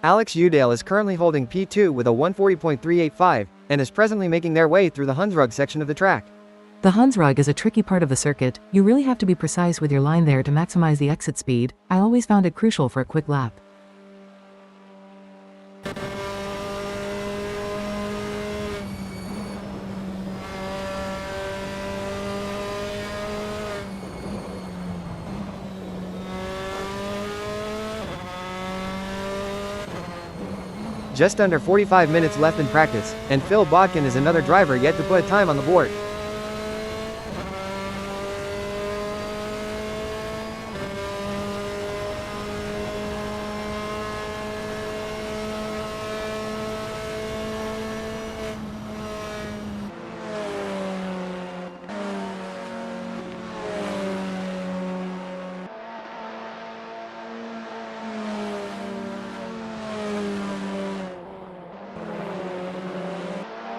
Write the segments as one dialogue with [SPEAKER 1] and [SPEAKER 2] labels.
[SPEAKER 1] Alex Udale is currently holding P2 with a 140.385, and is presently making their way through the Hunsrug section of the track.
[SPEAKER 2] The Hunsrug is a tricky part of the circuit. You really have to be precise with your line there to maximize the exit speed. I always found it crucial for a quick lap.
[SPEAKER 1] Just under 45 minutes left in practice, and Phil Bodkin is another driver yet to put a time on the board.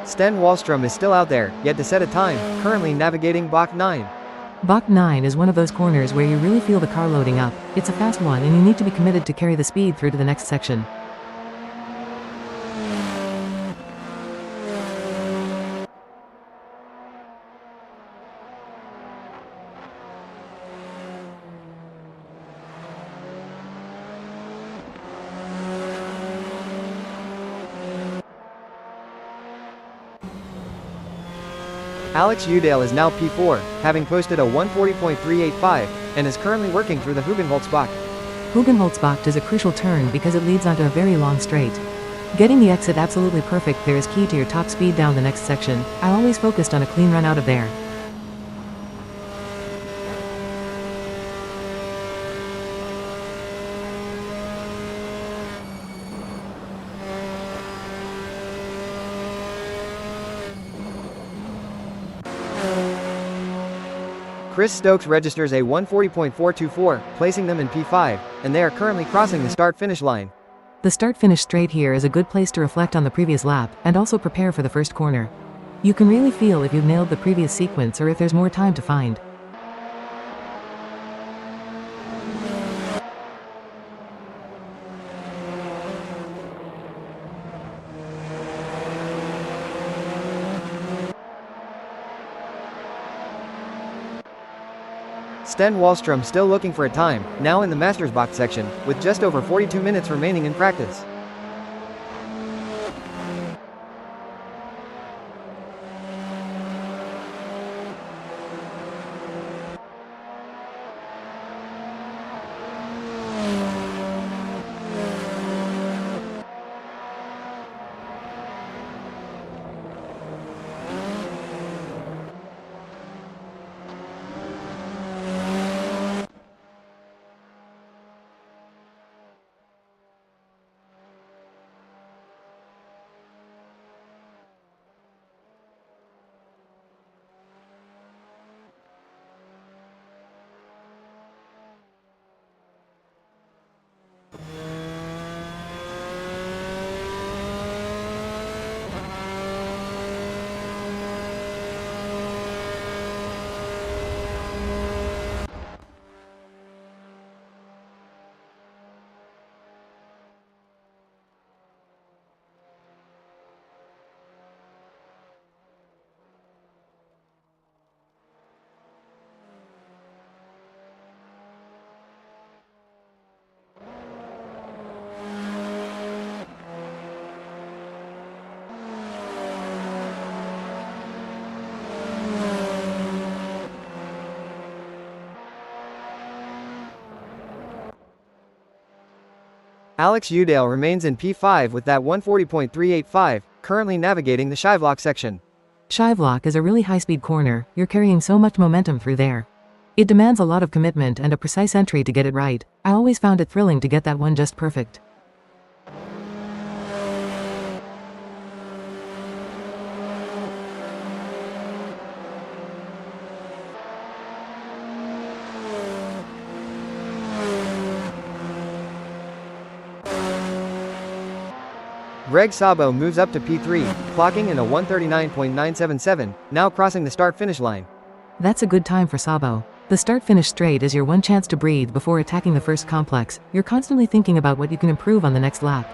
[SPEAKER 1] Sten Wallstrom is still out there, yet to set a time, currently navigating Bach 9.
[SPEAKER 2] Bach 9 is one of those corners where you really feel the car loading up. It's a fast one and you need to be committed to carry the speed through to the next section.
[SPEAKER 1] Alex Udale is now P4, having posted a 140.385, and is currently working through the Hugenholzbach.
[SPEAKER 2] Hugenholzbach is a crucial turn because it leads onto a very long straight. Getting the exit absolutely perfect there is key to your top speed down the next section. I always focused on a clean run out of there.
[SPEAKER 1] Chris Stokes registers a 140.424, placing them in P5, and they are currently crossing the start-finish line.
[SPEAKER 2] The start-finish straight here is a good place to reflect on the previous lap, and also prepare for the first corner. You can really feel if you've nailed the previous sequence or if there's more time to find.
[SPEAKER 1] Sten Wallstrom still looking for a time, now in the Mastersbach section, with just over 42 minutes remaining in practice. Alex Udale remains in P5 with that 140.385, currently navigating the Scheivlach section.
[SPEAKER 2] Scheivlach is a really high-speed corner. You're carrying so much momentum through there. It demands a lot of commitment and a precise entry to get it right. I always found it thrilling to get that one just perfect.
[SPEAKER 1] Greg Sabo moves up to P3, clocking in a 139.977, now crossing the start-finish line.
[SPEAKER 2] That's a good time for Sabo. The start-finish straight is your one chance to breathe before attacking the first complex. You're constantly thinking about what you can improve on the next lap.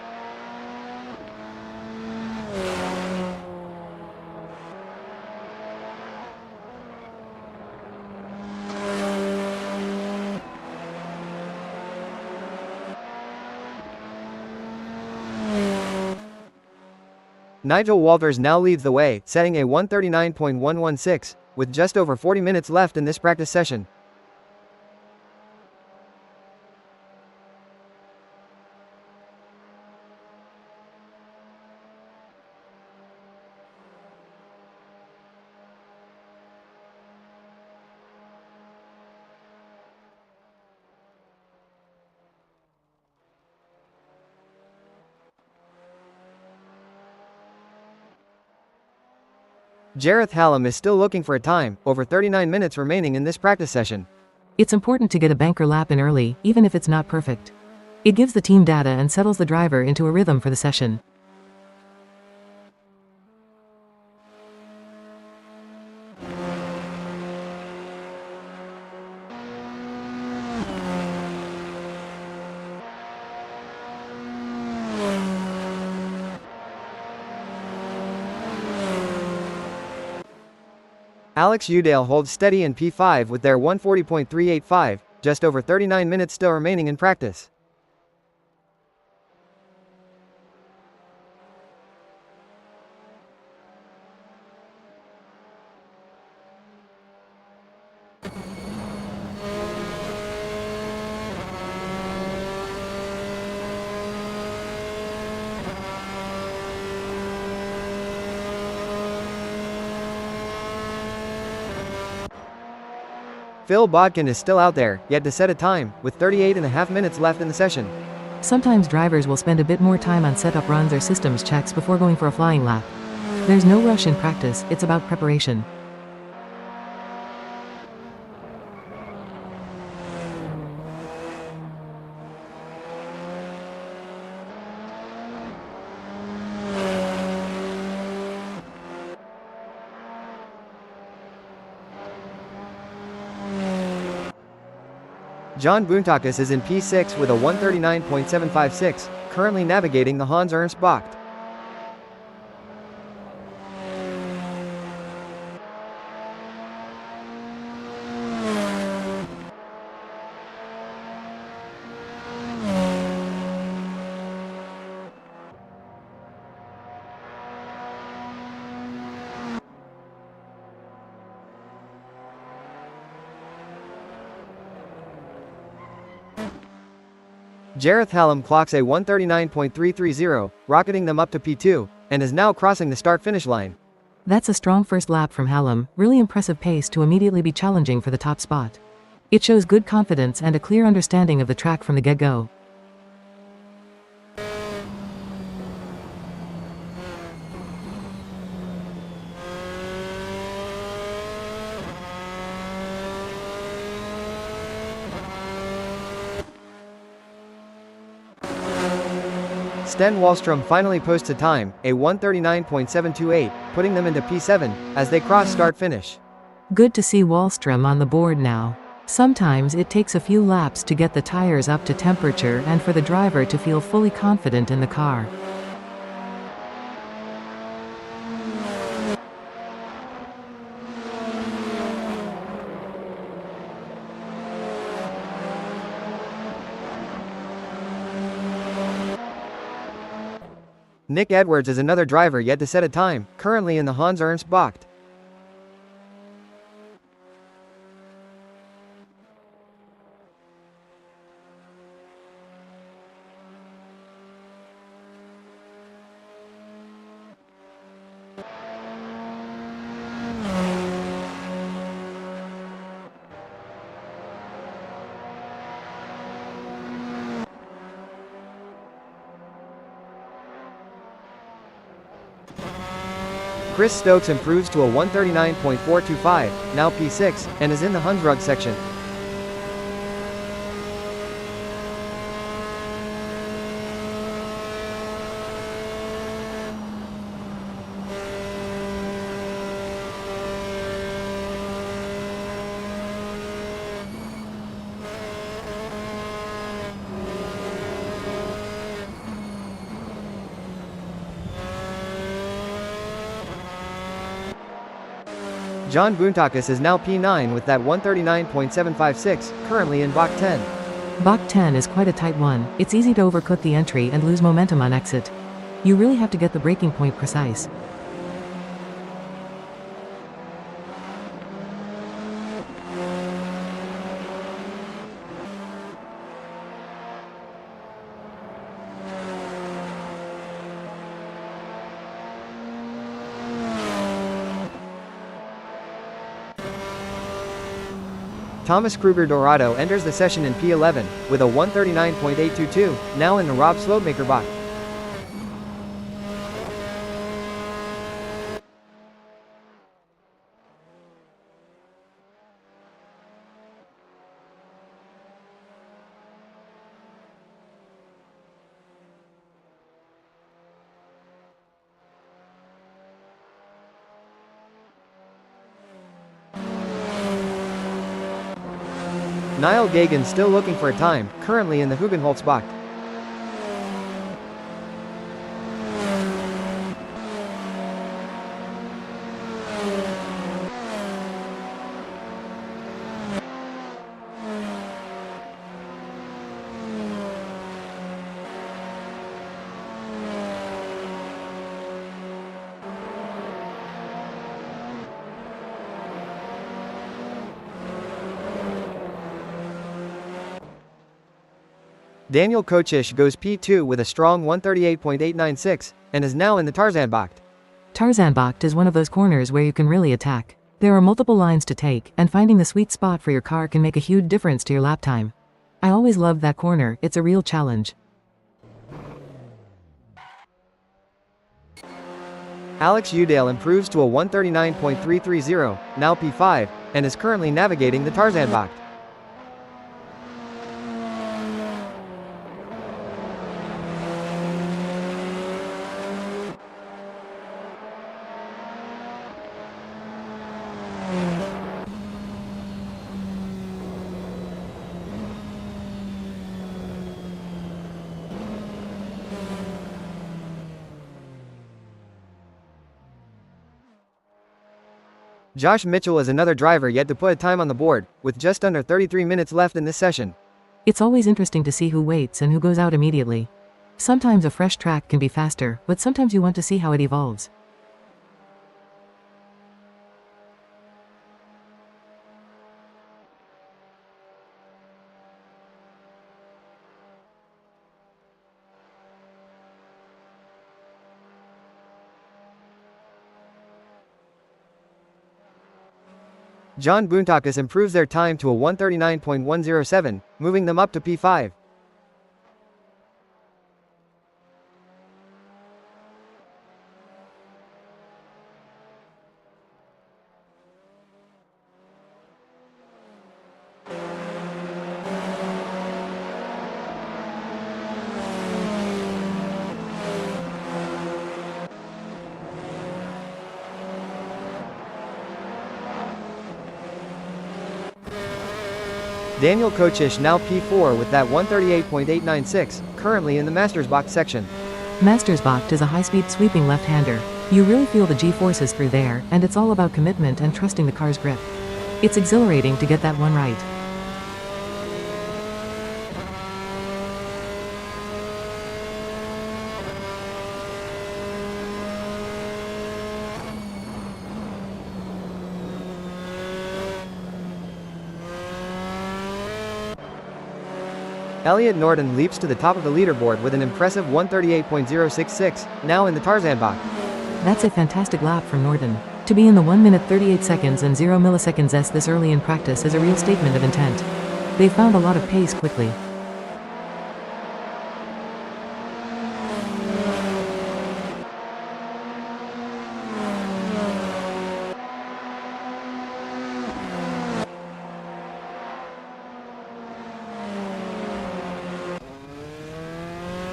[SPEAKER 1] Nigel Walters now leads the way, setting a 1:39.116, with just over 40 minutes left in this practice session. Jareth Hallam is still looking for a time, over 39 minutes remaining in this practice session.
[SPEAKER 2] It's important to get a banker lap in early, even if it's not perfect. It gives the team data and settles the driver into a rhythm for the session.
[SPEAKER 1] Alex Udale holds steady in P5 with their 1:40.385, just over 39 minutes still remaining in practice. Phil Bodkin is still out there, yet to set a time, with 38.5 minutes left in the session.
[SPEAKER 2] Sometimes drivers will spend a bit more time on setup runs or systems checks before going for a flying lap. There's no rush in practice, it's about preparation.
[SPEAKER 1] John Boontakis is in P6 with a 1:39.756, currently navigating the Hans Ernst Bacht. Jareth Hallam clocks a 1:39.330, rocketing them up to P2, and is now crossing the start-finish line.
[SPEAKER 2] That's a strong first lap from Hallam, really impressive pace to immediately be challenging for the top spot. It shows good confidence and a clear understanding of the track from the get-go.
[SPEAKER 1] Sten Wallstrom finally posts a time, a 1:39.728, putting them into P7, as they cross start-finish.
[SPEAKER 2] Good to see Wallstrom on the board now. Sometimes it takes a few laps to get the tires up to temperature and for the driver to feel fully confident in the car.
[SPEAKER 1] Nick Edwards is another driver yet to set a time, currently in the Hans Ernst Bacht. Chris Stokes improves to a 1:39.425, now P6, and is in the Hunsrug section. John Boontakis is now P9 with that 1:39.756, currently in Bach 10.
[SPEAKER 2] Bach 10 is quite a tight one, it's easy to overcook the entry and lose momentum on exit. You really have to get the braking point precise.
[SPEAKER 1] Thomas Kruger Dorado enters the session in P11, with a 139.822, now in the Rob Slopemaker box. Niall Gagan still looking for a time, currently in the Hugenholzbach. Daniel Kochish goes P2 with a strong 138.896, and is now in the Tarzanbach.
[SPEAKER 2] Tarzanbach is one of those corners where you can really attack. There are multiple lines to take, and finding the sweet spot for your car can make a huge difference to your lap time. I always loved that corner, it's a real challenge.
[SPEAKER 1] Alex Udale improves to a 139.330, now P5, and is currently navigating the Tarzanbach. Josh Mitchell is another driver yet to put a time on the board, with just under 33 minutes left in this session.
[SPEAKER 2] It's always interesting to see who waits and who goes out immediately. Sometimes a fresh track can be faster, but sometimes you want to see how it evolves.
[SPEAKER 1] John Boontakis improves their time to a 139.107, moving them up to P5. Daniel Kochish now P4 with that 138.896, currently in the Masters box section.
[SPEAKER 2] Masters Bocht is a high-speed sweeping left-hander. You really feel the G-forces through there, and it's all about commitment and trusting the car's grip. It's exhilarating to get that one right.
[SPEAKER 1] Elliot Norton leaps to the top of the leaderboard with an impressive 138.066, now in the Tarzanbach.
[SPEAKER 2] That's a fantastic lap from Norton. To be in the 1 minute 38 seconds and 0 milliseconds S this early in practice is a real statement of intent. They found a lot of pace quickly.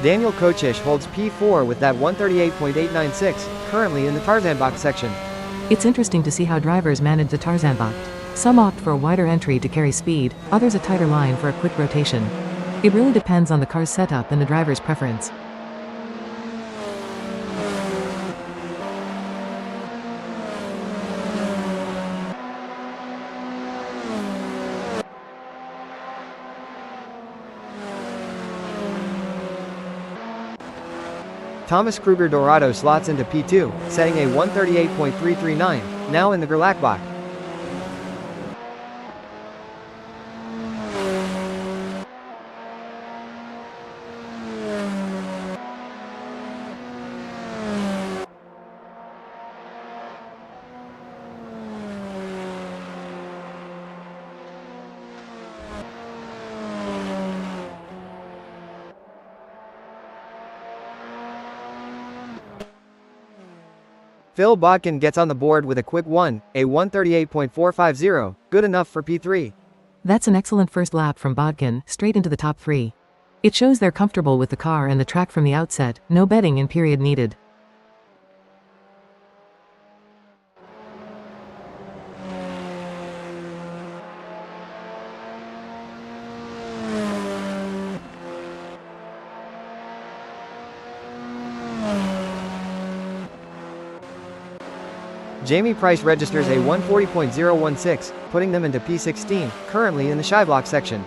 [SPEAKER 1] Daniel Kochish holds P4 with that 138.896, currently in the Tarzanbach section.
[SPEAKER 2] It's interesting to see how drivers manage the Tarzanbach. Some opt for a wider entry to carry speed, others a tighter line for a quick rotation. It really depends on the car's setup and the driver's preference.
[SPEAKER 1] Thomas Kruger Dorado slots into P2, setting a 138.339, now in the Gerlachbach. Phil Bodkin gets on the board with a quick 1:38.450, good enough for P3.
[SPEAKER 2] That's an excellent first lap from Bodkin, straight into the top 3. It shows they're comfortable with the car and the track from the outset, no betting in period needed.
[SPEAKER 1] Jamie Price registers a 140.016, putting them into P16, currently in the Scheiblock section.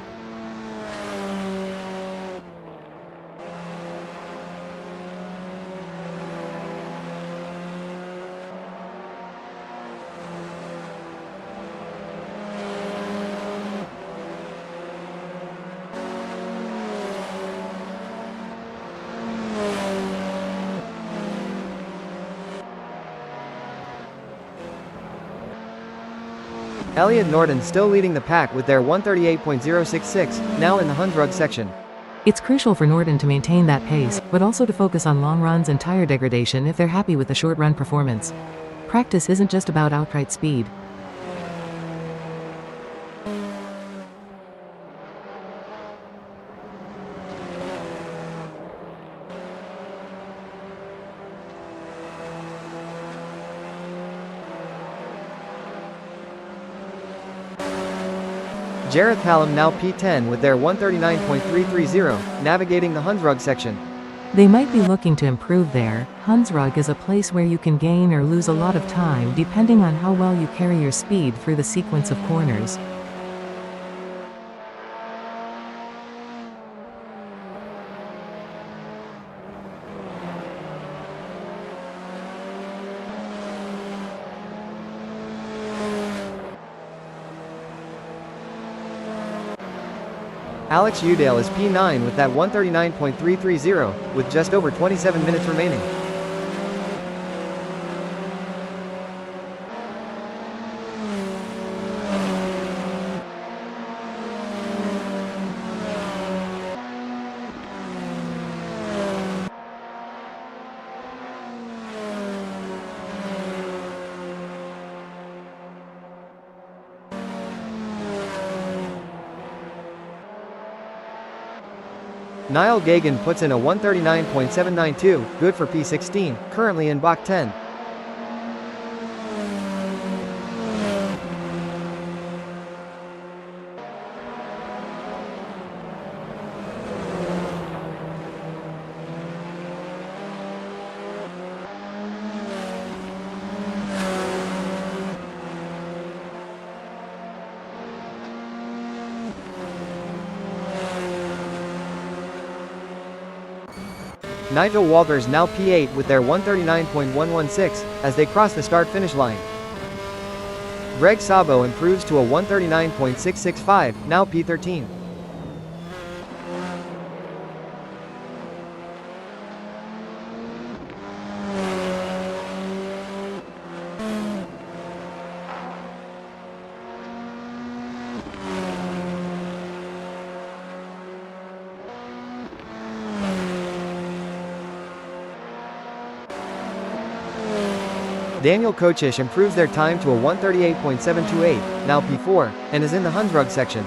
[SPEAKER 1] Elliot Norden still leading the pack with their 138.066, now in the Hunsrück section.
[SPEAKER 2] It's crucial for Norden to maintain that pace, but also to focus on long runs and tire degradation if they're happy with the short run performance. Practice isn't just about outright speed.
[SPEAKER 1] Jareth Hallam now P10 with their 139.330, navigating the Hunsrück section.
[SPEAKER 2] They might be looking to improve there. Hunsrück is a place where you can gain or lose a lot of time depending on how well you carry your speed through the sequence of corners.
[SPEAKER 1] Alex Udale is P9 with that 139.330, with just over 27 minutes remaining. Niall Gagan puts in a 139.792, good for P16, currently in Bach 10. Nigel Walters now P8 with their 139.116, as they cross the start-finish line. Greg Sabo improves to a 139.665, now P13. Daniel Kochish improves their time to a 138.728, now P4, and is in the Hunsrück section.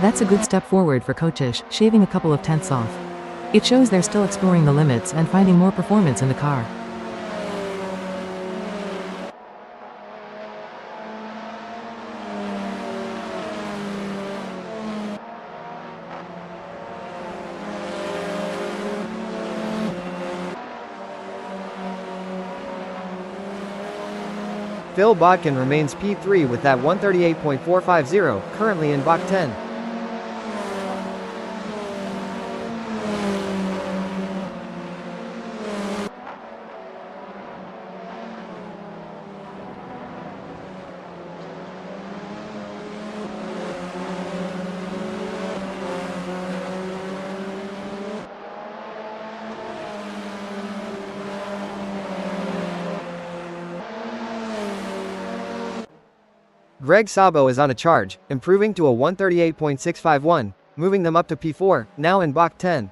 [SPEAKER 2] That's a good step forward for Kochish, shaving a couple of tenths off. It shows they're still exploring the limits and finding more performance in the car.
[SPEAKER 1] Phil Bodkin remains P3 with that 138.450, currently in Bach 10. Greg Sabo is on a charge, improving to a 138.651, moving them up to P4, now in Bach 10.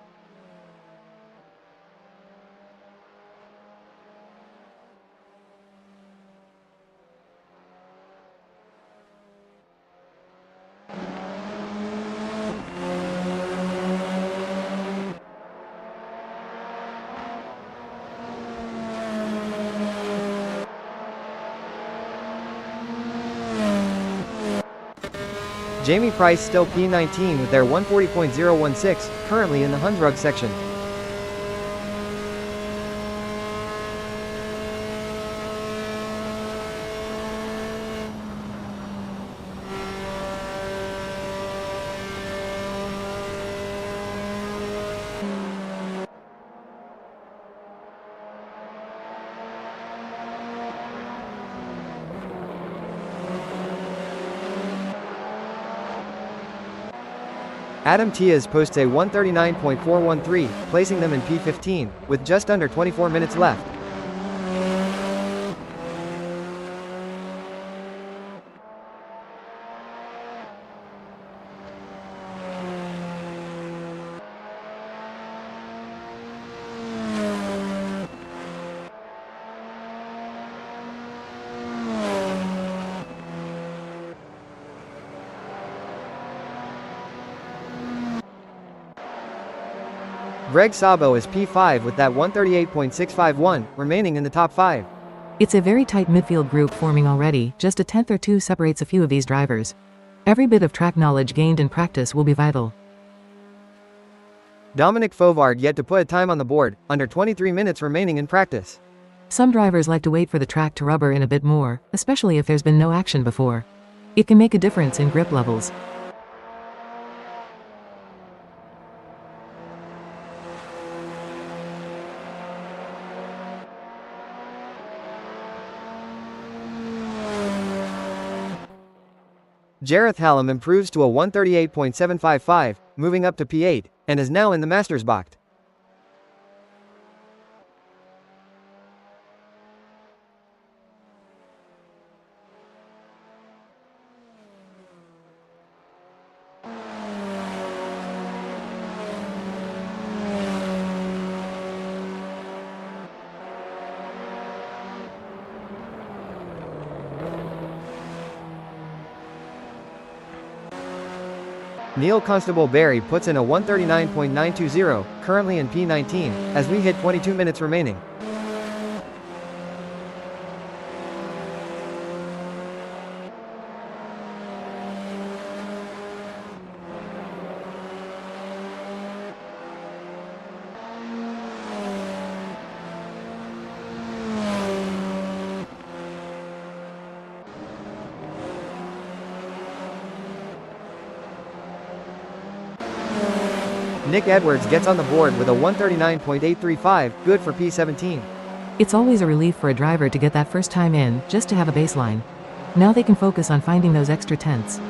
[SPEAKER 1] Jamie Price still P19 with their 140.016, currently in the Hunsrug section. Adam Tiaz posts a 139.413, placing them in P15, with just under 24 minutes left. Greg Sabo is P5 with that 138.651, remaining in the top 5.
[SPEAKER 2] It's a very tight midfield group forming already, just a tenth or two separates a few of these drivers. Every bit of track knowledge gained in practice will be vital.
[SPEAKER 1] Dominic Fovard yet to put a time on the board, under 23 minutes remaining in practice.
[SPEAKER 2] Some drivers like to wait for the track to rubber in a bit more, especially if there's been no action before. It can make a difference in grip levels.
[SPEAKER 1] Jareth Hallam improves to a 138.755, moving up to P8, and is now in the Masters Box. Neil Constable Barry puts in a 139.920, currently in P19, as we hit 22 minutes remaining. Nick Edwards gets on the board with a 139.835, good for P17.
[SPEAKER 2] It's always a relief for a driver to get that first time in, just to have a baseline. Now they can focus on finding those extra tenths.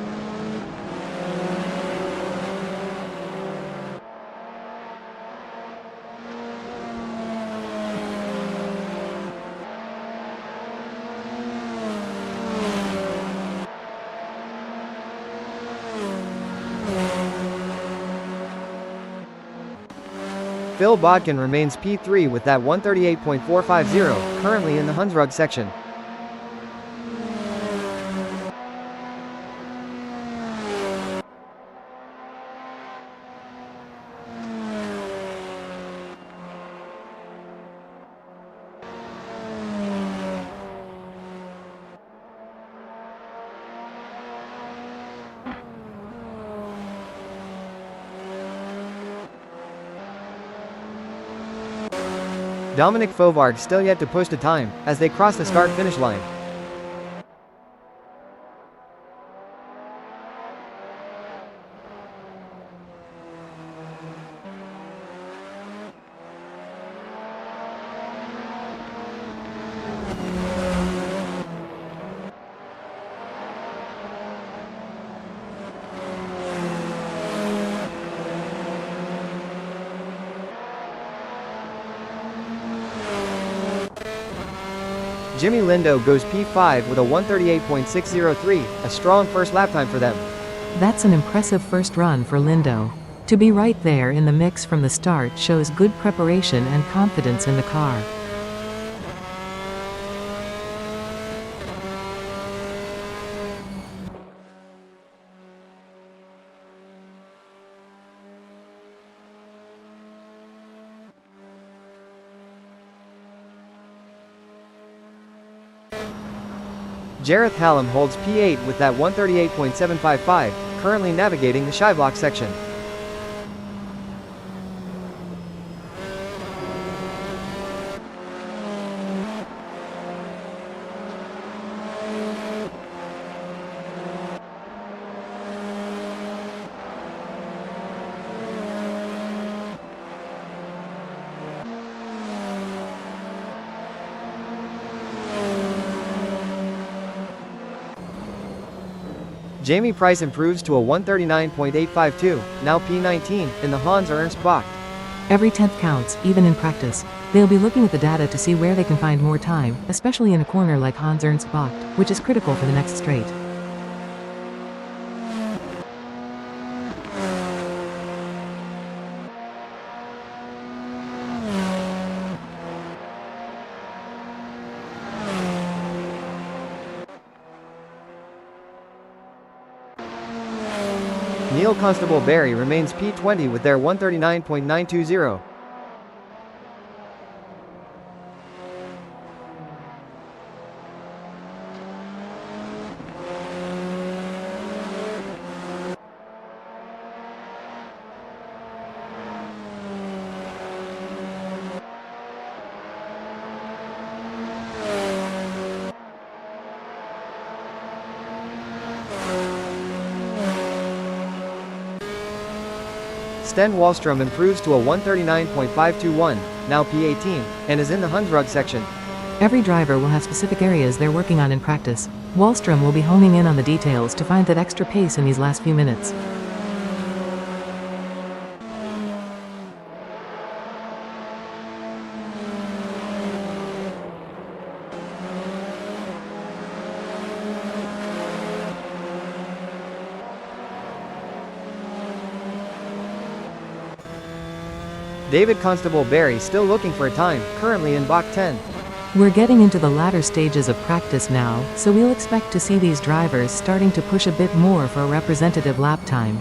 [SPEAKER 1] Phil Bodkin remains P3 with that 138.450, currently in the Hunsrug section. Dominic Fovard still yet to push a time, as they cross the start-finish line. Jimmy Lindo goes P5 with a 138.603, a strong first lap time for them.
[SPEAKER 2] That's an impressive first run for Lindo. To be right there in the mix from the start shows good preparation and confidence in the car.
[SPEAKER 1] Jareth Hallam holds P8 with that 138.755, currently navigating the shy block section. Jamie Price improves to a 139.852, now P19, in the Hans Ernst Bocht.
[SPEAKER 2] Every 10th counts, even in practice. They'll be looking at the data to see where they can find more time, especially in a corner like Hans Ernst Bocht, which is critical for the next straight.
[SPEAKER 1] Neil Constable Barry remains P20 with their 139.920. Sten Wallstrom improves to a 139.521, now P18, and is in the Hunsrug section.
[SPEAKER 2] Every driver will have specific areas they're working on in practice. Wallstrom will be honing in on the details to find that extra pace in these last few minutes.
[SPEAKER 1] David Constable Barry still looking for a time, currently in Bach 10.
[SPEAKER 2] We're getting into the latter stages of practice now, so we'll expect to see these drivers starting to push a bit more for a representative lap time.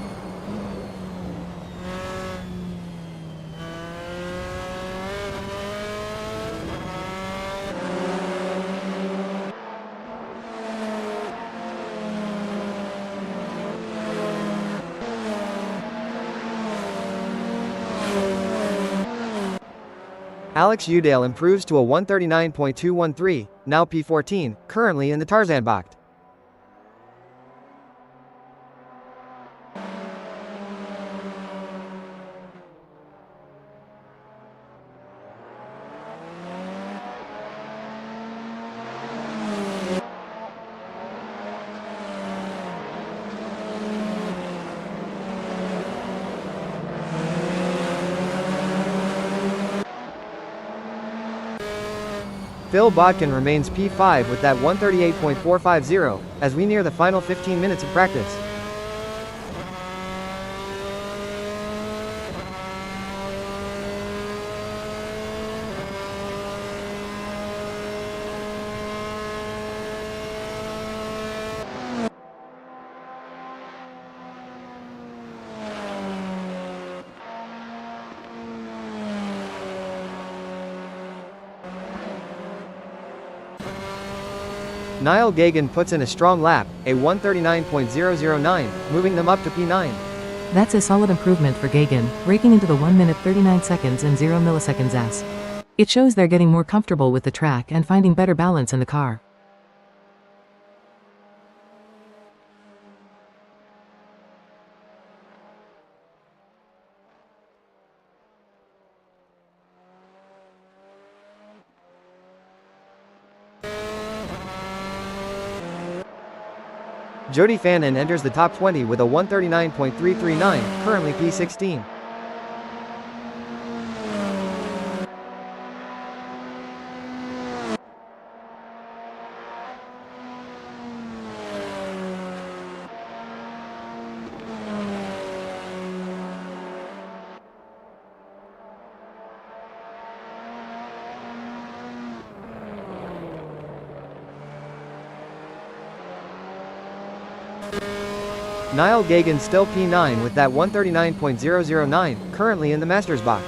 [SPEAKER 1] Alex Udale improves to a 139.213, now P14, currently in the Tarzan Bocht. Phil Bodkin remains P5 with that 138.450, as we near the final 15 minutes of practice. Niall Gagan puts in a strong lap, a 139.009, moving them up to P9.
[SPEAKER 2] That's a solid improvement for Gagan, breaking into the 1 minute 39 seconds and 0 milliseconds S. It shows they're getting more comfortable with the track and finding better balance in the car.
[SPEAKER 1] Jody Fannin enters the top 20 with a 139.339, currently P16. Niall Gagan still P9 with that 139.009, currently in the Masters box.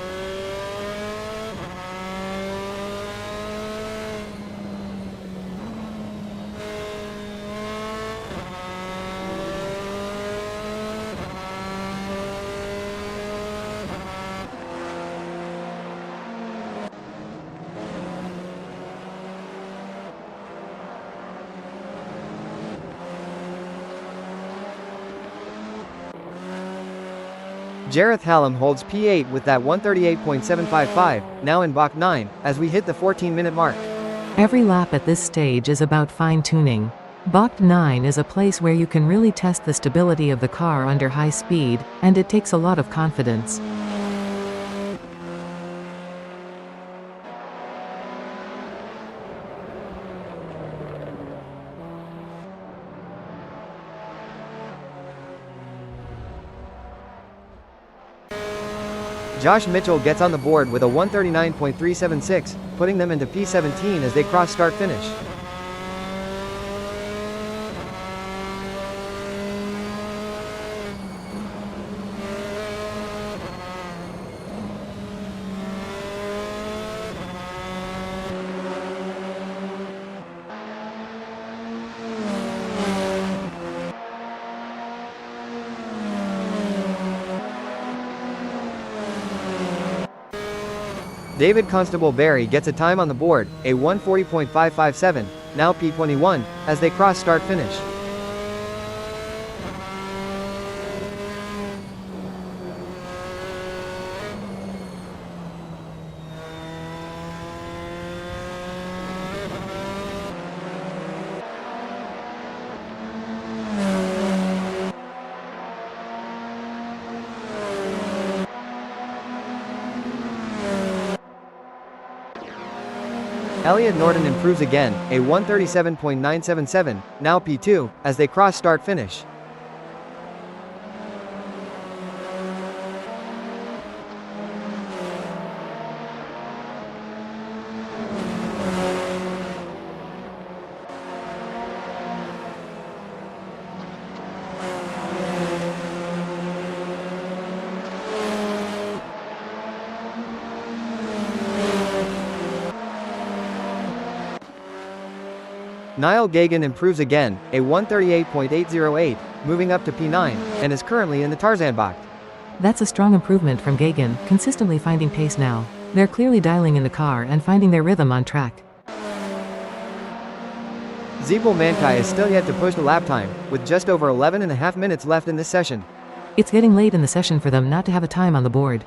[SPEAKER 1] Jareth Hallam holds P8 with that 138.755, now in Bach 9, as we hit the 14-minute mark.
[SPEAKER 2] Every lap at this stage is about fine-tuning. Bach 9 is a place where you can really test the stability of the car under high speed, and it takes a lot of confidence.
[SPEAKER 1] Josh Mitchell gets on the board with a 139.376, putting them into P17 as they cross start-finish. David Constable Barry gets a time on the board, a 140.557, now P21, as they cross start-finish. Elliot Norton improves again, a 137.977, now P2, as they cross start-finish. Niall Gagan improves again, a 138.808, moving up to P9, and is currently in the Tarzan box.
[SPEAKER 2] That's a strong improvement from Gagan, consistently finding pace now. They're clearly dialing in the car and finding their rhythm on track.
[SPEAKER 1] Zeeble Mankai is still yet to post a lap time, with just over 11.5 minutes left in this session.
[SPEAKER 2] It's getting late in the session for them not to have a time on the board.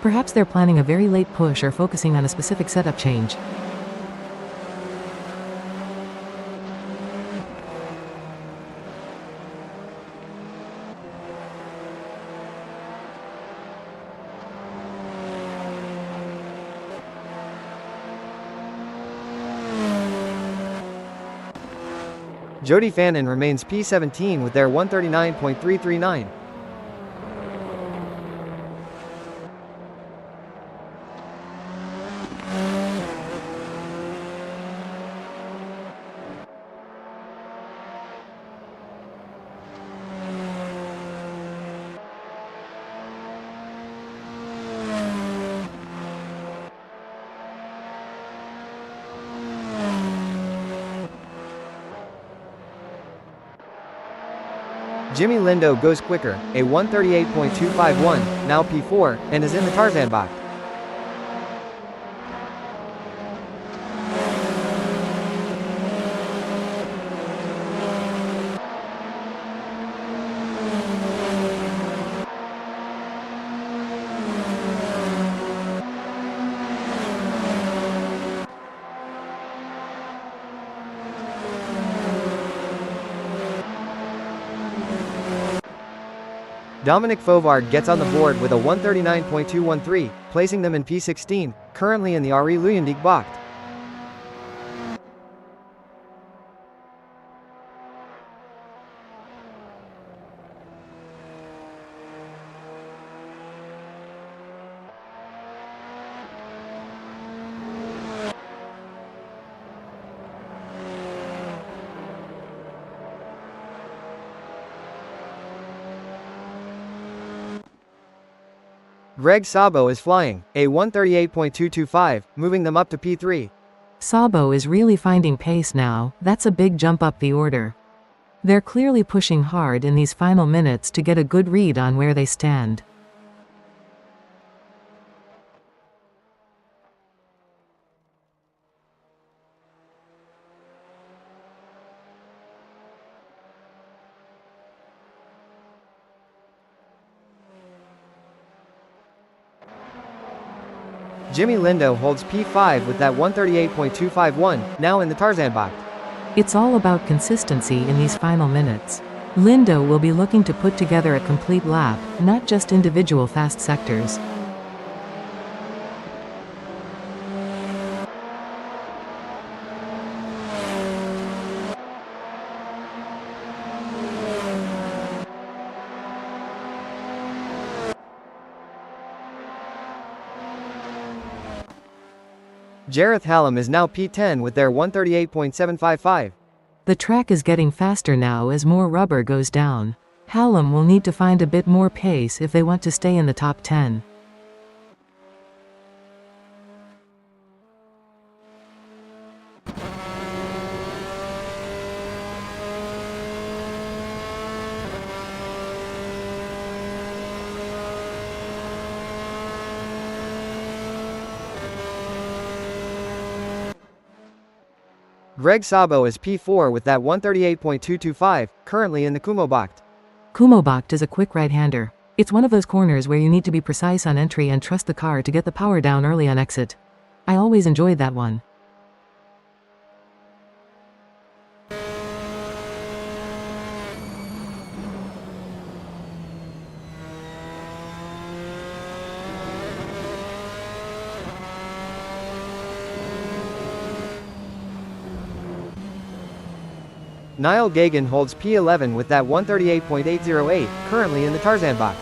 [SPEAKER 2] Perhaps they're planning a very late push or focusing on a specific setup change.
[SPEAKER 1] Jody Fannin remains P17 with their 139.339. Jimmy Lindo goes quicker, a 138.251, now P4, and is in the Tarzan box. Dominic Fovard gets on the board with a 139.213, placing them in P16, currently in the Ari Luyendyk box. Greg Sabo is flying, a 138.225, moving them up to P3.
[SPEAKER 2] Sabo is really finding pace now, that's a big jump up the order. They're clearly pushing hard in these final minutes to get a good read on where they stand.
[SPEAKER 1] Jimmy Lindo holds P5 with that 138.251, now in the Tarzan box.
[SPEAKER 2] It's all about consistency in these final minutes. Lindo will be looking to put together a complete lap, not just individual fast sectors.
[SPEAKER 1] Jareth Hallam is now P10 with their 138.755.
[SPEAKER 2] The track is getting faster now as more rubber goes down. Hallam will need to find a bit more pace if they want to stay in the top 10.
[SPEAKER 1] Greg Sabo is P4 with that 138.225, currently in the Kumo-Bocht.
[SPEAKER 2] Kumo-Bocht is a quick right-hander. It's one of those corners where you need to be precise on entry and trust the car to get the power down early on exit. I always enjoyed that one.
[SPEAKER 1] Niall Gagan holds P11 with that 138.808, currently in the Tarzan box.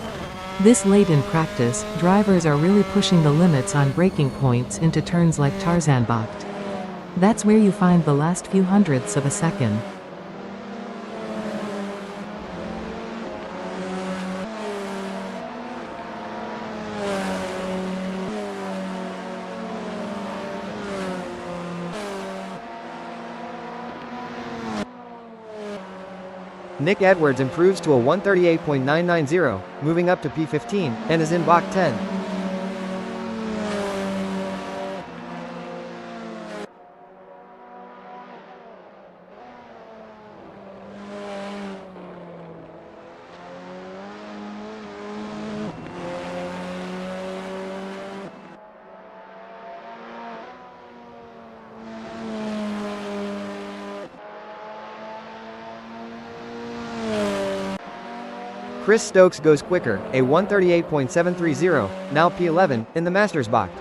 [SPEAKER 2] This late in practice, drivers are really pushing the limits on braking points into turns like Tarzan Bocht. That's where you find the last few hundredths of a second.
[SPEAKER 1] Nick Edwards improves to a 138.990, moving up to P15, and is in Bach 10. Chris Stokes goes quicker, a 138.730, now P11, in the Masters box.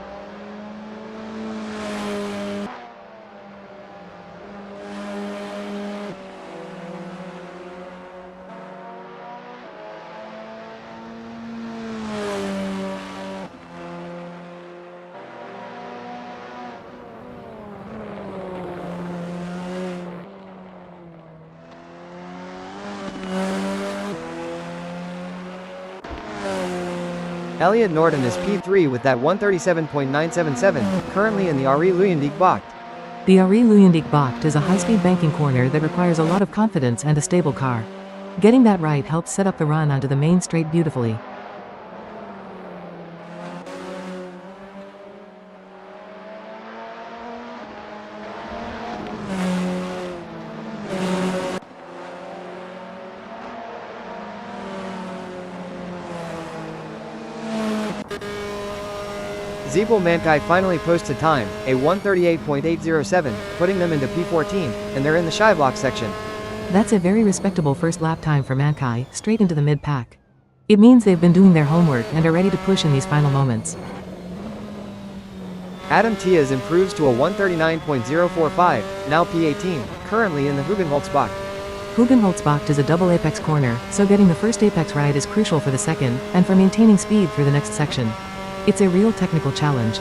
[SPEAKER 1] Elliot Norton is P3 with that 137.977, currently in the Ari Luyendyk Bocht.
[SPEAKER 2] The Ari Luyendyk Bocht is a high-speed banking corner that requires a lot of confidence and a stable car. Getting that right helps set up the run onto the main straight beautifully.
[SPEAKER 1] Zeeple Mankai finally posts a time, a 138.807, putting them into P14, and they're in the shy block section.
[SPEAKER 2] That's a very respectable first lap time for Mankai, straight into the mid-pack. It means they've been doing their homework and are ready to push in these final moments.
[SPEAKER 1] Adam Tiaz improves to a 139.045, now P18, currently in the Hugenholzbach.
[SPEAKER 2] Hugenholzbach is a double apex corner, so getting the first apex right is crucial for the second, and for maintaining speed through the next section. It's a real technical challenge.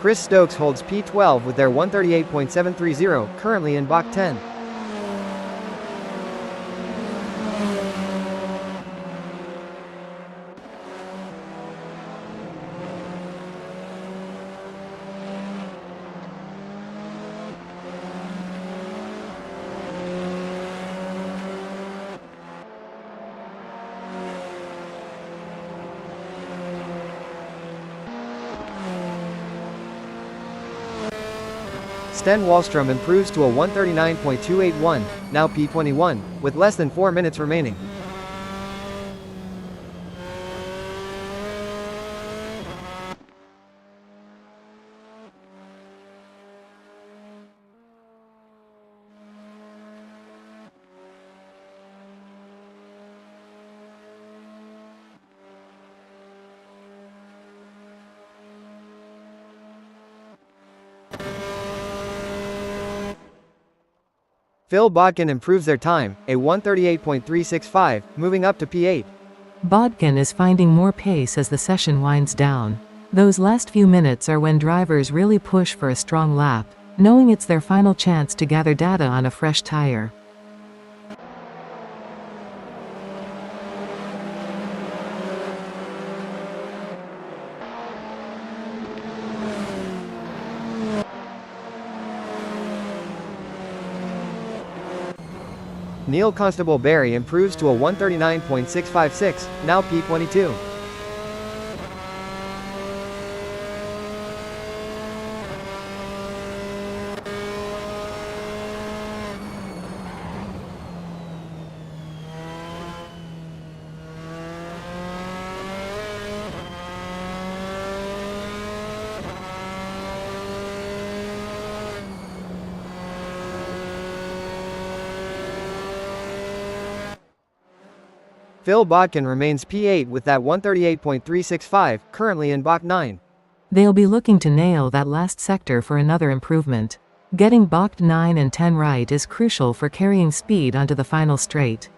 [SPEAKER 1] Chris Stokes holds P12 with their 138.730, currently in Bach 10. Sten Wallstrom improves to a 139.281, now P21, with less than 4 minutes remaining. Phil Bodkin improves their time, a 138.365, moving up to P8.
[SPEAKER 2] Bodkin is finding more pace as the session winds down. Those last few minutes are when drivers really push for a strong lap, knowing it's their final chance to gather data on a fresh tire.
[SPEAKER 1] Neil Constable Barry improves to a 139.656, now P22. Phil Bodkin remains P8 with that 138.365, currently in Bach 9.
[SPEAKER 2] They'll be looking to nail that last sector for another improvement. Getting Bach 9 and 10 right is crucial for carrying speed onto the final straight.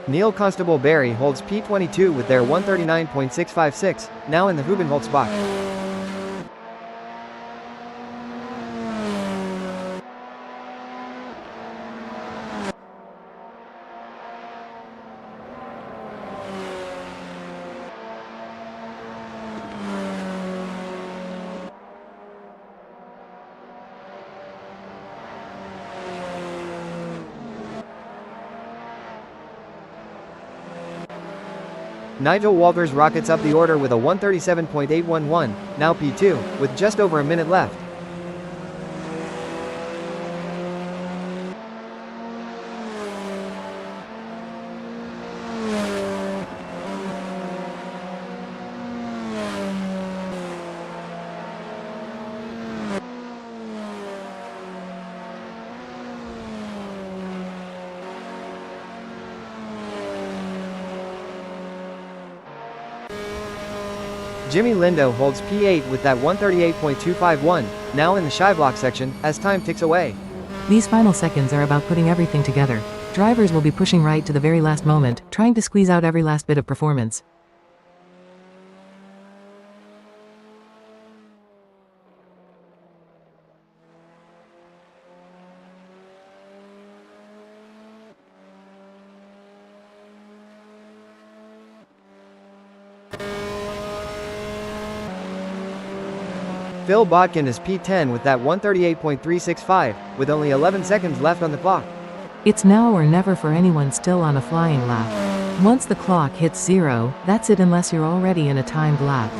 [SPEAKER 1] Neil Constable Barry holds P22 with their 139.656, now in the Hugenholzbach. Nigel Walters rockets up the order with a 137.811, now P2, with just over a minute left. Jimmy Lindo holds P8 with that 138.251, now in the shy block section, as time ticks away.
[SPEAKER 2] These final seconds are about putting everything together. Drivers will be pushing right to the very last moment, trying to squeeze out every last bit of performance.
[SPEAKER 1] Phil Bodkin is P10 with that 138.365, with only 11 seconds left on the clock.
[SPEAKER 2] It's now or never for anyone still on a flying lap. Once the clock hits 0, that's it unless you're already in a timed lap.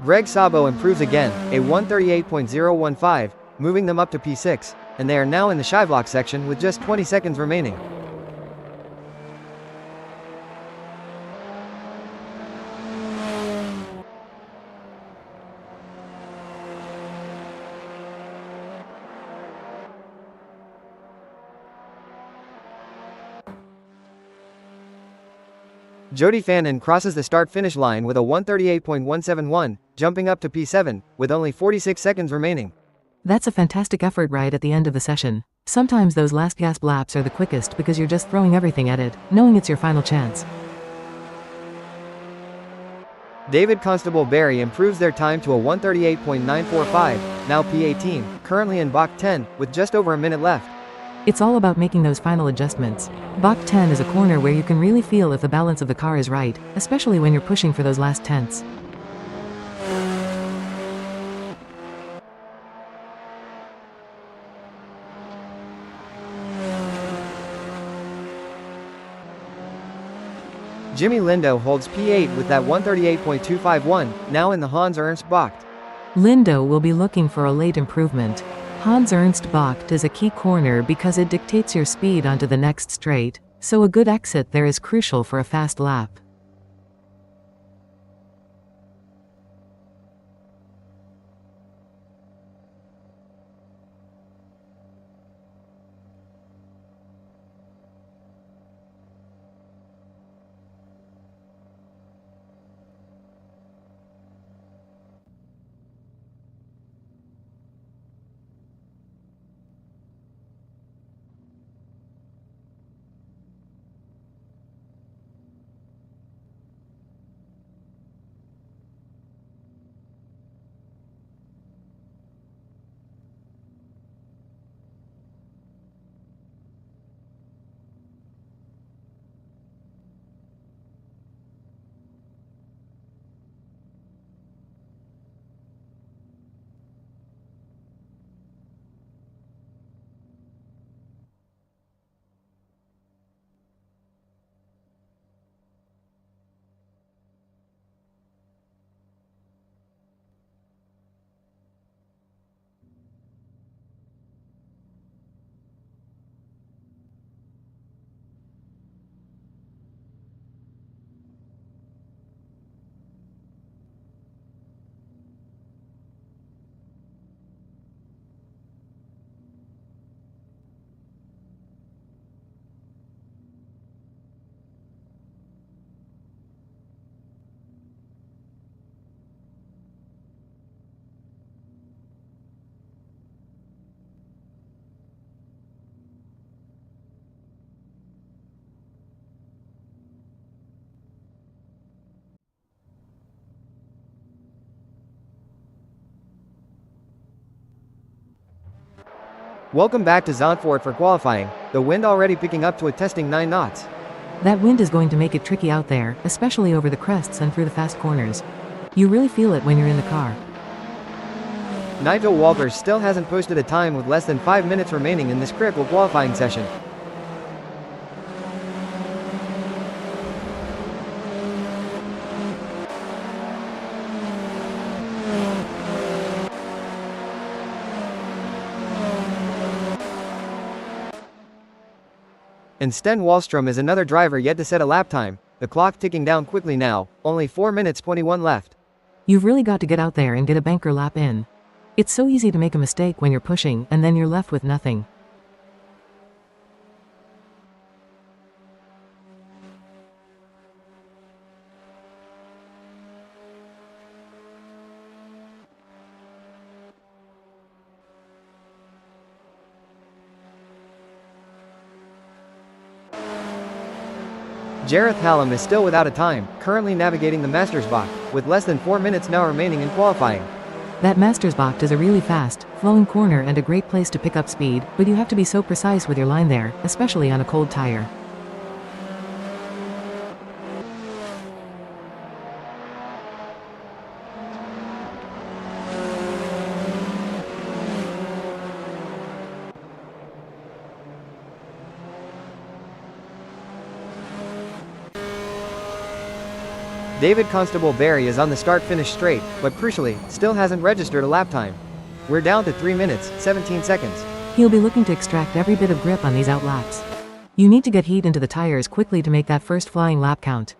[SPEAKER 1] Greg Sabo improves again, a 138.015, moving them up to P6, and they are now in the shy block section with just 20 seconds remaining. Jody Fannin crosses the start-finish line with a 138.171, jumping up to P7, with only 46 seconds remaining.
[SPEAKER 2] That's a fantastic effort right at the end of the session. Sometimes those last gasp laps are the quickest because you're just throwing everything at it, knowing it's your final chance.
[SPEAKER 1] David Constable Barry improves their time to a 138.945, now P18, currently in Bach 10, with just over a minute left.
[SPEAKER 2] It's all about making those final adjustments. Bach 10 is a corner where you can really feel if the balance of the car is right, especially when you're pushing for those last tenths.
[SPEAKER 1] Jimmy Lindo holds P8 with that 138.251, now in the Hans Ernst Bach.
[SPEAKER 2] Lindo will be looking for a late improvement. Hans Ernst Bach is a key corner because it dictates your speed onto the next straight, so a good exit there is crucial for a fast lap.
[SPEAKER 1] Welcome back to Zandvoort for qualifying, the wind already picking up to a testing 9 knots.
[SPEAKER 2] That wind is going to make it tricky out there, especially over the crests and through the fast corners. You really feel it when you're in the car.
[SPEAKER 1] Nigel Walters still hasn't posted a time with less than 5 minutes remaining in this critical qualifying session. And Sten Wallstrom is another driver yet to set a lap time, the clock ticking down quickly now, only 4 minutes 21 left.
[SPEAKER 2] You've really got to get out there and get a banker lap in. It's so easy to make a mistake when you're pushing and then you're left with nothing.
[SPEAKER 1] Jareth Hallam is still without a time, currently navigating the Mastersbach, with less than 4 minutes now remaining in qualifying.
[SPEAKER 2] That Mastersbach is a really fast, flowing corner and a great place to pick up speed, but you have to be so precise with your line there, especially on a cold tire.
[SPEAKER 1] David Constable Barry is on the start-finish straight, but crucially, still hasn't registered a lap time. We're down to 3 minutes, 17 seconds.
[SPEAKER 2] He'll be looking to extract every bit of grip on these out laps. You need to get heat into the tires quickly to make that first flying lap count.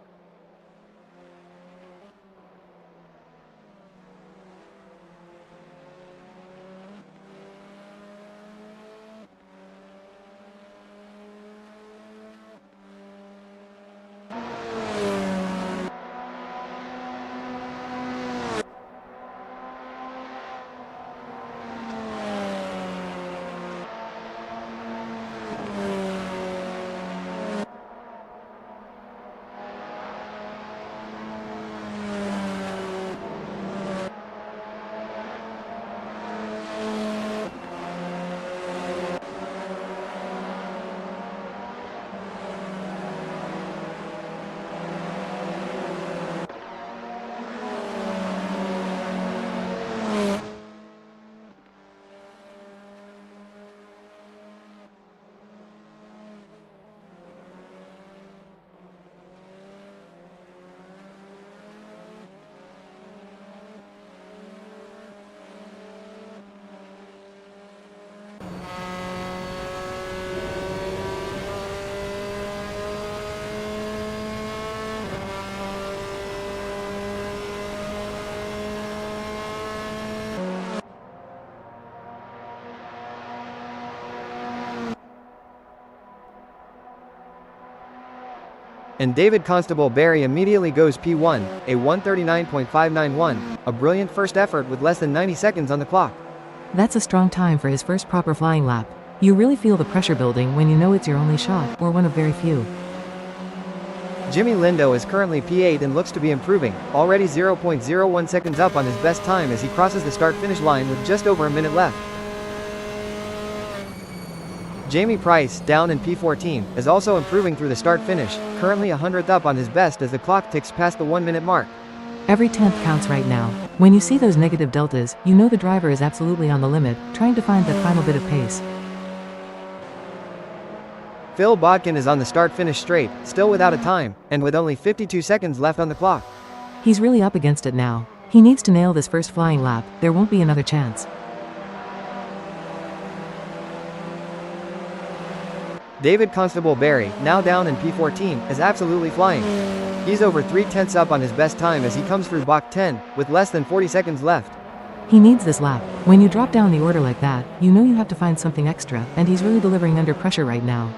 [SPEAKER 1] And David Constable Barry immediately goes P1, a 1:39.591, a brilliant first effort with less than 90 seconds on the clock.
[SPEAKER 2] That's a strong time for his first proper flying lap. You really feel the pressure building when you know it's your only shot, or one of very few.
[SPEAKER 1] Jimmy Lindo is currently P8 and looks to be improving, already 0.01 seconds up on his best time as he crosses the start-finish line with just over a minute left. Jamie Price, down in P14, is also improving through the start-finish, currently 100th up on his best as the clock ticks past the 1-minute mark.
[SPEAKER 2] Every 10th counts right now. When you see those negative deltas, you know the driver is absolutely on the limit, trying to find that final bit of pace.
[SPEAKER 1] Phil Bodkin is on the start-finish straight, still without a time, and with only 52 seconds left on the clock.
[SPEAKER 2] He's really up against it now. He needs to nail this first flying lap, there won't be another chance.
[SPEAKER 1] David Constable Barry, now down in P14, is absolutely flying. He's over 3/10 up on his best time as he comes through Bach 10, with less than 40 seconds left.
[SPEAKER 2] He needs this lap. When you drop down the order like that, you know you have to find something extra, and he's really delivering under pressure right now.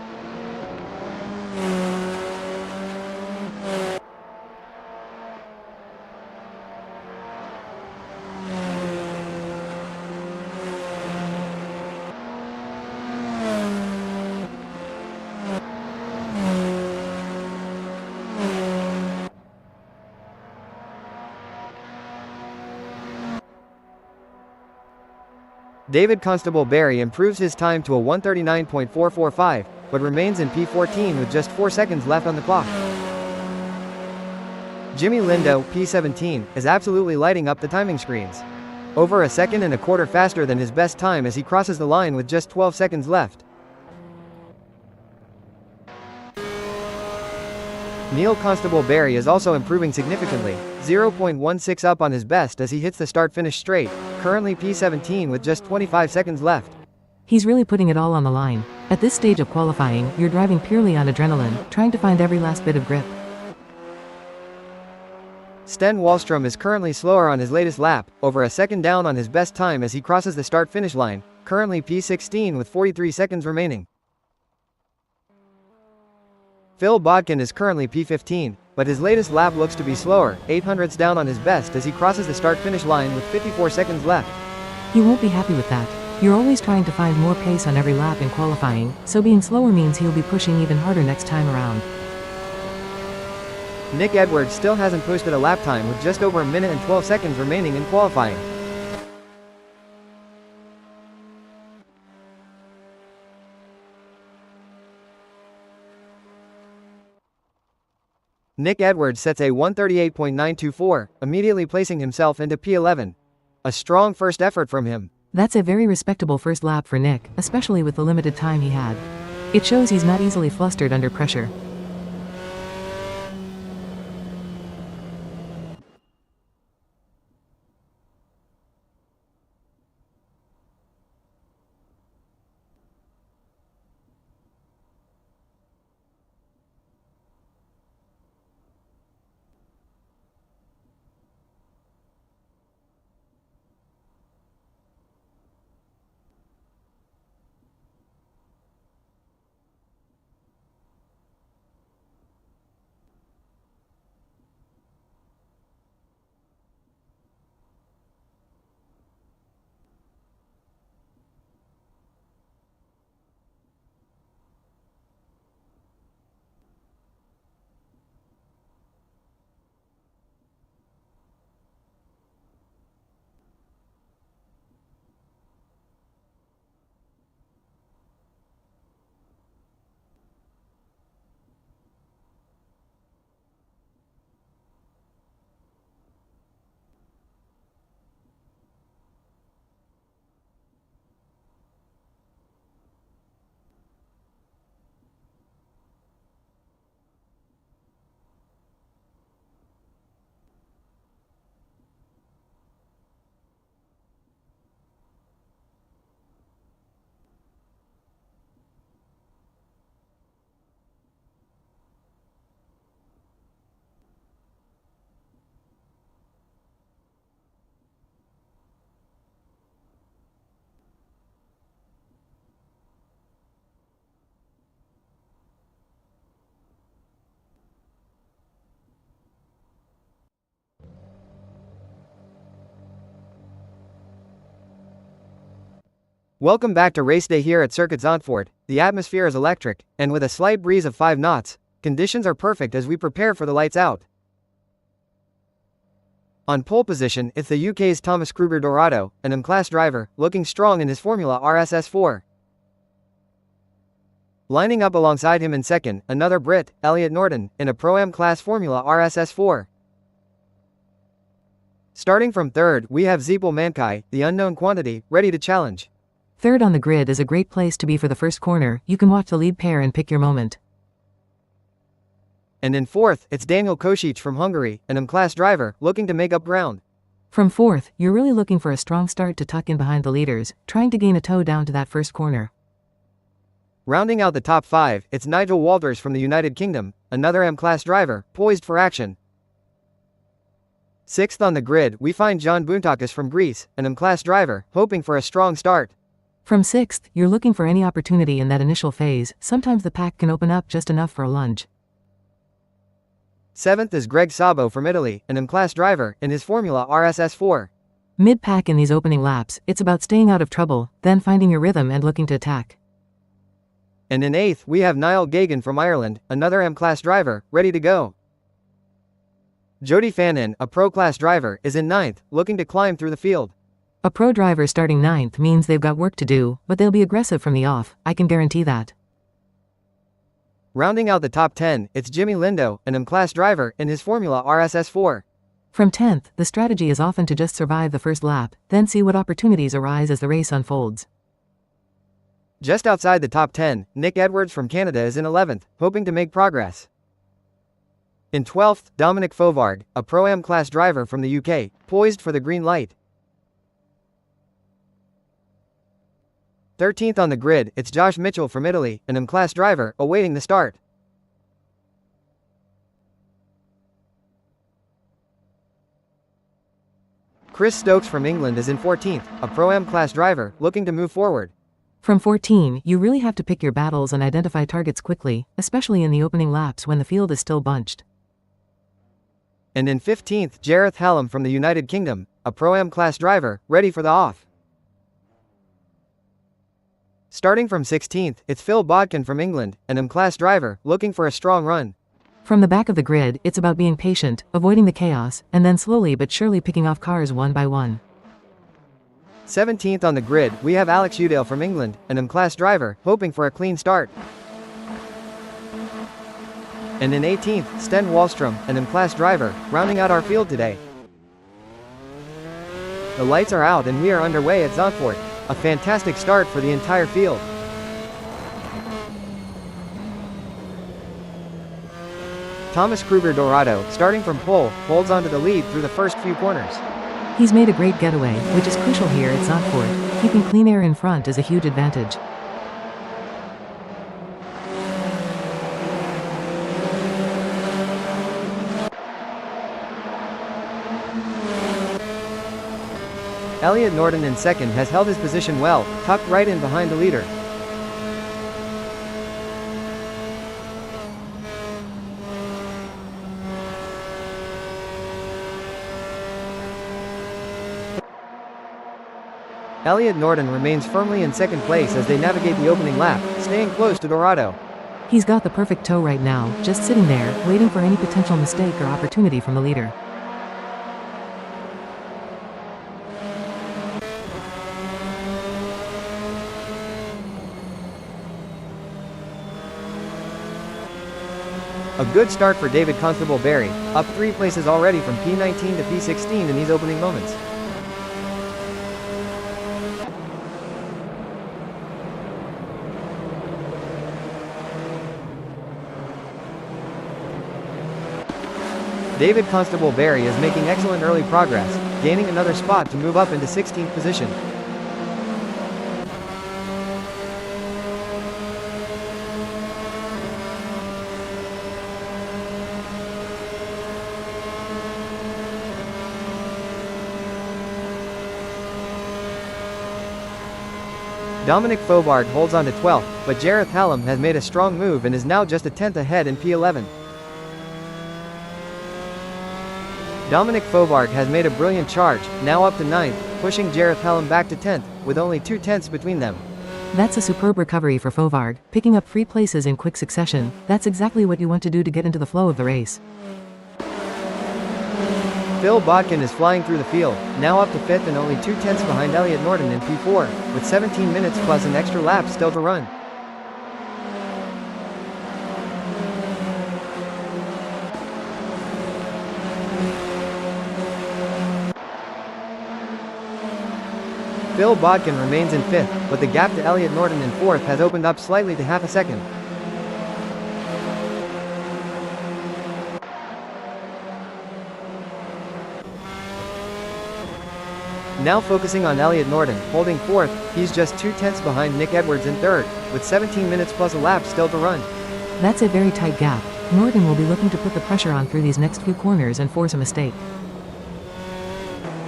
[SPEAKER 1] David Constable Barry improves his time to a 1:39.445, but remains in P14 with just 4 seconds left on the clock. Jimmy Lindo, P17, is absolutely lighting up the timing screens. Over a second and a quarter faster than his best time as he crosses the line with just 12 seconds left. Neil Constable Barry is also improving significantly, 0.16 up on his best as he hits the start-finish straight, currently P17 with just 25 seconds left.
[SPEAKER 2] He's really putting it all on the line. At this stage of qualifying, you're driving purely on adrenaline, trying to find every last bit of grip.
[SPEAKER 1] Sten Wallstrom is currently slower on his latest lap, over a second down on his best time as he crosses the start-finish line, currently P16 with 43 seconds remaining. Phil Bodkin is currently P15, but his latest lap looks to be slower, 800ths down on his best as he crosses the start-finish line with 54 seconds left.
[SPEAKER 2] He won't be happy with that. You're always trying to find more pace on every lap in qualifying, so being slower means he'll be pushing even harder next time around.
[SPEAKER 1] Nick Edwards still hasn't posted a lap time with just over a minute and 12 seconds remaining in qualifying. Nick Edwards sets a 1:38.924, immediately placing himself into P11. A strong first effort from him.
[SPEAKER 2] That's a very respectable first lap for Nick, especially with the limited time he had. It shows he's not easily flustered under pressure.
[SPEAKER 1] Welcome back to race day here at Circuit Zandvoort. The atmosphere is electric, and with a slight breeze of 5 knots, conditions are perfect as we prepare for the lights out. On pole position, it's the UK's Thomas Kruger Dorado, an M-Class driver, looking strong in his Formula RSS 4. Lining up alongside him in second, another Brit, Elliot Norton, in a Pro-Am class Formula RSS 4. Starting from third, we have Zeepel Mankai, the unknown quantity, ready to challenge.
[SPEAKER 2] Third on the grid is a great place to be for the first corner. You can watch the lead pair and pick your moment.
[SPEAKER 1] And in fourth, it's Daniel Kosic from Hungary, an M-Class driver, looking to make up ground.
[SPEAKER 2] From fourth, you're really looking for a strong start to tuck in behind the leaders, trying to gain a toe down to that first corner.
[SPEAKER 1] Rounding out the top 5, it's Nigel Walters from the United Kingdom, another M-Class driver, poised for action. Sixth on the grid, we find John Bountakis from Greece, an M-Class driver, hoping for a strong start.
[SPEAKER 2] From sixth, you're looking for any opportunity in that initial phase. Sometimes the pack can open up just enough for a lunge.
[SPEAKER 1] Seventh is Greg Sabo from Italy, an M-Class driver, in his Formula RSS 4.
[SPEAKER 2] Mid-pack in these opening laps, it's about staying out of trouble, then finding your rhythm and looking to attack.
[SPEAKER 1] And in eighth, we have Niall Gagan from Ireland, another M-Class driver, ready to go. Jody Fannin, a Pro-Class driver, is in ninth, looking to climb through the field.
[SPEAKER 2] A pro driver starting ninth means they've got work to do, but they'll be aggressive from the off, I can guarantee that.
[SPEAKER 1] Rounding out the top 10, it's Jimmy Lindo, an M-Class driver, in his Formula RSS 4.
[SPEAKER 2] From 10th, the strategy is often to just survive the first lap, then see what opportunities arise as the race unfolds.
[SPEAKER 1] Just outside the top 10, Nick Edwards from Canada is in 11th, hoping to make progress. In 12th, Dominic Fovard, a Pro-Am class driver from the UK, poised for the green light. 13th on the grid, it's Josh Mitchell from Italy, an M-Class driver, awaiting the start. Chris Stokes from England is in 14th, a Pro-Am class driver, looking to move forward.
[SPEAKER 2] From 14, you really have to pick your battles and identify targets quickly, especially in the opening laps when the field is still bunched.
[SPEAKER 1] And in 15th, Jareth Hallam from the United Kingdom, a Pro-Am class driver, ready for the off. Starting from 16th, it's Phil Bodkin from England, an M-Class driver, looking for a strong run.
[SPEAKER 2] From the back of the grid, it's about being patient, avoiding the chaos, and then slowly but surely picking off cars one by one.
[SPEAKER 1] 17th on the grid, we have Alex Udale from England, an M-Class driver, hoping for a clean start. And in 18th, Sten Wallstrom, an M-Class driver, rounding out our field today. The lights are out and we are underway at Zandvoort. A fantastic start for the entire field. Thomas Kruger Dorado, starting from pole, holds onto the lead through the first few corners.
[SPEAKER 2] He's made a great getaway, which is crucial here at Zandvoort. Keeping clean air in front is a huge advantage.
[SPEAKER 1] Elliot Norton in second has held his position well, tucked right in behind the leader. Elliot Norton remains firmly in second place as they navigate the opening lap, staying close to Dorado.
[SPEAKER 2] He's got the perfect toe right now, just sitting there, waiting for any potential mistake or opportunity from the leader.
[SPEAKER 1] A good start for David Constable Barry, up 3 places already from P19 to P16 in these opening moments. David Constable Barry is making excellent early progress, gaining another spot to move up into 16th position. Dominic Fovard holds on to 12th, but Jareth Hallam has made a strong move and is now just a 10th ahead in P11. Dominic Fovard has made a brilliant charge, now up to 9th, pushing Jareth Hallam back to 10th, with only 2/10 between them.
[SPEAKER 2] That's a superb recovery for Fovard, picking up 3 places in quick succession. That's exactly what you want to do to get into the flow of the race.
[SPEAKER 1] Phil Botkin is flying through the field, now up to 5th and only 2/10 behind Elliot Norton in P4, with 17 minutes plus an extra lap still to run. Phil Botkin remains in 5th, but the gap to Elliot Norton in 4th has opened up slightly to half a second. Now focusing on Elliot Norton, holding 4th, he's just 2/10 behind Nick Edwards in 3rd, with 17 minutes plus a lap still to run.
[SPEAKER 2] That's a very tight gap. Norton will be looking to put the pressure on through these next few corners and force a mistake.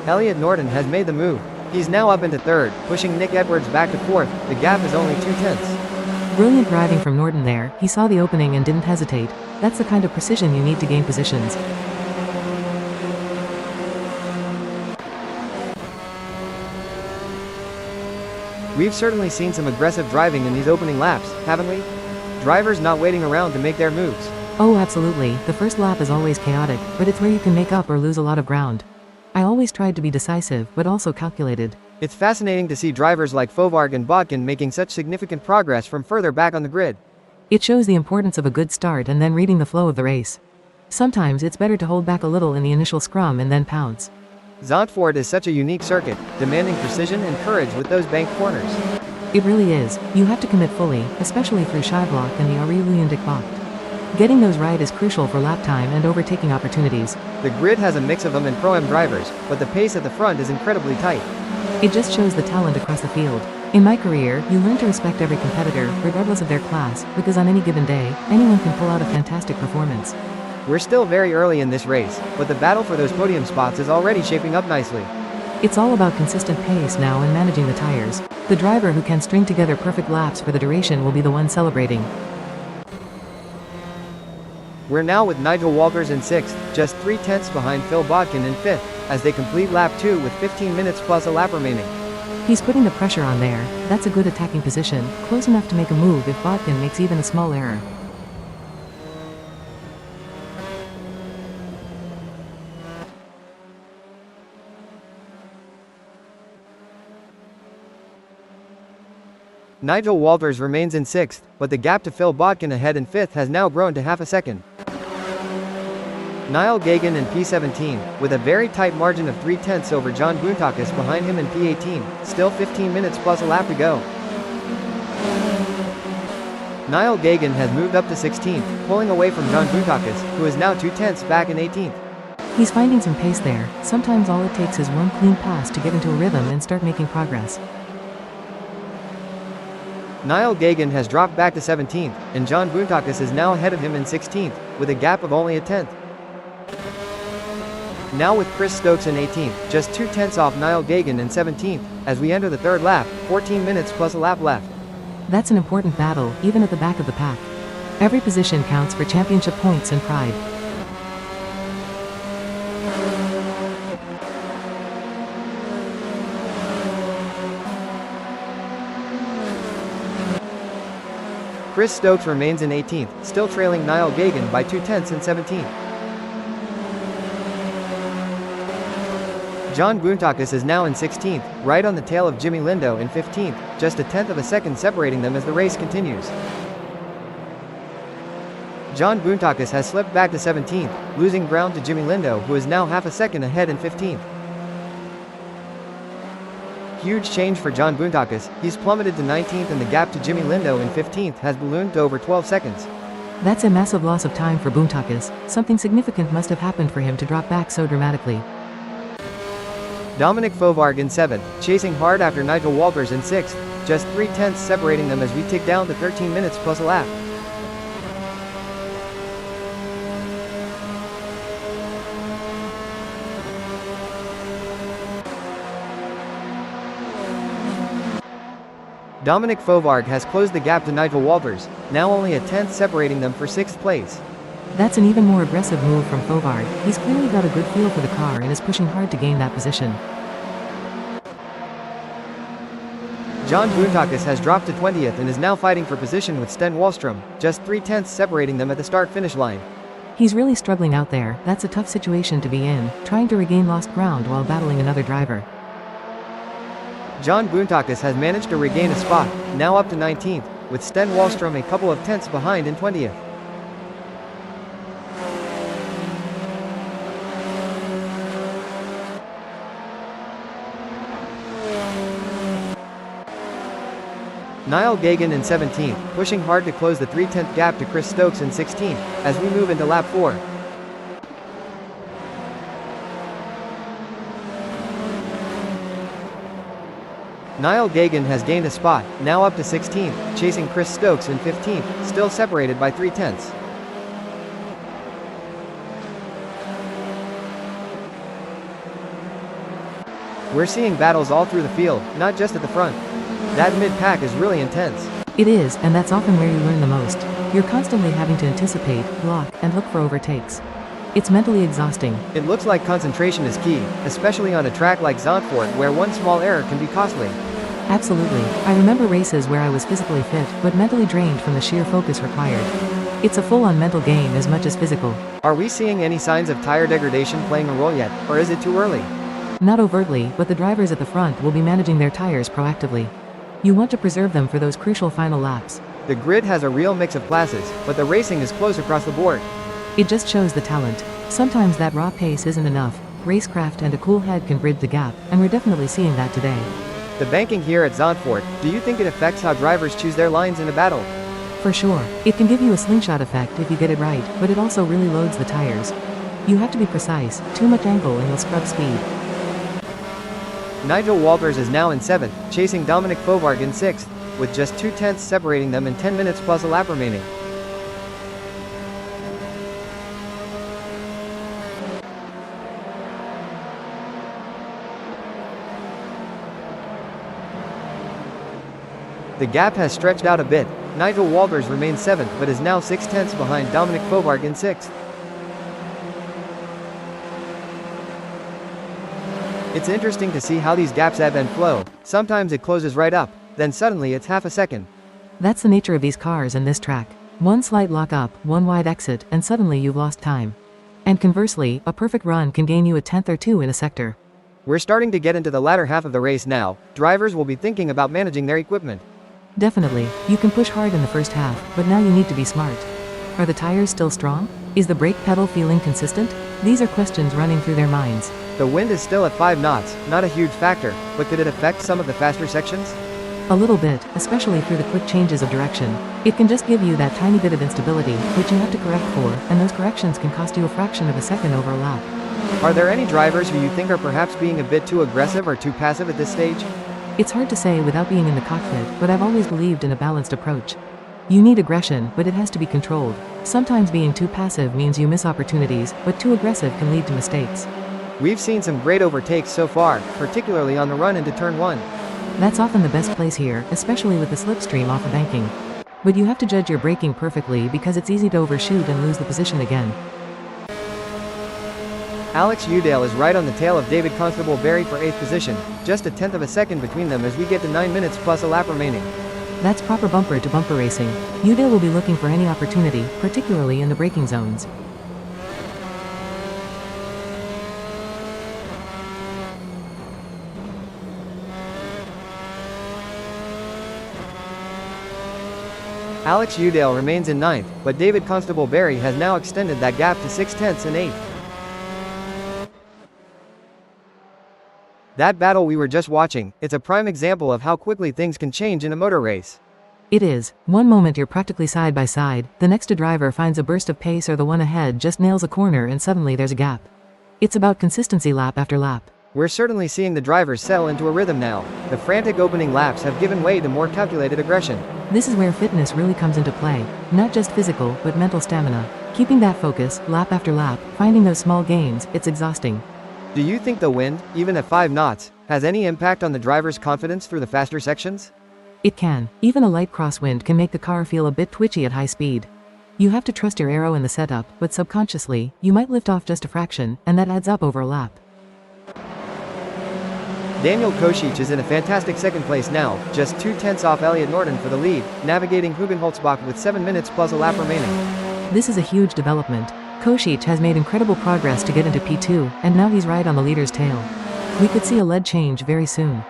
[SPEAKER 1] Elliot Norton has made the move. He's now up into 3rd, pushing Nick Edwards back to 4th, the gap is only 2/10.
[SPEAKER 2] Brilliant driving from Norton there, he saw the opening and didn't hesitate. That's the kind of precision you need to gain positions.
[SPEAKER 1] We've certainly seen some aggressive driving in these opening laps, haven't we? Drivers not waiting around to make their moves.
[SPEAKER 2] Oh absolutely, the first lap is always chaotic, but it's where you can make up or lose a lot of ground. I always tried to be decisive, but also calculated.
[SPEAKER 1] It's fascinating to see drivers like Fovard and Botkin making such significant progress from further back on the grid.
[SPEAKER 2] It shows the importance of a good start and then reading the flow of the race. Sometimes it's better to hold back a little in the initial scrum and then pounce.
[SPEAKER 1] Zandvoort is such a unique circuit, demanding precision and courage with those bank corners.
[SPEAKER 2] It really is. You have to commit fully, especially through Schijblock and the Aurelian Bocht. Getting those right is crucial for lap time and overtaking opportunities.
[SPEAKER 1] The grid has a mix of them and Pro-Am drivers, but the pace at the front is incredibly tight.
[SPEAKER 2] It just shows the talent across the field. In my career, you learn to respect every competitor, regardless of their class, because on any given day, anyone can pull out a fantastic performance.
[SPEAKER 1] We're still very early in this race, but the battle for those podium spots is already shaping up nicely.
[SPEAKER 2] It's all about consistent pace now and managing the tires. The driver who can string together perfect laps for the duration will be the one celebrating.
[SPEAKER 1] We're now with Nigel Walters in 6th, just 3/10 behind Phil Botkin in 5th, as they complete lap 2 with 15 minutes plus a lap remaining.
[SPEAKER 2] He's putting the pressure on there. That's a good attacking position, close enough to make a move if Botkin makes even a small error.
[SPEAKER 1] Nigel Walters remains in 6th, but the gap to Phil Botkin ahead in 5th has now grown to half a second. Niall Gagan in P17, with a very tight margin of 3/10 over John Boontakis behind him in P18, still 15 minutes plus a lap to go. Niall Gagan has moved up to 16th, pulling away from John Boontakis, who is now 2/10 back in 18th.
[SPEAKER 2] He's finding some pace there. Sometimes all it takes is one clean pass to get into a rhythm and start making progress.
[SPEAKER 1] Niall Gagan has dropped back to 17th, and John Boontakis is now ahead of him in 16th, with a gap of only a 10th. Now with Chris Stokes in 18th, just 2/10 off Niall Gagan in 17th, as we enter the third lap, 14 minutes plus a lap left.
[SPEAKER 2] That's an important battle, even at the back of the pack. Every position counts for championship points and pride.
[SPEAKER 1] Chris Stokes remains in 18th, still trailing Niall Gagan by 2/10 in 17th. John Boontakis is now in 16th, right on the tail of Jimmy Lindo in 15th, just a 10th of a second separating them as the race continues. John Boontakis has slipped back to 17th, losing ground to Jimmy Lindo, who is now half a second ahead in 15th. Huge change for John Boontakis, he's plummeted to 19th and the gap to Jimmy Lindo in 15th has ballooned to over 12 seconds.
[SPEAKER 2] That's a massive loss of time for Boontakis. Something significant must have happened for him to drop back so dramatically.
[SPEAKER 1] Dominic Fovard in 7th, chasing hard after Nigel Walters in 6th, just 3/10 separating them as we tick down to 13 minutes plus a lap. Dominic Fovard has closed the gap to Nigel Walters, now only a 10th separating them for 6th place.
[SPEAKER 2] That's an even more aggressive move from Fovard. He's clearly got a good feel for the car and is pushing hard to gain that position.
[SPEAKER 1] John Boontakis has dropped to 20th and is now fighting for position with Sten Wallstrom, just 3/10 separating them at the start-finish line.
[SPEAKER 2] He's really struggling out there. That's a tough situation to be in, trying to regain lost ground while battling another driver.
[SPEAKER 1] John Boontakis has managed to regain a spot, now up to 19th, with Sten Wallstrom a couple of tenths behind in 20th. Niall Gagan in 17th, pushing hard to close the 3/10 gap to Chris Stokes in 16th, as we move into lap 4. Niall Gagan has gained a spot, now up to 16th, chasing Chris Stokes in 15th, still separated by 3/10. We're seeing battles all through the field, not just at the front. That mid-pack is really intense.
[SPEAKER 2] It is, and that's often where you learn the most. You're constantly having to anticipate, block, and look for overtakes. It's mentally exhausting.
[SPEAKER 1] It looks like concentration is key, especially on a track like Zandvoort where one small error can be costly.
[SPEAKER 2] Absolutely. I remember races where I was physically fit, but mentally drained from the sheer focus required. It's a full-on mental game as much as physical.
[SPEAKER 1] Are we seeing any signs of tire degradation playing a role yet, or is it too early?
[SPEAKER 2] Not overtly, but the drivers at the front will be managing their tires proactively. You want to preserve them for those crucial final laps.
[SPEAKER 1] The grid has a real mix of classes, but the racing is close across the board.
[SPEAKER 2] It just shows the talent. Sometimes that raw pace isn't enough. Racecraft and a cool head can bridge the gap, and we're definitely seeing that today.
[SPEAKER 1] The banking here at Zandvoort, do you think it affects how drivers choose their lines in a battle?
[SPEAKER 2] For sure. It can give you a slingshot effect if you get it right, but it also really loads the tires. You have to be precise. Too much angle and you'll scrub speed.
[SPEAKER 1] Nigel Walters is now in 7th, chasing Dominic Fovarg in 6th, with just 2/10 separating them in 10 minutes plus a lap remaining. The gap has stretched out a bit. Nigel Walters remains 7th but is now 6/10 behind Dominic Fovarg in 6th. It's interesting to see how these gaps ebb and flow. Sometimes it closes right up, then suddenly it's half a second.
[SPEAKER 2] That's the nature of these cars and this track. One slight lock up, one wide exit, and suddenly you've lost time. And conversely, a perfect run can gain you a tenth or two in a sector.
[SPEAKER 1] We're starting to get into the latter half of the race now. Drivers will be thinking about managing their equipment.
[SPEAKER 2] Definitely, you can push hard in the first half, but now you need to be smart. Are the tires still strong? Is the brake pedal feeling consistent? These are questions running through their minds.
[SPEAKER 1] The wind is still at 5 knots, not a huge factor, but could it affect some of the faster sections?
[SPEAKER 2] A little bit, especially through the quick changes of direction. It can just give you that tiny bit of instability, which you have to correct for, and those corrections can cost you a fraction of a second over a lap.
[SPEAKER 1] Are there any drivers who you think are perhaps being a bit too aggressive or too passive at this stage?
[SPEAKER 2] It's hard to say without being in the cockpit, but I've always believed in a balanced approach. You need aggression, but it has to be controlled. Sometimes being too passive means you miss opportunities, but too aggressive can lead to mistakes.
[SPEAKER 1] We've seen some great overtakes so far, particularly on the run into turn 1.
[SPEAKER 2] That's often the best place here, especially with the slipstream off the banking. But you have to judge your braking perfectly because it's easy to overshoot and lose the position again.
[SPEAKER 1] Alex Udale is right on the tail of David Constable Barry for 8th position, just a tenth of a second between them as we get to 9 minutes plus a lap remaining.
[SPEAKER 2] That's proper bumper-to-bumper racing. Udale will be looking for any opportunity, particularly in the braking zones.
[SPEAKER 1] Alex Udale remains in 9th, but David Constable Barry has now extended that gap to 6/10 and 8th. That battle we were just watching, it's a prime example of how quickly things can change in a motor race.
[SPEAKER 2] It is. One moment you're practically side by side, the next a driver finds a burst of pace or the one ahead just nails a corner and suddenly there's a gap. It's about consistency lap after lap.
[SPEAKER 1] We're certainly seeing the drivers settle into a rhythm now. The frantic opening laps have given way to more calculated aggression.
[SPEAKER 2] This is where fitness really comes into play. Not just physical, but mental stamina. Keeping that focus, lap after lap, finding those small gains, it's exhausting.
[SPEAKER 1] Do you think the wind, even at 5 knots, has any impact on the driver's confidence through the faster sections?
[SPEAKER 2] It can. Even a light crosswind can make the car feel a bit twitchy at high speed. You have to trust your aero in the setup, but subconsciously, you might lift off just a fraction, and that adds up over a lap.
[SPEAKER 1] Daniel Koscic is in a fantastic second place now, just 2/10 off Elliott Norton for the lead, navigating Hugenholzbach with 7 minutes plus a lap remaining.
[SPEAKER 2] This is a huge development. Koscic has made incredible progress to get into P2, and now he's right on the leader's tail. We could see a lead change very soon.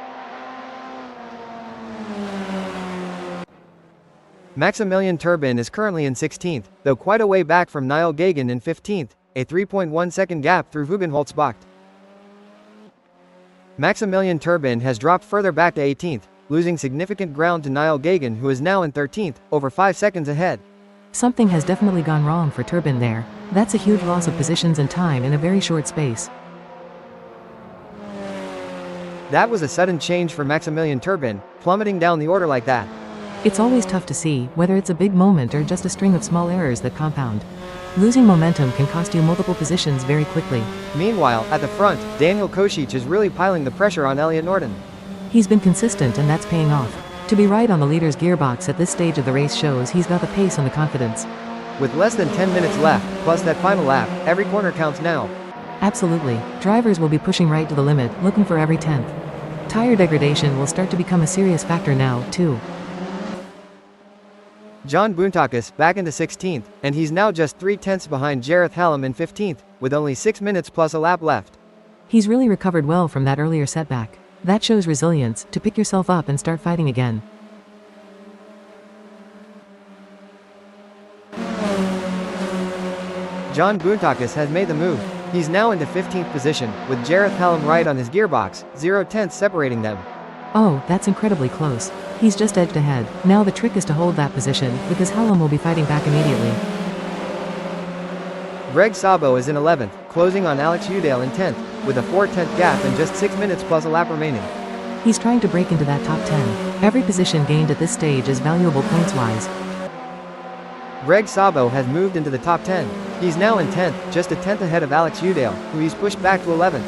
[SPEAKER 1] Maximilian Turbin is currently in 16th, though quite a way back from Niall Gagan in 15th, a 3.1 second gap through Hugenholzbach. Maximilian Turbin has dropped further back to 18th, losing significant ground to Niall Gagan, who is now in 13th, over 5 seconds ahead.
[SPEAKER 2] Something has definitely gone wrong for Turbin there. That's a huge loss of positions and time in a very short space.
[SPEAKER 1] That was a sudden change for Maximilian Turbin, plummeting down the order like that.
[SPEAKER 2] It's always tough to see whether it's a big moment or just a string of small errors that compound. Losing momentum can cost you multiple positions very quickly.
[SPEAKER 1] Meanwhile, at the front, Daniel Koscic is really piling the pressure on Elliott Norton.
[SPEAKER 2] He's been consistent and that's paying off. To be right on the leader's gearbox at this stage of the race shows he's got the pace and the confidence.
[SPEAKER 1] With less than 10 minutes left, plus that final lap, every corner counts now.
[SPEAKER 2] Absolutely. Drivers will be pushing right to the limit, looking for every 10th. Tire degradation will start to become a serious factor now, too.
[SPEAKER 1] John Boontakis back into 16th, and he's now just 3/10 behind Jareth Hallam in 15th, with only 6 minutes plus a lap left.
[SPEAKER 2] He's really recovered well from that earlier setback. That shows resilience, to pick yourself up and start fighting again.
[SPEAKER 1] John Boontakis has made the move. He's now into 15th position, with Jareth Hallam right on his gearbox, 0/10 separating them.
[SPEAKER 2] Oh, that's incredibly close. He's just edged ahead. Now the trick is to hold that position, because Hallam will be fighting back immediately.
[SPEAKER 1] Greg Sabo is in 11th, closing on Alex Udale in 10th, with a 4/10 gap and just 6 minutes plus a lap remaining.
[SPEAKER 2] He's trying to break into that top 10. Every position gained at this stage is valuable points-wise.
[SPEAKER 1] Greg Sabo has moved into the top 10. He's now in 10th, just a 10th ahead of Alex Udale, who he's pushed back to 11th.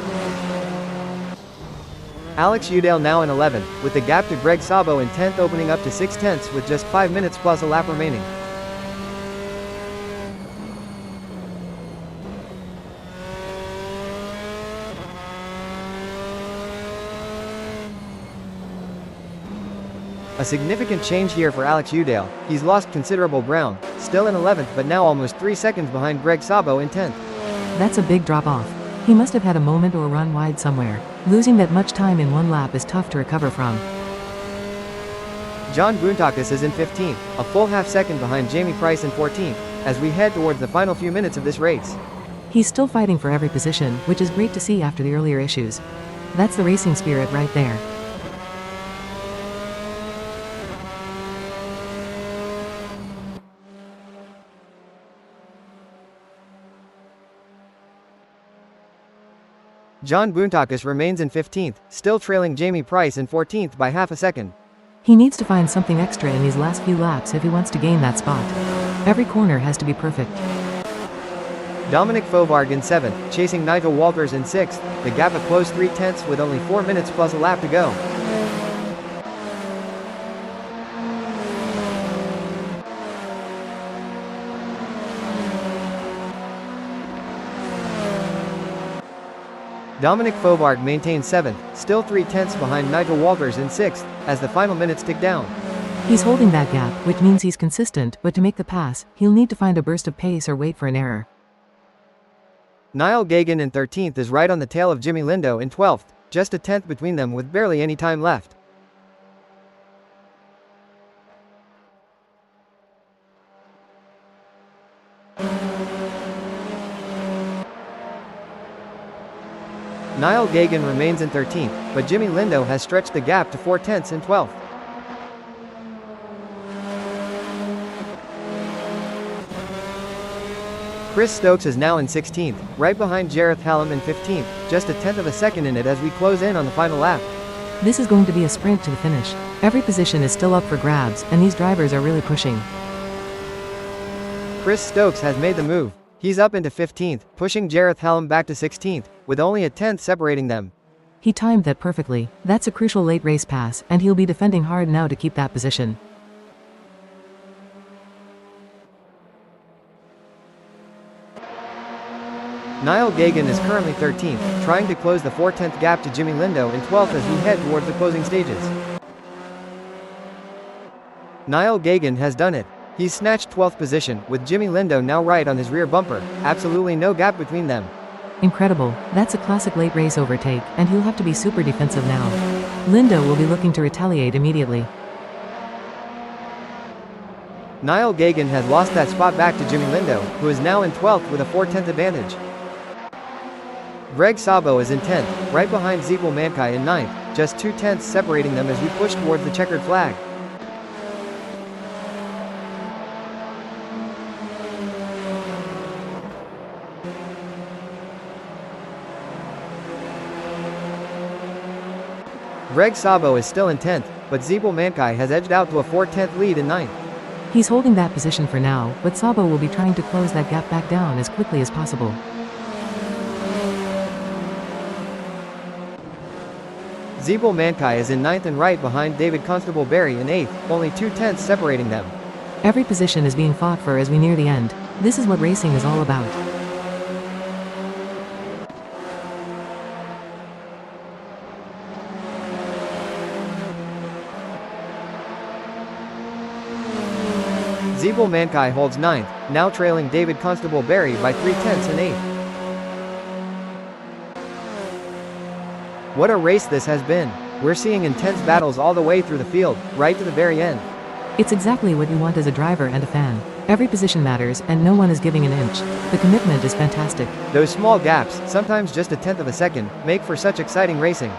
[SPEAKER 1] Alex Udale now in 11th, with the gap to Greg Sabo in 10th opening up to 6/10 with just 5 minutes plus a lap remaining. A significant change here for Alex Udale. He's lost considerable ground, still in 11th but now almost 3 seconds behind Greg Sabo in 10th.
[SPEAKER 2] That's a big drop-off. He must have had a moment or run wide somewhere. Losing that much time in one lap is tough to recover from.
[SPEAKER 1] John Boontakis is in 15th, a full half second behind Jamie Price in 14th, as we head towards the final few minutes of this race.
[SPEAKER 2] He's still fighting for every position, which is great to see after the earlier issues. That's the racing spirit right there.
[SPEAKER 1] John Boontakis remains in 15th, still trailing Jamie Price in 14th by half a second.
[SPEAKER 2] He needs to find something extra in these last few laps if he wants to gain that spot. Every corner has to be perfect.
[SPEAKER 1] Dominic Fovarg in 7th, chasing Nigel Walters in 6th, the gap a close 3/10 with only 4 minutes plus a lap to go. Dominic Fovarg maintains 7th, still 3/10 behind Nigel Walters in 6th, as the final minutes tick down.
[SPEAKER 2] He's holding that gap, which means he's consistent, but to make the pass, he'll need to find a burst of pace or wait for an error.
[SPEAKER 1] Niall Gagan in 13th is right on the tail of Jimmy Lindo in 12th, just a 10th between them with barely any time left. Niall Gagan remains in 13th, but Jimmy Lindo has stretched the gap to 4/10 in 12th. Chris Stokes is now in 16th, right behind Jareth Hallam in 15th, just a 10th of a second in it as we close in on the final lap.
[SPEAKER 2] This is going to be a sprint to the finish. Every position is still up for grabs, and these drivers are really pushing.
[SPEAKER 1] Chris Stokes has made the move. He's up into 15th, pushing Jareth Hallam back to 16th, with only a 10th separating them.
[SPEAKER 2] He timed that perfectly. That's a crucial late race pass, and he'll be defending hard now to keep that position.
[SPEAKER 1] Niall Gagan is currently 13th, trying to close the 4/10 gap to Jimmy Lindo in 12th as we head towards the closing stages. Niall Gagan has done it. He's snatched 12th position, with Jimmy Lindo now right on his rear bumper, absolutely no gap between them.
[SPEAKER 2] Incredible, that's a classic late race overtake, and he'll have to be super defensive now. Lindo will be looking to retaliate immediately.
[SPEAKER 1] Niall Gagan has lost that spot back to Jimmy Lindo, who is now in 12th with a 4/10 advantage. Greg Sabo is in 10th, right behind Zeeble Mankai in 9th, just 2/10 separating them as we push towards the checkered flag. Greg Sabo is still in 10th, but Zeeble Mankai has edged out to a 4/10 lead in 9th.
[SPEAKER 2] He's holding that position for now, but Sabo will be trying to close that gap back down as quickly as possible.
[SPEAKER 1] Zeeble Mankai is in 9th and right behind David Constable Barry in 8th, only 2/10 separating them.
[SPEAKER 2] Every position is being fought for as we near the end. This is what racing is all about.
[SPEAKER 1] Zeeble Mankai holds 9th, now trailing David Constable Barry by 3/10 in 8th. What a race this has been. We're seeing intense battles all the way through the field, right to the very end.
[SPEAKER 2] It's exactly what you want as a driver and a fan. Every position matters, and no one is giving an inch. The commitment is fantastic.
[SPEAKER 1] Those small gaps, sometimes just a tenth of a second, make for such exciting racing.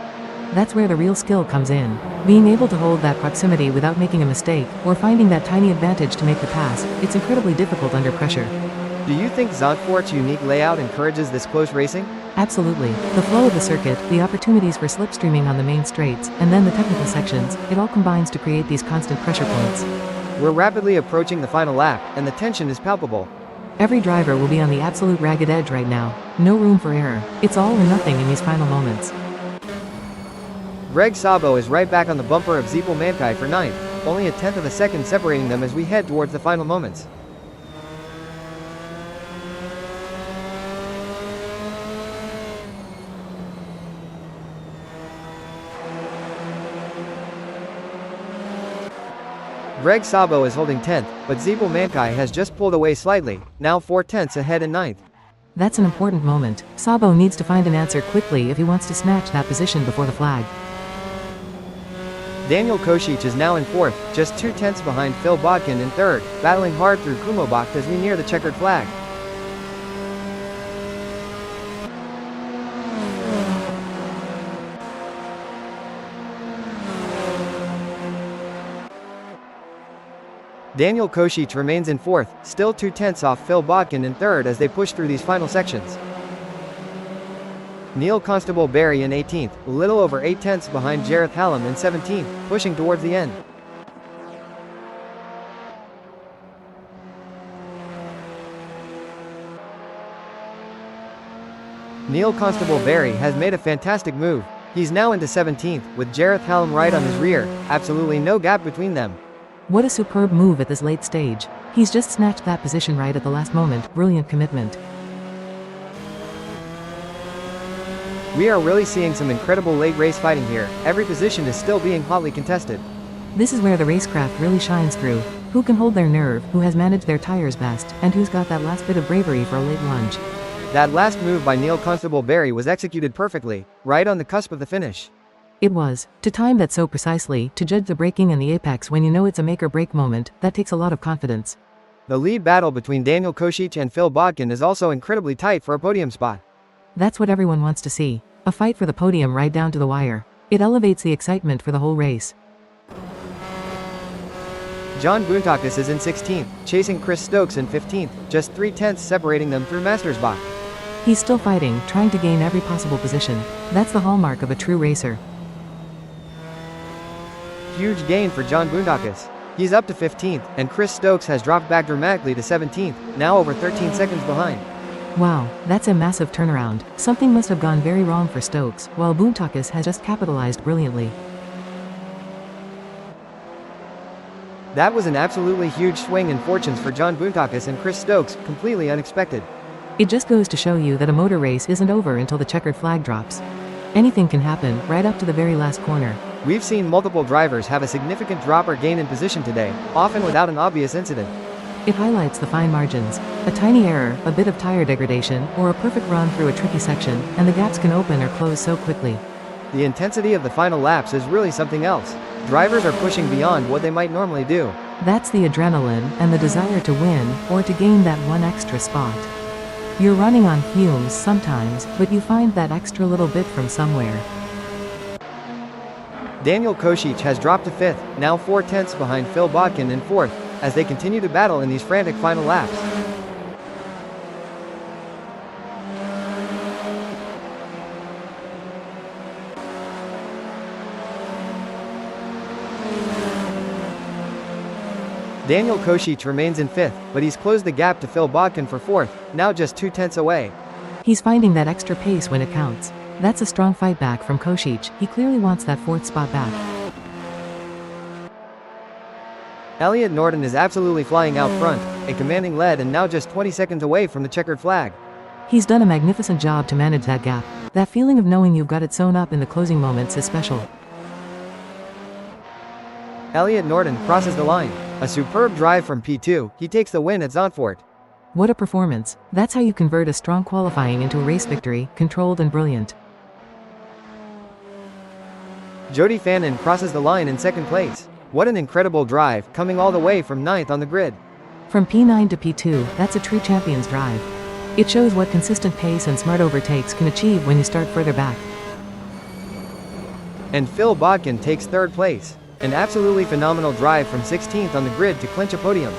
[SPEAKER 2] That's where the real skill comes in. Being able to hold that proximity without making a mistake, or finding that tiny advantage to make the pass, it's incredibly difficult under pressure.
[SPEAKER 1] Do you think Zandvoort's unique layout encourages this close racing?
[SPEAKER 2] Absolutely. The flow of the circuit, the opportunities for slipstreaming on the main straights, and then the technical sections, it all combines to create these constant pressure points.
[SPEAKER 1] We're rapidly approaching the final lap, and the tension is palpable.
[SPEAKER 2] Every driver will be on the absolute ragged edge right now. No room for error. It's all or nothing in these final moments.
[SPEAKER 1] Greg Sabo is right back on the bumper of Zeeble Mankai for 9th, only a tenth of a second separating them as we head towards the final moments. Greg Sabo is holding 10th, but Zeeble Mankai has just pulled away slightly, now 4/10 ahead in 9th.
[SPEAKER 2] That's an important moment. Sabo needs to find an answer quickly if he wants to snatch that position before the flag.
[SPEAKER 1] Daniel Kosic is now in 4th, just 2/10 behind Phil Bodkin in 3rd, battling hard through Kumobach as we near the checkered flag. Daniel Kosic remains in 4th, still 2/10 off Phil Bodkin in 3rd as they push through these final sections. Neil Constable Barry in 18th, a little over 8/10 behind Jareth Hallam in 17th, pushing towards the end. Neil Constable Barry has made a fantastic move. He's now into 17th, with Jareth Hallam right on his rear, absolutely no gap between them.
[SPEAKER 2] What a superb move at this late stage. He's just snatched that position right at the last moment. Brilliant commitment.
[SPEAKER 1] We are really seeing some incredible late race fighting here. Every position is still being hotly contested.
[SPEAKER 2] This is where the racecraft really shines through. Who can hold their nerve, who has managed their tires best, and who's got that last bit of bravery for a late lunge.
[SPEAKER 1] That last move by Neil Constable Barry was executed perfectly, right on the cusp of the finish.
[SPEAKER 2] It was. To time that so precisely, to judge the braking and the apex when you know it's a make-or-break moment, that takes a lot of confidence.
[SPEAKER 1] The lead battle between Daniel Kosic and Phil Bodkin is also incredibly tight for a podium spot.
[SPEAKER 2] That's what everyone wants to see. A fight for the podium right down to the wire. It elevates the excitement for the whole race.
[SPEAKER 1] John Boontakis is in 16th, chasing Chris Stokes in 15th, just 3/10 separating them through Mastersbach.
[SPEAKER 2] He's still fighting, trying to gain every possible position. That's the hallmark of a true racer.
[SPEAKER 1] Huge gain for John Boontakis. He's up to 15th, and Chris Stokes has dropped back dramatically to 17th, now over 13 seconds behind.
[SPEAKER 2] Wow, that's a massive turnaround. Something must have gone very wrong for Stokes, while Boontakis has just capitalized brilliantly.
[SPEAKER 1] That was an absolutely huge swing in fortunes for John Boontakis and Chris Stokes, completely unexpected.
[SPEAKER 2] It just goes to show you that a motor race isn't over until the checkered flag drops. Anything can happen, right up to the very last corner.
[SPEAKER 1] We've seen multiple drivers have a significant drop or gain in position today, often without an obvious incident.
[SPEAKER 2] It highlights the fine margins. A tiny error, a bit of tire degradation, or a perfect run through a tricky section, and the gaps can open or close so quickly.
[SPEAKER 1] The intensity of the final laps is really something else. Drivers are pushing beyond what they might normally do.
[SPEAKER 2] That's the adrenaline and the desire to win, or to gain that one extra spot. You're running on fumes sometimes, but you find that extra little bit from somewhere.
[SPEAKER 1] Daniel Kosic has dropped to 5th, now 4/10 behind Phil Bodkin in 4th, as they continue to battle in these frantic final laps. Daniel Kosic remains in 5th, but he's closed the gap to Phil Bodkin for 4th, now just 2/10 away.
[SPEAKER 2] He's finding that extra pace when it counts. That's a strong fight back from Kosic. He clearly wants that 4th spot back.
[SPEAKER 1] Elliot Norton is absolutely flying out front, a commanding lead and now just 20 seconds away from the checkered flag.
[SPEAKER 2] He's done a magnificent job to manage that gap. That feeling of knowing you've got it sewn up in the closing moments is special.
[SPEAKER 1] Elliot Norton crosses the line. A superb drive from P2, he takes the win at Zandvoort.
[SPEAKER 2] What a performance. That's how you convert a strong qualifying into a race victory, controlled and brilliant.
[SPEAKER 1] Jody Fannin crosses the line in 2nd place. What an incredible drive, coming all the way from 9th on the grid.
[SPEAKER 2] From P9 to P2, that's a true champion's drive. It shows what consistent pace and smart overtakes can achieve when you start further back.
[SPEAKER 1] And Phil Bodkin takes 3rd place. An absolutely phenomenal drive from 16th on the grid to clinch a podium.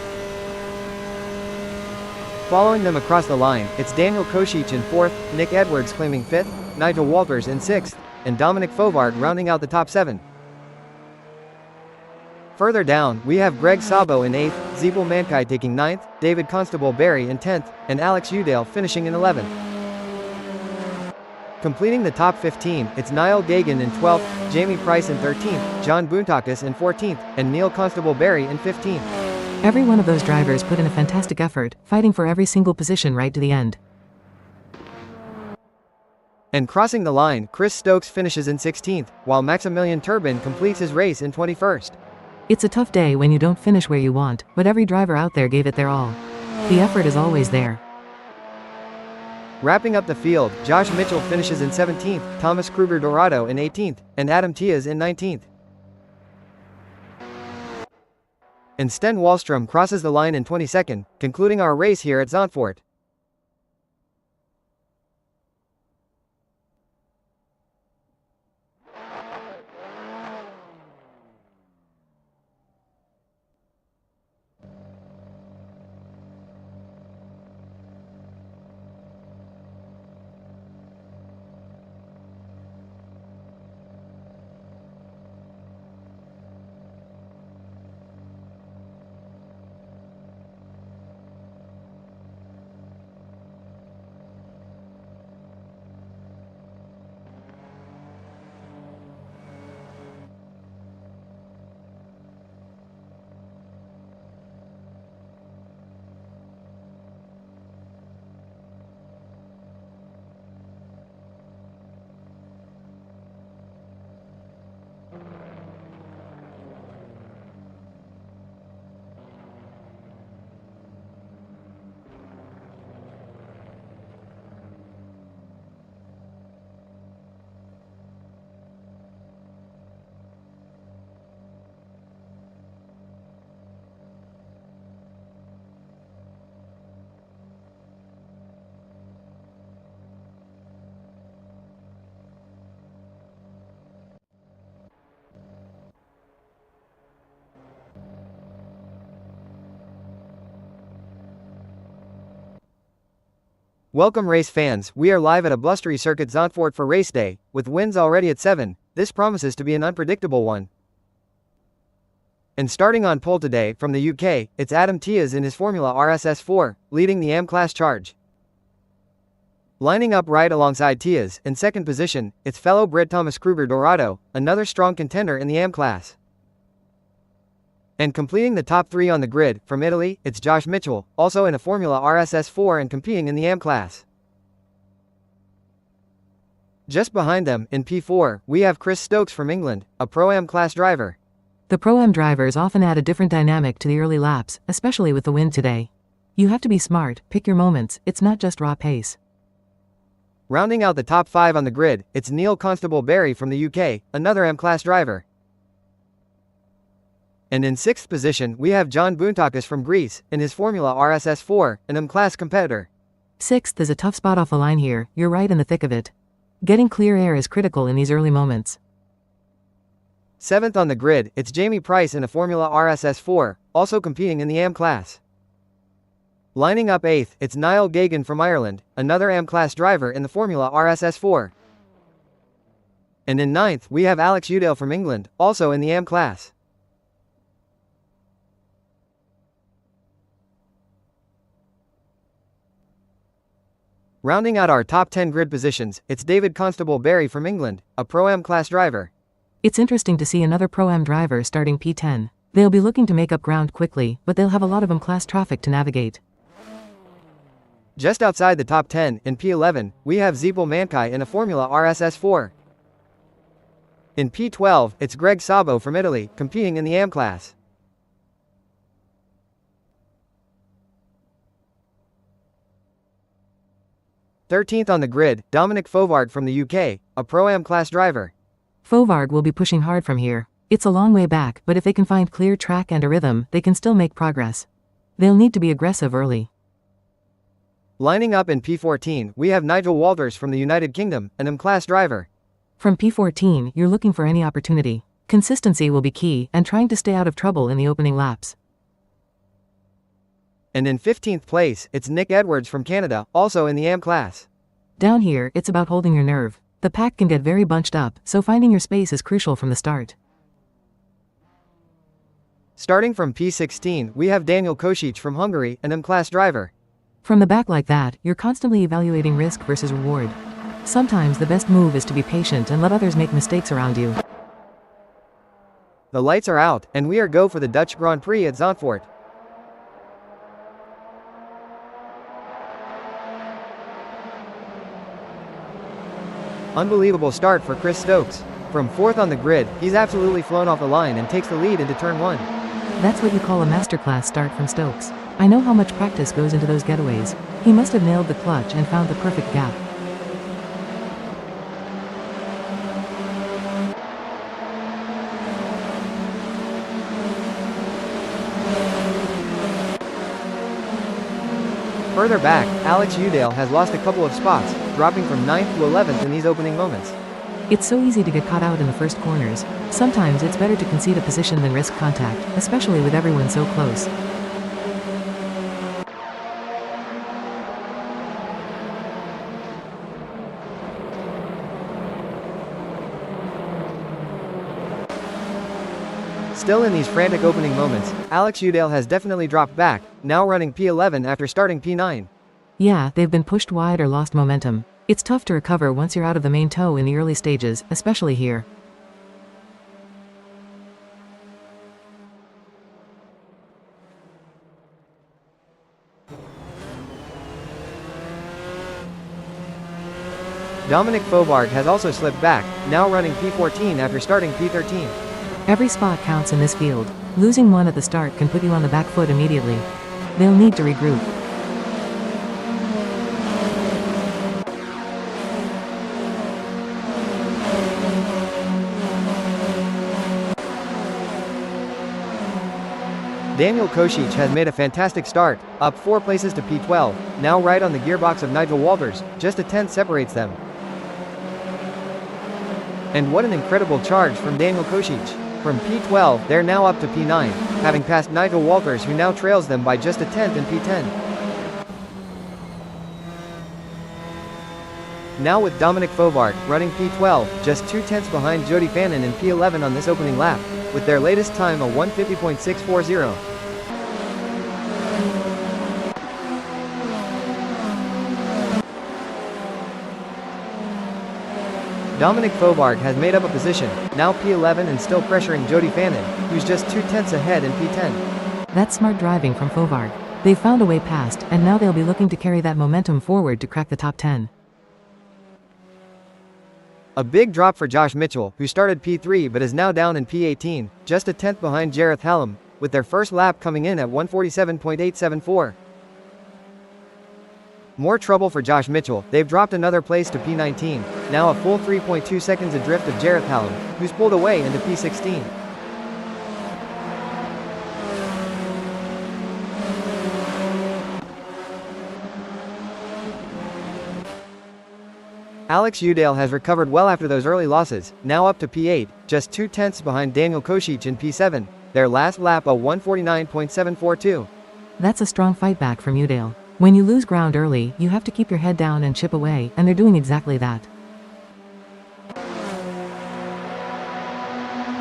[SPEAKER 1] Following them across the line, it's Daniel Kosic in 4th, Nick Edwards claiming 5th, Nigel Walters in 6th, and Dominic Fovard rounding out the top 7. Further down, we have Greg Sabo in 8th, Zeeble Mankai taking 9th, David Constable Barry in 10th, and Alex Udale finishing in 11th. Completing the top 15, it's Niall Gagan in 12th, Jamie Price in 13th, John Boontakis in 14th, and Neil Constable Barry in 15th.
[SPEAKER 2] Every one of those drivers put in a fantastic effort, fighting for every single position right to the end.
[SPEAKER 1] And crossing the line, Chris Stokes finishes in 16th, while Maximilian Turbin completes his race in 21st.
[SPEAKER 2] It's a tough day when you don't finish where you want, but every driver out there gave it their all. The effort is always there.
[SPEAKER 1] Wrapping up the field, Josh Mitchell finishes in 17th, Thomas Kruger Dorado in 18th, and Adam Tias in 19th. And Sten Wallstrom crosses the line in 22nd, concluding our race here at Zandvoort. Welcome race fans, we are live at a blustery circuit Zandvoort for race day, with winds already at 7, this promises to be an unpredictable one. And starting on pole today, from the UK, it's Adam Tias in his Formula RSS 4, leading the AM-class charge. Lining up right alongside Tias, in second position, it's fellow Brit Thomas Kruger Dorado, another strong contender in the AM class. And completing the top 3 on the grid, from Italy, it's Josh Mitchell, also in a Formula RSS 4 and competing in the AM class. Just behind them, in P4, we have Chris Stokes from England, a Pro-Am class driver.
[SPEAKER 2] The Pro-Am drivers often add a different dynamic to the early laps, especially with the wind today. You have to be smart, pick your moments, it's not just raw pace.
[SPEAKER 1] Rounding out the top 5 on the grid, it's Neil Constable-Barry from the UK, another M-class driver. And in 6th position, we have John Boontakis from Greece, in his Formula RSS 4, an M-class competitor.
[SPEAKER 2] 6th is a tough spot off the line here, you're right in the thick of it. Getting clear air is critical in these early moments.
[SPEAKER 1] 7th on the grid, it's Jamie Price in a Formula RSS 4, also competing in the AM class. Lining up 8th, it's Niall Gagan from Ireland, another AM-class driver in the Formula RSS 4. And in 9th, we have Alex Udale from England, also in the AM class. Rounding out our top 10 grid positions, it's David Constable-Barry from England, a Pro-Am class driver.
[SPEAKER 2] It's interesting to see another Pro-Am driver starting P10. They'll be looking to make up ground quickly, but they'll have a lot of M-class traffic to navigate.
[SPEAKER 1] Just outside the top 10, in P11, we have Zeeple Mankai in a Formula RSS 4. In P12, it's Greg Sabo from Italy, competing in the AM class. Thirteenth on the grid, Dominic Fovard from the UK, a Pro-Am class driver.
[SPEAKER 2] Fovard will be pushing hard from here. It's a long way back, but if they can find clear track and a rhythm, they can still make progress. They'll need to be aggressive early.
[SPEAKER 1] Lining up in P14, we have Nigel Walters from the United Kingdom, an M-class driver.
[SPEAKER 2] From P14, you're looking for any opportunity. Consistency will be key, and trying to stay out of trouble in the opening laps.
[SPEAKER 1] And in 15th place, it's Nick Edwards from Canada, also in the AM class.
[SPEAKER 2] Down here, it's about holding your nerve. The pack can get very bunched up, so finding your space is crucial from the start.
[SPEAKER 1] Starting from P16, we have Daniel Kosic from Hungary, an M-class driver.
[SPEAKER 2] From the back like that, you're constantly evaluating risk versus reward. Sometimes the best move is to be patient and let others make mistakes around you.
[SPEAKER 1] The lights are out, and we are go for the Dutch Grand Prix at Zandvoort. Unbelievable start for Chris Stokes. From 4th on the grid, he's absolutely flown off the line and takes the lead into turn 1.
[SPEAKER 2] That's what you call a masterclass start from Stokes. I know how much practice goes into those getaways. He must have nailed the clutch and found the perfect gap.
[SPEAKER 1] Further back, Alex Udale has lost a couple of spots, dropping from 9th to 11th in these opening moments.
[SPEAKER 2] It's so easy to get caught out in the first corners. Sometimes it's better to concede a position than risk contact, especially with everyone so close.
[SPEAKER 1] Still in these frantic opening moments, Alex Udale has definitely dropped back, now running P11 after starting P9.
[SPEAKER 2] Yeah, they've been pushed wide or lost momentum. It's tough to recover once you're out of the main tow in the early stages, especially here.
[SPEAKER 1] Dominic Fovard has also slipped back, now running P14 after starting P13.
[SPEAKER 2] Every spot counts in this field. Losing one at the start can put you on the back foot immediately. They'll need to regroup.
[SPEAKER 1] Daniel Kosic has made a fantastic start, up 4 places to P12, now right on the gearbox of Nigel Walters, just a tenth separates them. And what an incredible charge from Daniel Kosic. From P12, they're now up to P9, having passed Nigel Walters, who now trails them by just a tenth in P10. Now with Dominic Fovard, running P12, just 2 tenths behind Jody Fannin in P11 on this opening lap, with their latest time a 1:50.640. Dominic Fobarg has made up a position, now P11 and still pressuring Jody Fannin, who's just 2/10 ahead in P10.
[SPEAKER 2] That's smart driving from Fovarg. They've found a way past, and now they'll be looking to carry that momentum forward to crack the top 10.
[SPEAKER 1] A big drop for Josh Mitchell, who started P3 but is now down in P18, just a tenth behind Jareth Hallam, with their first lap coming in at 1:47.874. More trouble for Josh Mitchell, they've dropped another place to P19, now a full 3.2 seconds adrift of Jareth Hallam, who's pulled away into P16. Alex Udale has recovered well after those early losses, now up to P8, just 2/10 behind Daniel Kosic in P7, their last lap a 1:49.742.
[SPEAKER 2] That's a strong fight back from Udale. When you lose ground early, you have to keep your head down and chip away, and they're doing exactly that.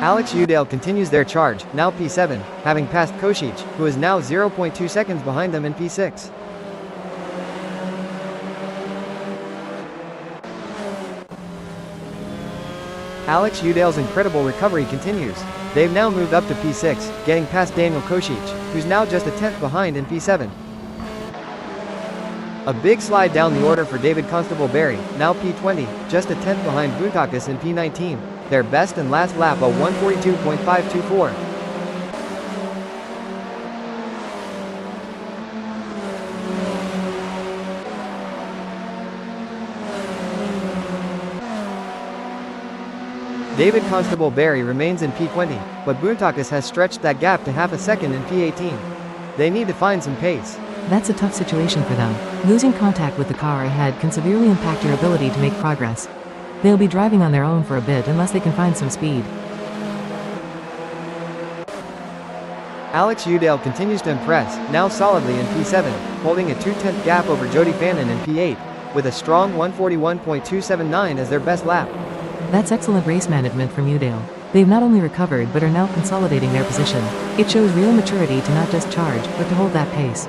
[SPEAKER 1] Alex Udale continues their charge, now P7, having passed Kosic, who is now 0.2 seconds behind them in P6. Alex Udale's incredible recovery continues. They've now moved up to P6, getting past Daniel Kosic, who's now just a tenth behind in P7. A big slide down the order for David Constable Barry, now P20, just a tenth behind Buntakis in P19, their best and last lap a 1:42.524. David Constable Barry remains in P20, but Buntakis has stretched that gap to half a second in P18. They need to find some pace.
[SPEAKER 2] That's a tough situation for them. Losing contact with the car ahead can severely impact your ability to make progress. They'll be driving on their own for a bit unless they can find some speed.
[SPEAKER 1] Alex Udale continues to impress, now solidly in P7, holding a 2/10 gap over Jody Fannin in P8, with a strong 1:41.279 as their best lap.
[SPEAKER 2] That's excellent race management from Udale. They've not only recovered but are now consolidating their position. It shows real maturity to not just charge, but to hold that pace.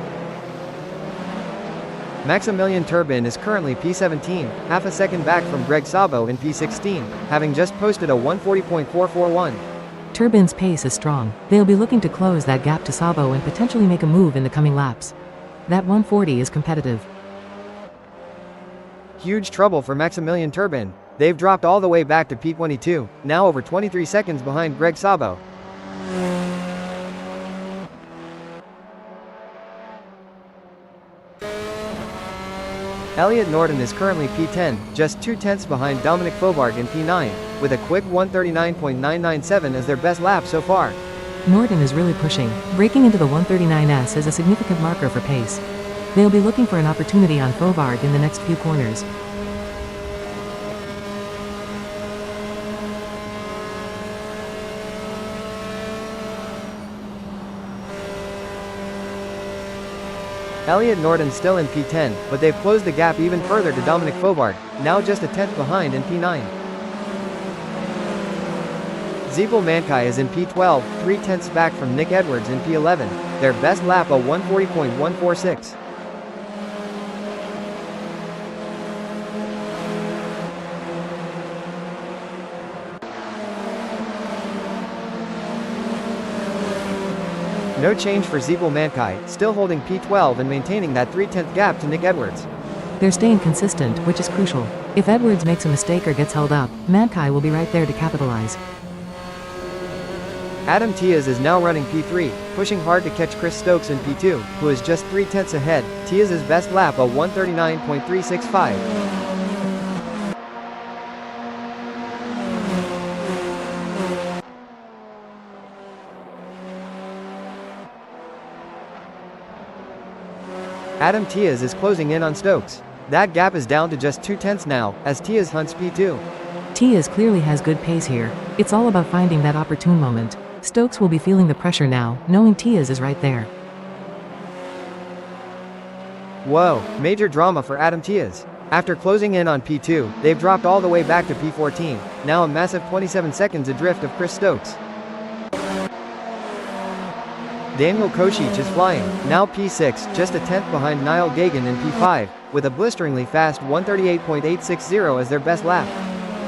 [SPEAKER 1] Maximilian Turbin is currently P17, half a second back from Greg Sabo in P16, having just posted a 1:40.441.
[SPEAKER 2] Turbin's pace is strong. They'll be looking to close that gap to Sabo and potentially make a move in the coming laps. That 1:40 is competitive.
[SPEAKER 1] Huge trouble for Maximilian Turbin. They've dropped all the way back to P22, now over 23 seconds behind Greg Sabo. Elliot Norton is currently P10, just 2/10 behind Dominic Fobarg in P9, with a quick 1:39.997 as their best lap so far.
[SPEAKER 2] Norton is really pushing. Breaking into the 139s is a significant marker for pace. They'll be looking for an opportunity on Fobarg in the next few corners.
[SPEAKER 1] Elliot Norton still in P10, but they've closed the gap even further to Dominic Fobarg, now just a tenth behind in P9. Zeeple Mankai is in P12, 3/10 back from Nick Edwards in P11, their best lap a 1:40.146. No change for Zeeple Mankai, still holding P12 and maintaining that 3/10 gap to Nick Edwards.
[SPEAKER 2] They're staying consistent, which is crucial. If Edwards makes a mistake or gets held up, Mankai will be right there to capitalize.
[SPEAKER 1] Adam Tiaz is now running P3, pushing hard to catch Chris Stokes in P2, who is just 3/10 ahead. Tiaz's best lap a 1:39.365. Adam Tiaz is closing in on Stokes. That gap is down to just 2/10 now, as Tiaz hunts P2.
[SPEAKER 2] Tiaz clearly has good pace here. It's all about finding that opportune moment. Stokes will be feeling the pressure now, knowing Tiaz is right there.
[SPEAKER 1] Whoa, major drama for Adam Tiaz. After closing in on P2, they've dropped all the way back to P14, now a massive 27 seconds adrift of Chris Stokes. Daniel Kosic is flying, now P6, just a tenth behind Niall Gagan in P5, with a blisteringly fast 1:38.860 as their best lap.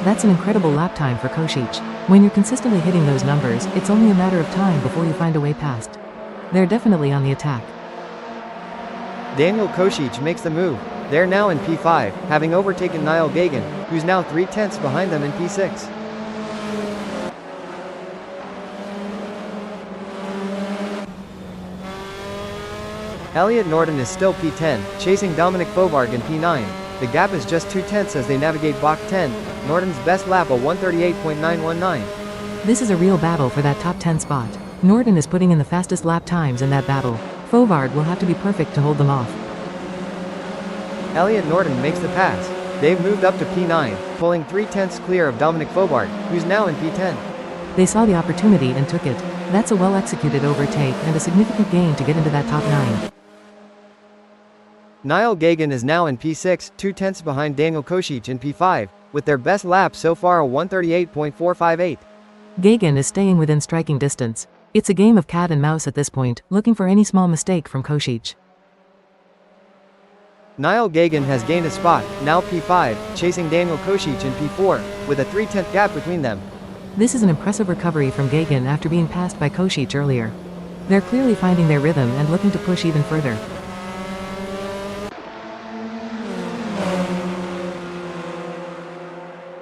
[SPEAKER 2] That's an incredible lap time for Kosic. When you're consistently hitting those numbers, it's only a matter of time before you find a way past. They're definitely on the attack.
[SPEAKER 1] Daniel Kosic makes the move. They're now in P5, having overtaken Niall Gagan, who's now 3/10 behind them in P6. Elliot Norton is still P10, chasing Dominic Fovarg in P9. The gap is just 2/10 as they navigate Bach 10. Norton's best lap a 1:38.919.
[SPEAKER 2] This is a real battle for that top 10 spot. Norton is putting in the fastest lap times in that battle. Fovarg will have to be perfect to hold them off.
[SPEAKER 1] Elliot Norton makes the pass. They've moved up to P9, pulling 3/10 clear of Dominic Fovarg, who's now in P10.
[SPEAKER 2] They saw the opportunity and took it. That's a well-executed overtake and a significant gain to get into that top 9.
[SPEAKER 1] Niall Gagan is now in P6, 2/10 behind Daniel Kosic in P5, with their best lap so far a 1:38.458.
[SPEAKER 2] Gagan is staying within striking distance. It's a game of cat and mouse at this point, looking for any small mistake from Kosic.
[SPEAKER 1] Niall Gagan has gained a spot, now P5, chasing Daniel Kosic in P4, with a 3/10 gap between them.
[SPEAKER 2] This is an impressive recovery from Gagan after being passed by Kosic earlier. They're clearly finding their rhythm and looking to push even further.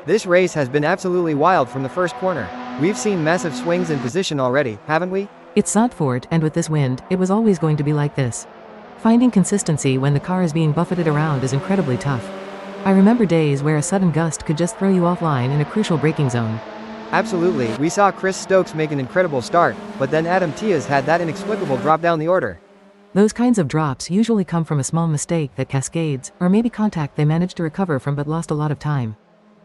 [SPEAKER 1] This race has been absolutely wild from the first corner. We've seen massive swings in position already, haven't we?
[SPEAKER 2] It's Zandvoort, and with this wind, it was always going to be like this. Finding consistency when the car is being buffeted around is incredibly tough. I remember days where a sudden gust could just throw you offline in a crucial braking zone.
[SPEAKER 1] Absolutely, we saw Chris Stokes make an incredible start, but then Adam Tias had that inexplicable drop down the order.
[SPEAKER 2] Those kinds of drops usually come from a small mistake that cascades, or maybe contact they managed to recover from but lost a lot of time.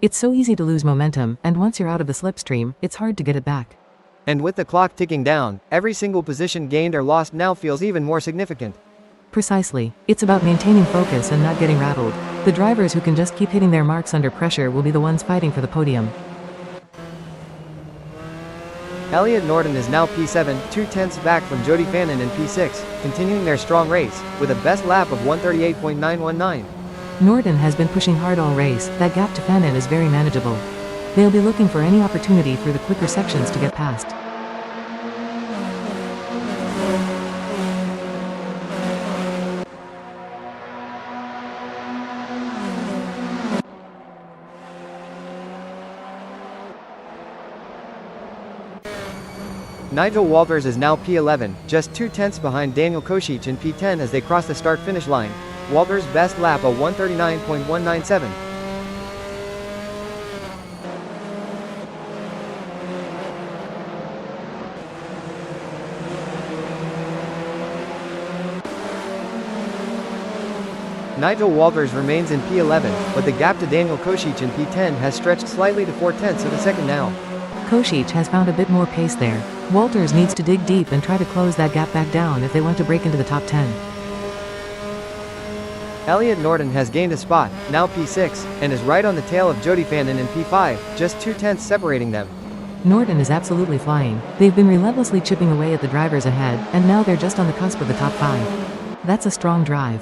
[SPEAKER 2] It's so easy to lose momentum, and once you're out of the slipstream, it's hard to get it back.
[SPEAKER 1] And with the clock ticking down, every single position gained or lost now feels even more significant.
[SPEAKER 2] Precisely. It's about maintaining focus and not getting rattled. The drivers who can just keep hitting their marks under pressure will be the ones fighting for the podium.
[SPEAKER 1] Elliot Norton is now P7, 2/10 back from Jody Fannin in P6, continuing their strong race, with a best lap of 1:38.919.
[SPEAKER 2] Norton has been pushing hard all race. That gap to Fannin is very manageable. They'll be looking for any opportunity through the quicker sections to get past.
[SPEAKER 1] Nigel Walters is now P11, just 2/10 behind Daniel Kosic in P10 as they cross the start-finish line. Walters' best lap a 1:39.197. Nigel Walters remains in P11, but the gap to Daniel Kosic in P10 has stretched slightly to 4/10 of a second now.
[SPEAKER 2] Kosic has found a bit more pace there. Walters needs to dig deep and try to close that gap back down if they want to break into the top 10.
[SPEAKER 1] Elliot Norton has gained a spot, now P6, and is right on the tail of Jody Fannin in P5, just 2/10 separating them.
[SPEAKER 2] Norton is absolutely flying. They've been relentlessly chipping away at the drivers ahead, and now they're just on the cusp of the top 5. That's a strong drive.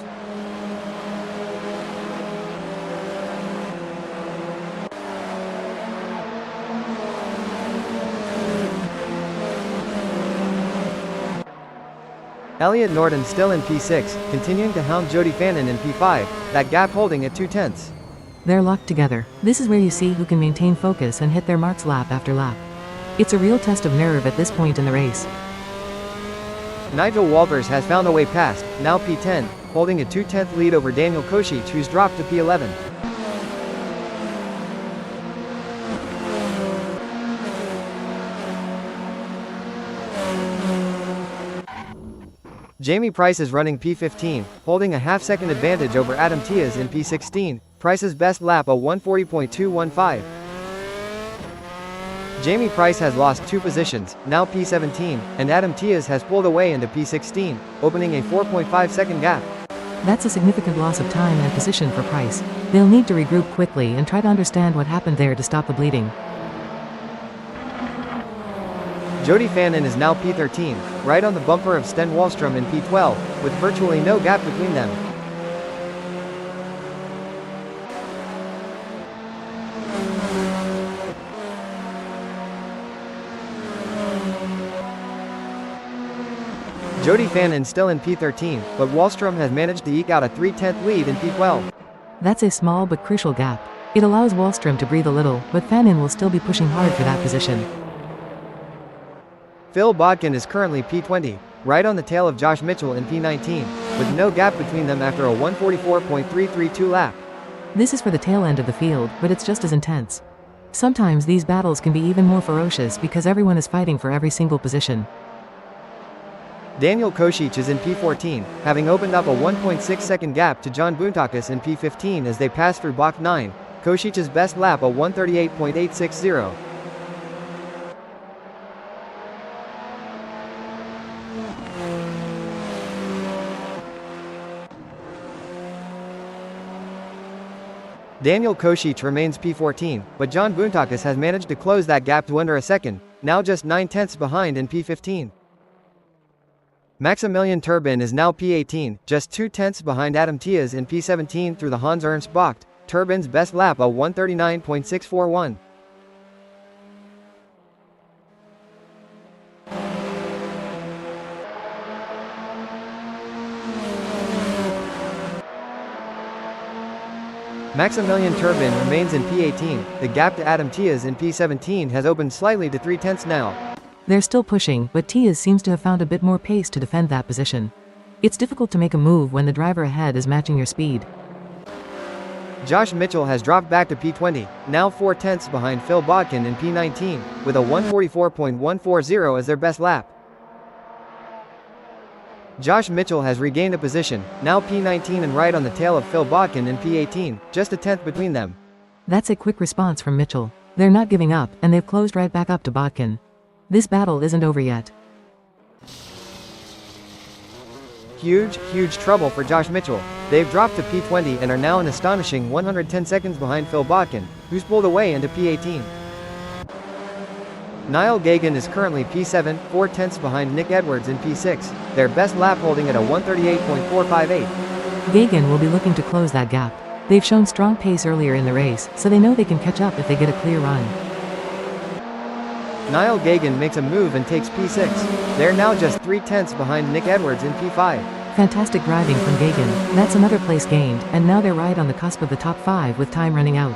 [SPEAKER 1] Elliot Norton still in P6, continuing to hound Jody Fannin in P5, that gap holding at 2/10.
[SPEAKER 2] They're locked together. This is where you see who can maintain focus and hit their marks lap after lap. It's a real test of nerve at this point in the race.
[SPEAKER 1] Nigel Walters has found a way past, now P10, holding a 2/10 lead over Daniel Kosic, who's dropped to P11. Jamie Price is running P15, holding a half-second advantage over Adam Tias in P16, Price's best lap a 1:40.215. Jamie Price has lost 2 positions, now P17, and Adam Tias has pulled away into P16, opening a 4.5-second gap.
[SPEAKER 2] That's a significant loss of time and position for Price. They'll need to regroup quickly and try to understand what happened there to stop the bleeding.
[SPEAKER 1] Jody Fannin is now P13, right on the bumper of Sten Wallstrom in P12, with virtually no gap between them. Jody Fannin still in P13, but Wallstrom has managed to eke out a 3/10 lead in P12.
[SPEAKER 2] That's a small but crucial gap. It allows Wallstrom to breathe a little, but Fannin will still be pushing hard for that position.
[SPEAKER 1] Phil Bodkin is currently P20, right on the tail of Josh Mitchell in P19, with no gap between them after a 1:44.332 lap.
[SPEAKER 2] This is for the tail end of the field, but it's just as intense. Sometimes these battles can be even more ferocious because everyone is fighting for every single position.
[SPEAKER 1] Daniel Kosic is in P14, having opened up a 1.6 second gap to John Boontakis in P15 as they pass through Block 9, Kosic's best lap a 1:38.860. Daniel Kosic remains P14, but John Boontakis has managed to close that gap to under a second, now just 9/10 behind in P15. Maximilian Turbin is now P18, just 2/10 behind Adam Tias in P17 through the Hans Ernst Bocht, Turbin's best lap a 1:39.641. Maximilian Turbin remains in P18, the gap to Adam Tias in P17 has opened slightly to 3/10 now.
[SPEAKER 2] They're still pushing, but Tias seems to have found a bit more pace to defend that position. It's difficult to make a move when the driver ahead is matching your speed.
[SPEAKER 1] Josh Mitchell has dropped back to P20, now 4/10 behind Phil Bodkin in P19, with a 1:44.140 as their best lap. Josh Mitchell has regained a position, now P19 and right on the tail of Phil Bodkin in P18, just a tenth between them.
[SPEAKER 2] That's a quick response from Mitchell. They're not giving up, and they've closed right back up to Bodkin. This battle isn't over yet.
[SPEAKER 1] Huge trouble for Josh Mitchell. They've dropped to P20 and are now an astonishing 110 seconds behind Phil Bodkin, who's pulled away into P18. Niall Gagan is currently P7, 4/10 behind Nick Edwards in P6, their best lap holding at a 1:38.458.
[SPEAKER 2] Gagan will be looking to close that gap. They've shown strong pace earlier in the race, so they know they can catch up if they get a clear run.
[SPEAKER 1] Niall Gagan makes a move and takes P6. They're now just 3/10 behind Nick Edwards in P5.
[SPEAKER 2] Fantastic driving from Gagan. That's another place gained, and now they're right on the cusp of the top 5 with time running out.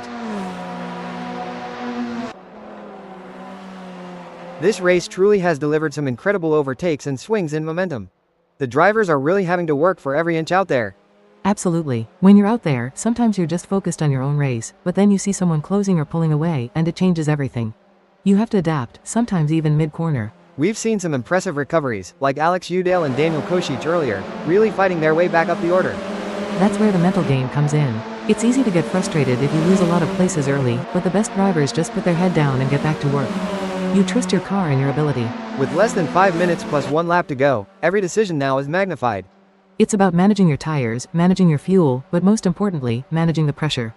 [SPEAKER 1] This race truly has delivered some incredible overtakes and swings in momentum. The drivers are really having to work for every inch out there.
[SPEAKER 2] Absolutely. When you're out there, sometimes you're just focused on your own race, but then you see someone closing or pulling away, and it changes everything. You have to adapt, sometimes even mid-corner.
[SPEAKER 1] We've seen some impressive recoveries, like Alex Udale and Daniel Kosic earlier, really fighting their way back up the order.
[SPEAKER 2] That's where the mental game comes in. It's easy to get frustrated if you lose a lot of places early, but the best drivers just put their head down and get back to work. You trust your car and your ability.
[SPEAKER 1] With less than 5 minutes plus 1 lap to go, every decision now is magnified.
[SPEAKER 2] It's about managing your tires, managing your fuel, but most importantly, managing the pressure.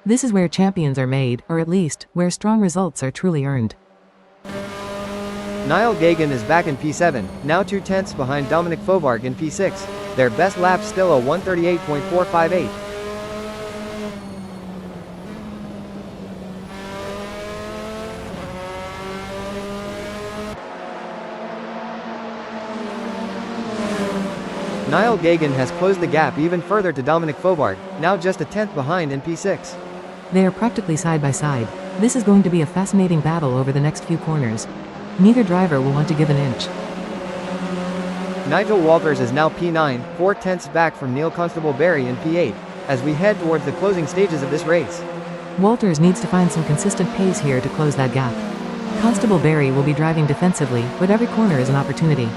[SPEAKER 2] This is where champions are made, or at least, where strong results are truly earned.
[SPEAKER 1] Niall Gagan is back in P7, now 2/10 behind Dominic Fovarg in P6, their best lap still a 1:38.458. Niall Gagan has closed the gap even further to Dominic Fovarg, now just a tenth behind in P6.
[SPEAKER 2] They are practically side by side. This is going to be a fascinating battle over the next few corners. Neither driver will want to give an inch.
[SPEAKER 1] Nigel Walters is now P9, 4/10 back from Neil Constable Barry in P8, as we head towards the closing stages of this race.
[SPEAKER 2] Walters needs to find some consistent pace here to close that gap. Constable Barry will be driving defensively, but every corner is an opportunity.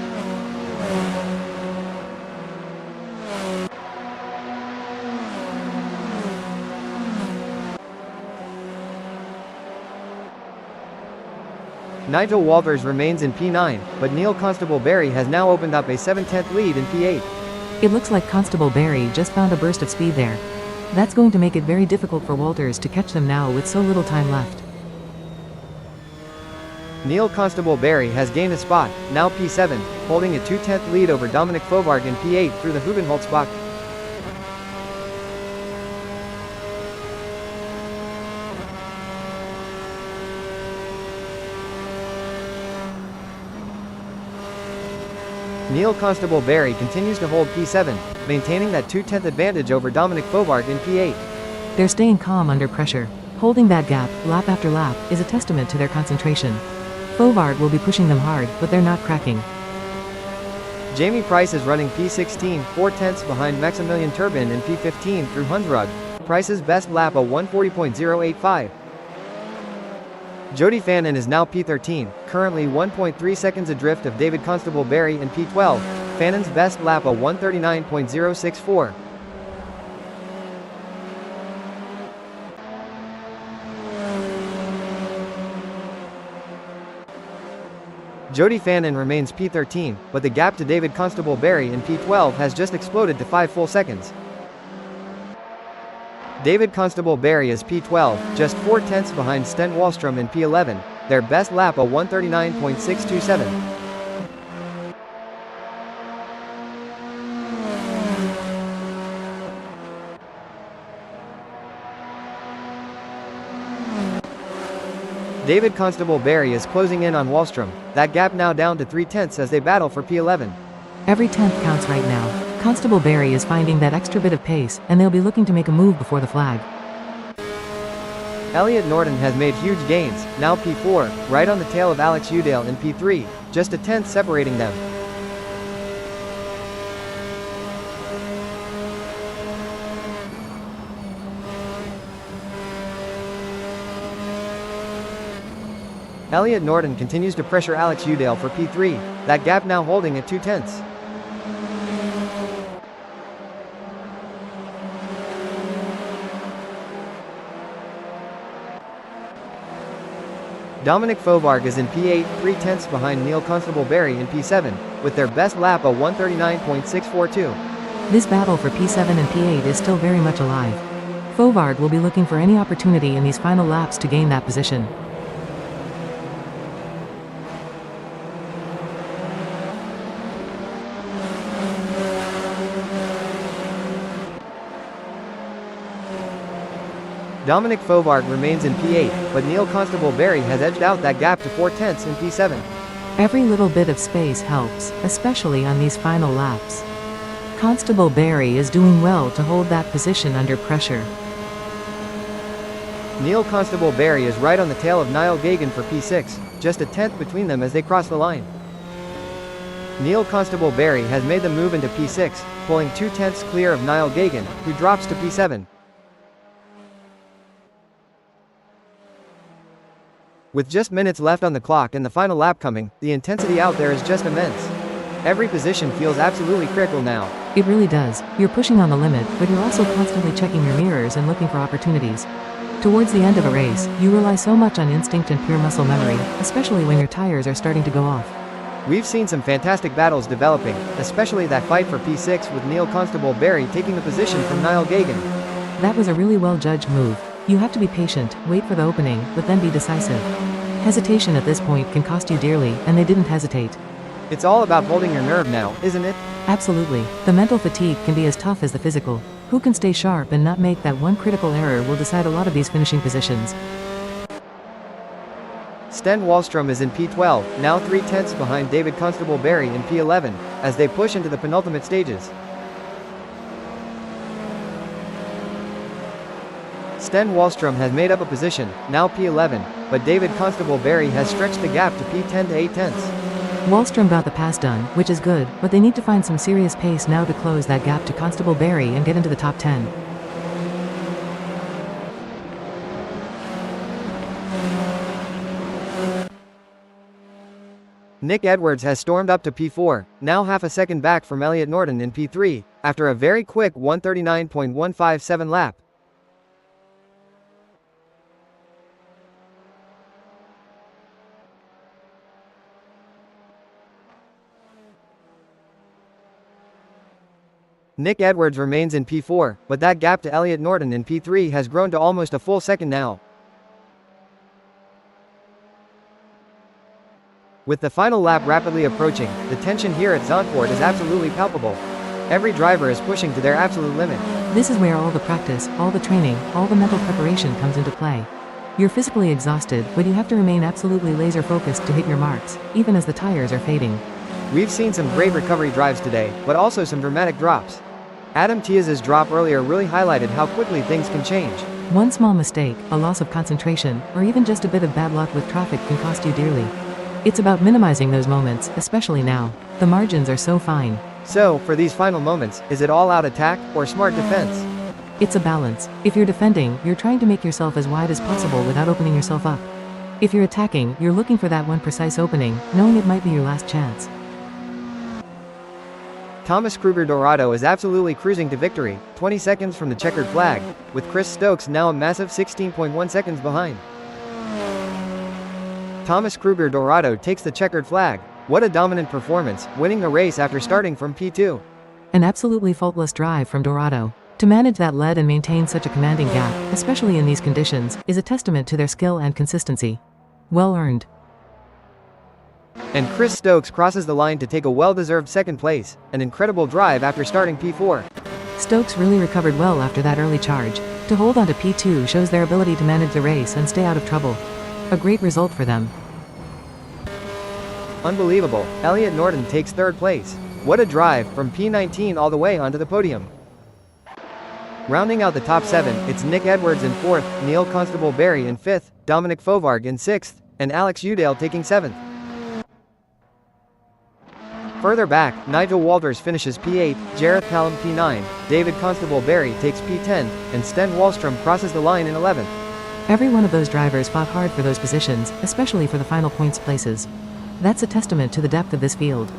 [SPEAKER 1] Nigel Walters remains in P9, but Neil Constable Barry has now opened up a 7/10 lead in P8.
[SPEAKER 2] It looks like Constable Barry just found a burst of speed there. That's going to make it very difficult for Walters to catch them now with so little time left.
[SPEAKER 1] Neil Constable Barry has gained a spot, now P7, holding a 2/10 lead over Dominic Fovarg in P8 through the Hugenholzbach. Neil Constable Barry continues to hold P7, maintaining that 2/10 advantage over Dominic Fovard in P8.
[SPEAKER 2] They're staying calm under pressure. Holding that gap, lap after lap, is a testament to their concentration. Fovard will be pushing them hard, but they're not cracking.
[SPEAKER 1] Jamie Price is running P16, 4/10 behind Maximilian Turbin in P15 through Hunsrug. Price's best lap a 140.085. Jody Fannin is now P13, currently 1.3 seconds adrift of David Constable Barry in P12. Fannin's best lap a 139.064. Jody Fannin remains P13, but the gap to David Constable Barry in P12 has just exploded to 5 full seconds. David Constable Barry is P12, just 4/10 behind Sten Wallstrom in P11, their best lap a 139.627. David Constable Barry is closing in on Wallstrom, that gap now down to 3/10 as they battle for P11.
[SPEAKER 2] Every 10th counts right now. Constable Barry is finding that extra bit of pace, and they'll be looking to make a move before the flag.
[SPEAKER 1] Elliot Norton has made huge gains, now P4, right on the tail of Alex Udale in P3, just a 10th separating them. Elliot Norton continues to pressure Alex Udale for P3, that gap now holding at 2/10. Dominic Fovard is in P8, 3/10 behind Neil Constable Barry in P7, with their best lap a 139.642.
[SPEAKER 2] This battle for P7 and P8 is still very much alive. Fovard will be looking for any opportunity in these final laps to gain that position.
[SPEAKER 1] Dominic Fovard remains in P8, but Neil Constable Barry has edged out that gap to 4/10 in P7.
[SPEAKER 2] Every little bit of space helps, especially on these final laps. Constable Barry is doing well to hold that position under pressure.
[SPEAKER 1] Neil Constable Barry is right on the tail of Niall Gagan for P6, just a 10th between them as they cross the line. Neil Constable Barry has made the move into P6, pulling 2/10 clear of Niall Gagan, who drops to P7. With just minutes left on the clock and the final lap coming, the intensity out there is just immense. Every position feels absolutely critical now.
[SPEAKER 2] It really does. You're pushing on the limit, but you're also constantly checking your mirrors and looking for opportunities. Towards the end of a race, you rely so much on instinct and pure muscle memory, especially when your tires are starting to go off.
[SPEAKER 1] We've seen some fantastic battles developing, especially that fight for P6 with Neil Constable Barry taking the position from Niall Gagan.
[SPEAKER 2] That was a really well-judged move. You have to be patient, wait for the opening, but then be decisive. Hesitation at this point can cost you dearly, and they didn't hesitate.
[SPEAKER 1] It's all about holding your nerve now, isn't it?
[SPEAKER 2] Absolutely. The mental fatigue can be as tough as the physical. Who can stay sharp and not make that one critical error will decide a lot of these finishing positions.
[SPEAKER 1] Sten Wallstrom is in P12, now 3/10 behind David Constable Barry in P11, as they push into the penultimate stages. Sten Wallstrom has made up a position, now P11, but David Constable Barry has stretched the gap to P10 to 8/10.
[SPEAKER 2] Wallstrom got the pass done, which is good, but they need to find some serious pace now to close that gap to Constable Barry and get into the top 10.
[SPEAKER 1] Nick Edwards has stormed up to P4, now half a second back from Elliot Norton in P3, after a very quick 139.157 lap. Nick Edwards remains in P4, but that gap to Elliot Norton in P3 has grown to almost a full second now. With the final lap rapidly approaching, the tension here at Zandvoort is absolutely palpable. Every driver is pushing to their absolute limit.
[SPEAKER 2] This is where all the practice, all the training, all the mental preparation comes into play. You're physically exhausted, but you have to remain absolutely laser focused to hit your marks, even as the tires are fading.
[SPEAKER 1] We've seen some great recovery drives today, but also some dramatic drops. Adam Tiaz's drop earlier really highlighted how quickly things can change.
[SPEAKER 2] One small mistake, a loss of concentration, or even just a bit of bad luck with traffic can cost you dearly. It's about minimizing those moments, especially now. The margins are so fine.
[SPEAKER 1] So, for these final moments, is it all-out attack, or smart defense?
[SPEAKER 2] It's a balance. If you're defending, you're trying to make yourself as wide as possible without opening yourself up. If you're attacking, you're looking for that one precise opening, knowing it might be your last chance.
[SPEAKER 1] Thomas Kruger Dorado is absolutely cruising to victory, 20 seconds from the checkered flag, with Chris Stokes now a massive 16.1 seconds behind. Thomas Kruger Dorado takes the checkered flag. What a dominant performance, winning the race after starting from P2.
[SPEAKER 2] An absolutely faultless drive from Dorado. To manage that lead and maintain such a commanding gap, especially in these conditions, is a testament to their skill and consistency. Well earned.
[SPEAKER 1] And Chris Stokes crosses the line to take a well-deserved second place, an incredible drive after starting P4.
[SPEAKER 2] Stokes really recovered well after that early charge. To hold on to P2 shows their ability to manage the race and stay out of trouble. A great result for them.
[SPEAKER 1] Unbelievable, Elliot Norton takes third place. What a drive, from P19 all the way onto the podium. Rounding out the top 7, it's Nick Edwards in 4th, Neil Constable-Berry in 5th, Dominic Fovarg in 6th, and Alex Udale taking 7th. Further back, Nigel Walters finishes P8, Jareth Callum P9, David Constable-Berry takes P10, and Sten Wallstrom crosses the line in 11th.
[SPEAKER 2] Every one of those drivers fought hard for those positions, especially for the final points places. That's a testament to the depth of this field.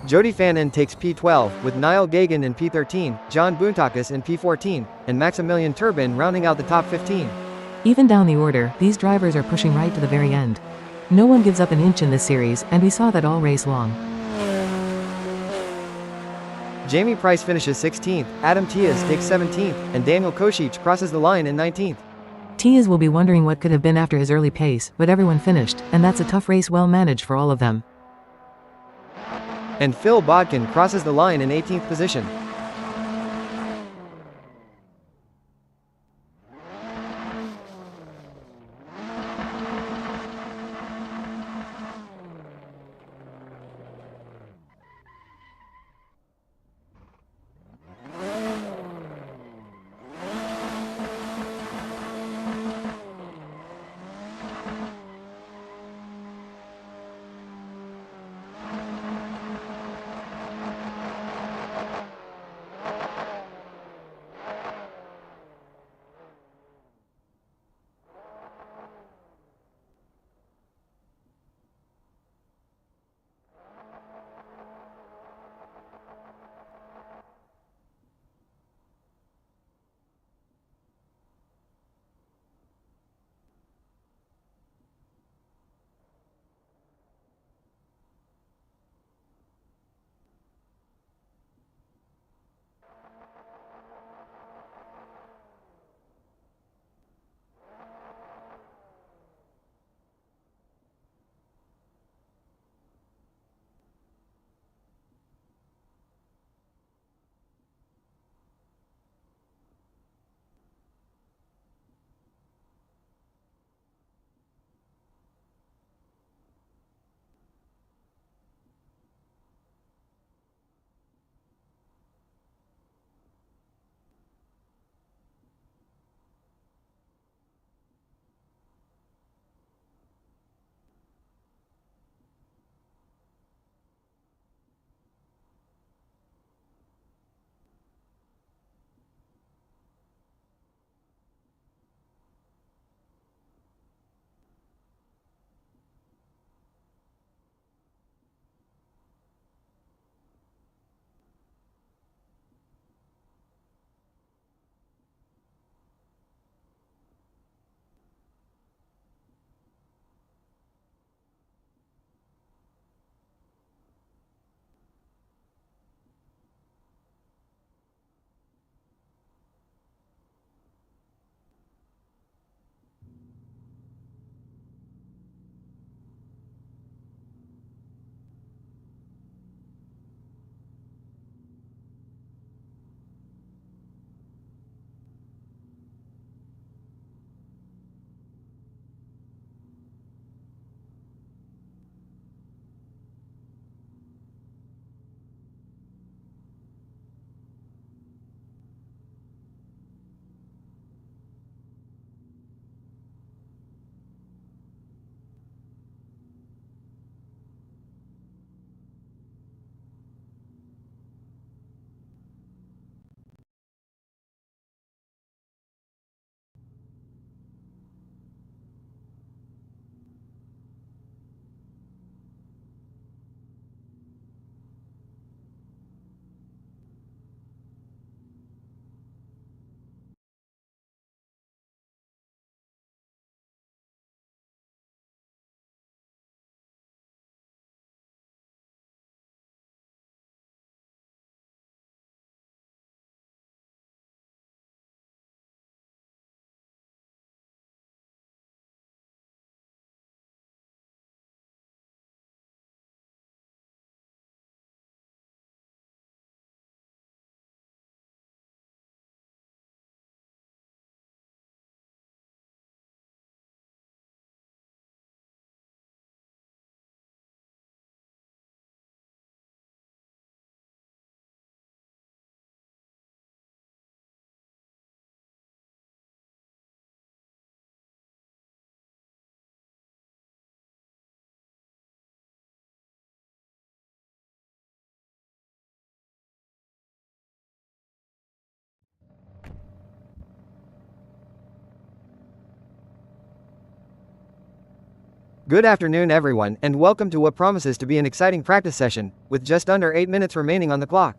[SPEAKER 1] Jody Fannin takes P12, with Niall Gagan in P13, John Boontakis in P14, and Maximilian Turbin rounding out the top 15.
[SPEAKER 2] Even down the order, these drivers are pushing right to the very end. No one gives up an inch in this series, and we saw that all race long.
[SPEAKER 1] Jamie Price finishes 16th, Adam Tiaz takes 17th, and Daniel Koshich crosses the line in 19th.
[SPEAKER 2] Tiaz will be wondering what could have been after his early pace, but everyone finished, and that's a tough race well managed for all of them.
[SPEAKER 1] And Phil Bodkin crosses the line in 18th position. Good afternoon everyone and welcome to what promises to be an exciting practice session, with just under 8 minutes remaining on the clock.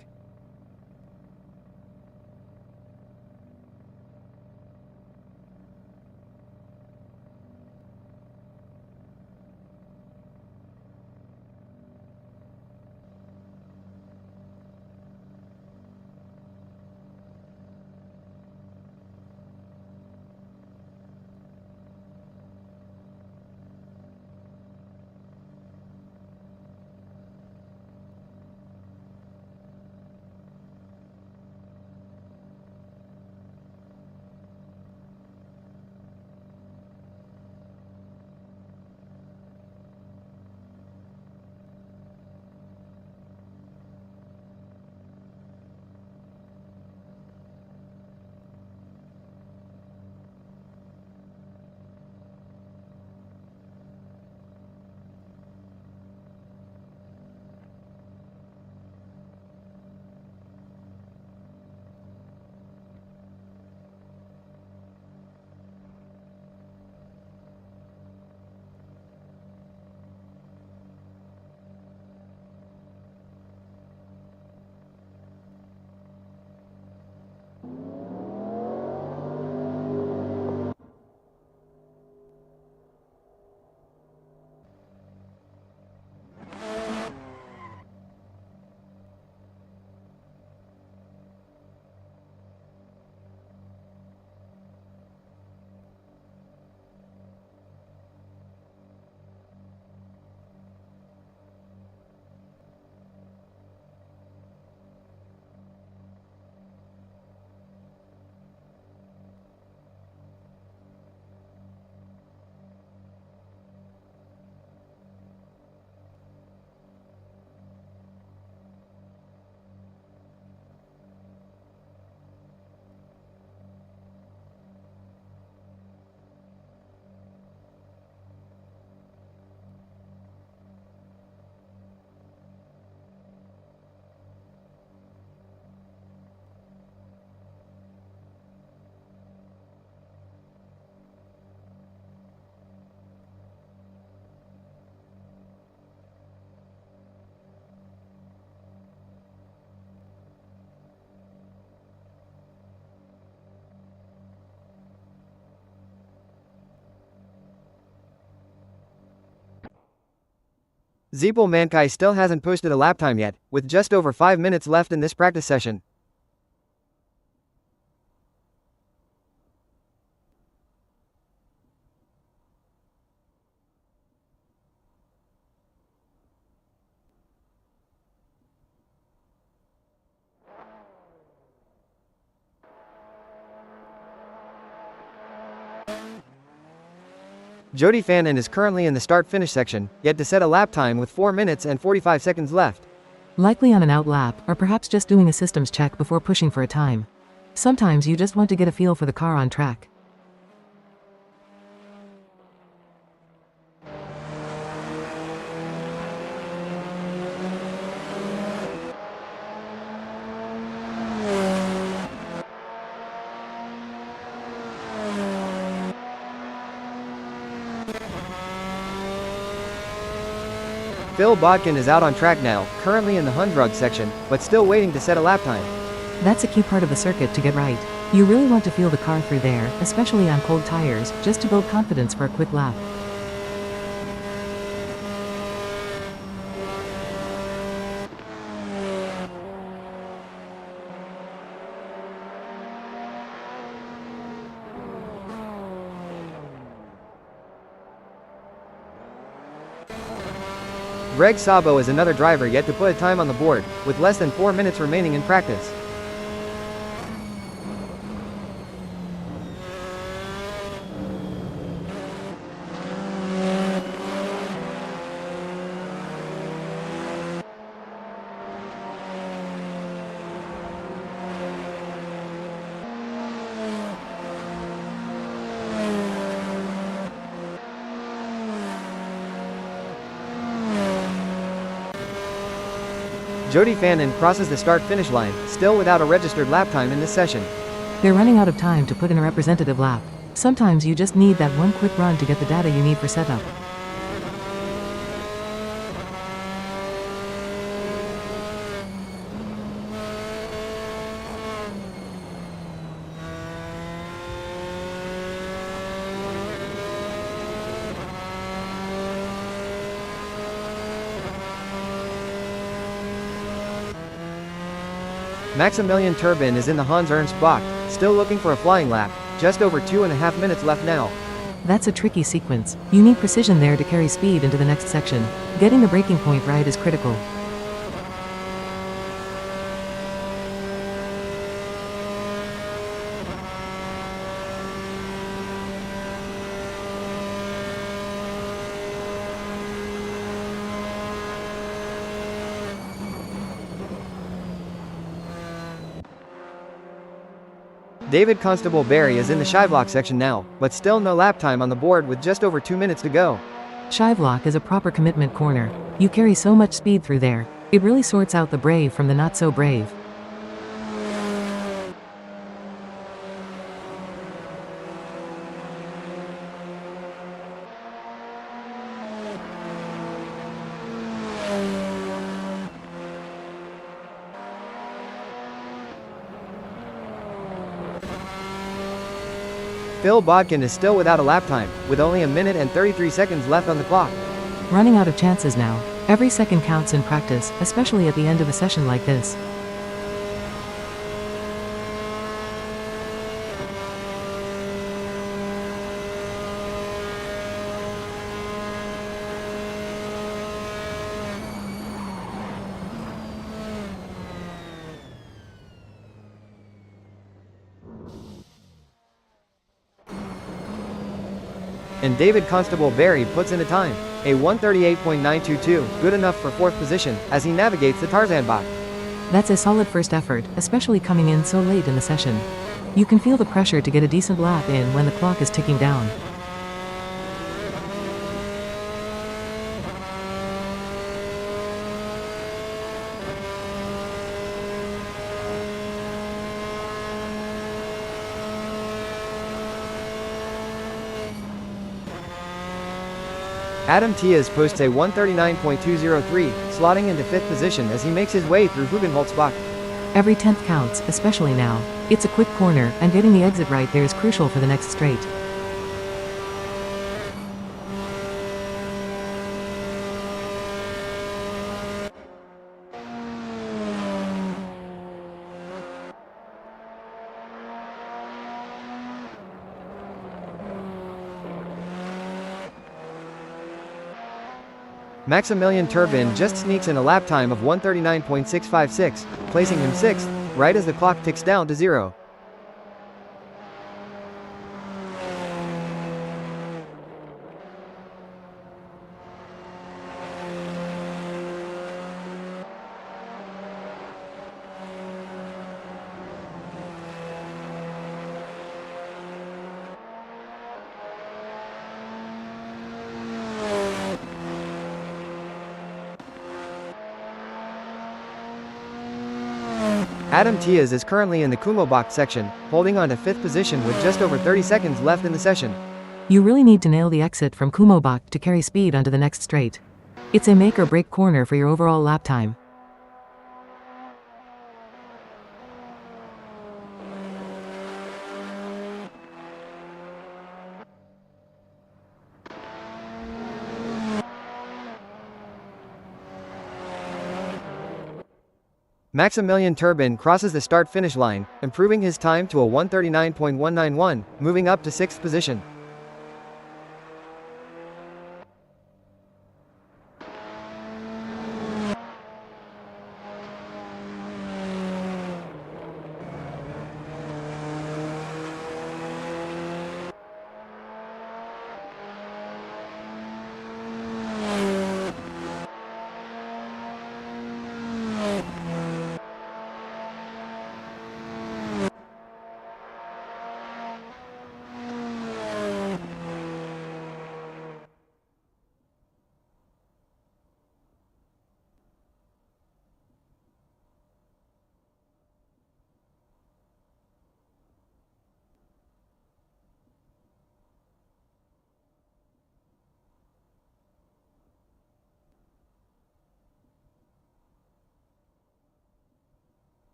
[SPEAKER 1] Zeeple Mankai still hasn't posted a lap time yet, with just over 5 minutes left in this practice session. Jody Fannin is currently in the start-finish section, yet to set a lap time with 4 minutes and 45 seconds left.
[SPEAKER 2] Likely on an out lap, or perhaps just doing a systems check before pushing for a time. Sometimes you just want to get a feel for the car on track.
[SPEAKER 1] Phil Bodkin is out on track now, currently in the Hundrug section, but still waiting to set a lap time.
[SPEAKER 2] That's a key part of the circuit to get right. You really want to feel the car through there, especially on cold tires, just to build confidence for a quick lap.
[SPEAKER 1] Greg Sabo is another driver yet to put a time on the board, with less than 4 minutes remaining in practice. Jody Fannin crosses the start-finish line, still without a registered lap time in this session.
[SPEAKER 2] They're running out of time to put in a representative lap. Sometimes you just need that one quick run to get the data you need for setup.
[SPEAKER 1] Maximilian Turbin is in the Hans Ernst Bocht, still looking for a flying lap, just over 2.5 minutes left now.
[SPEAKER 2] That's a tricky sequence. You need precision there to carry speed into the next section. Getting the braking point right is critical.
[SPEAKER 1] David Constable Barry is in the Scheiblach section now, but still no lap time on the board with just over 2 minutes to go.
[SPEAKER 2] Scheivlach is a proper commitment corner. You carry so much speed through there. It really sorts out the brave from the not so brave.
[SPEAKER 1] Phil Bodkin is still without a lap time, with only 1 minute and 33 seconds left on the clock.
[SPEAKER 2] Running out of chances now. Every second counts in practice, especially at the end of a session like this.
[SPEAKER 1] And David Constable Barry puts in a time, a 1:38.922, good enough for 4th position, as he navigates the Tarzanbach.
[SPEAKER 2] That's a solid first effort, especially coming in so late in the session. You can feel the pressure to get a decent lap in when the clock is ticking down.
[SPEAKER 1] Adam Tias posts a 1:39.203, slotting into 5th position as he makes his way through Hugenholzbach.
[SPEAKER 2] Every 10th counts, especially now. It's a quick corner, and getting the exit right there is crucial for the next straight.
[SPEAKER 1] Maximilian Turbin just sneaks in a lap time of 1:39.656, placing him 6th, right as the clock ticks down to 0. Adam Tias is currently in the Kummelbach section, holding on to 5th position with just over 30 seconds left in the session.
[SPEAKER 2] You really need to nail the exit from Kummelbach to carry speed onto the next straight. It's a make or break corner for your overall lap time.
[SPEAKER 1] Maximilian Turbin crosses the start-finish line, improving his time to a 1:39.191, moving up to 6th position.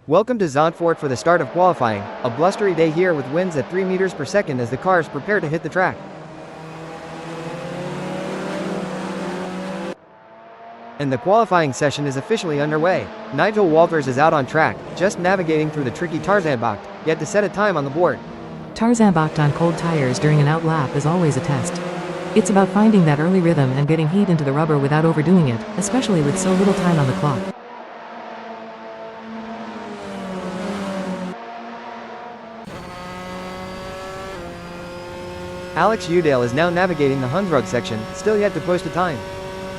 [SPEAKER 1] Welcome to Zandvoort for the start of qualifying, a blustery day here with winds at 3 meters per second as the cars prepare to hit the track. And the qualifying session is officially underway. Nigel Walters is out on track, just navigating through the tricky Tarzanbocht, yet to set a time on the board.
[SPEAKER 2] Tarzanbocht on cold tires during an out lap is always a test. It's about finding that early rhythm and getting heat into the rubber without overdoing it, especially with so little time on the clock.
[SPEAKER 1] Alex Udale is now navigating the Hunsrug section, still yet to post a time.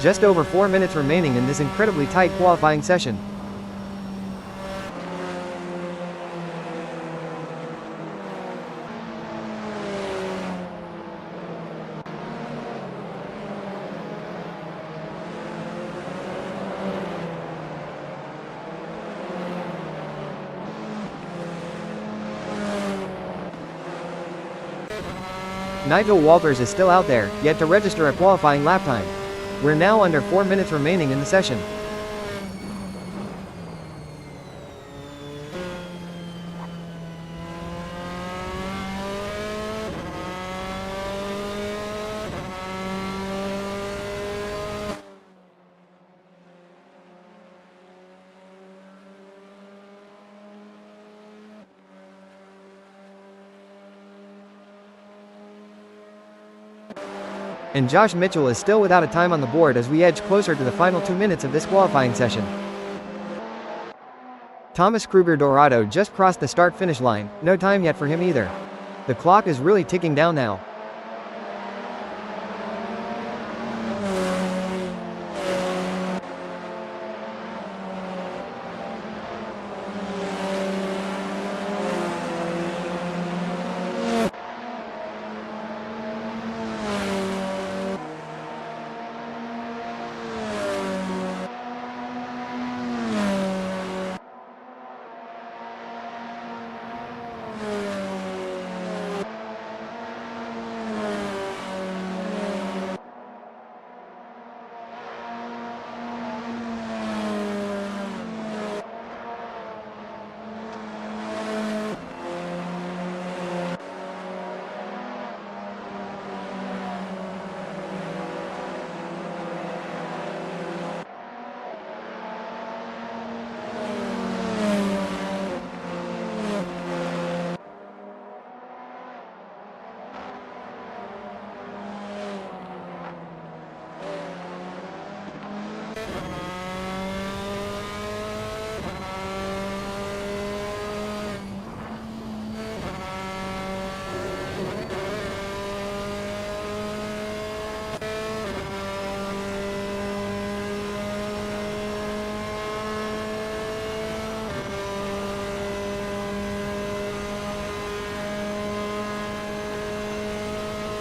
[SPEAKER 1] Just over 4 minutes remaining in this incredibly tight qualifying session. Nigel Walters is still out there, yet to register a qualifying lap time. We're now under 4 minutes remaining in the session. And Josh Mitchell is still without a time on the board as we edge closer to the final 2 minutes of this qualifying session. Thomas Kruger Dorado just crossed the start-finish line, no time yet for him either. The clock is really ticking down now.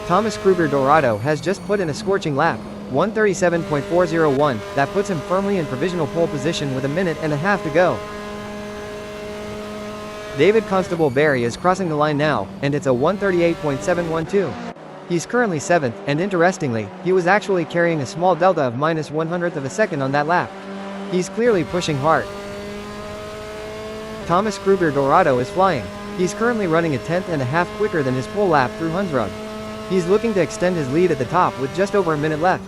[SPEAKER 1] Thomas Kruger Dorado has just put in a scorching lap, 1:37.401, that puts him firmly in provisional pole position with 1.5 minutes to go. David Constable Barry is crossing the line now, and it's a 1:38.712. He's currently 7th, and interestingly, he was actually carrying a small delta of -1/100th of a second on that lap. He's clearly pushing hard. Thomas Kruger Dorado is flying. He's currently running a 1/10.5 quicker than his pole lap through Hunsrug. He's looking to extend his lead at the top with just over 1 minute left.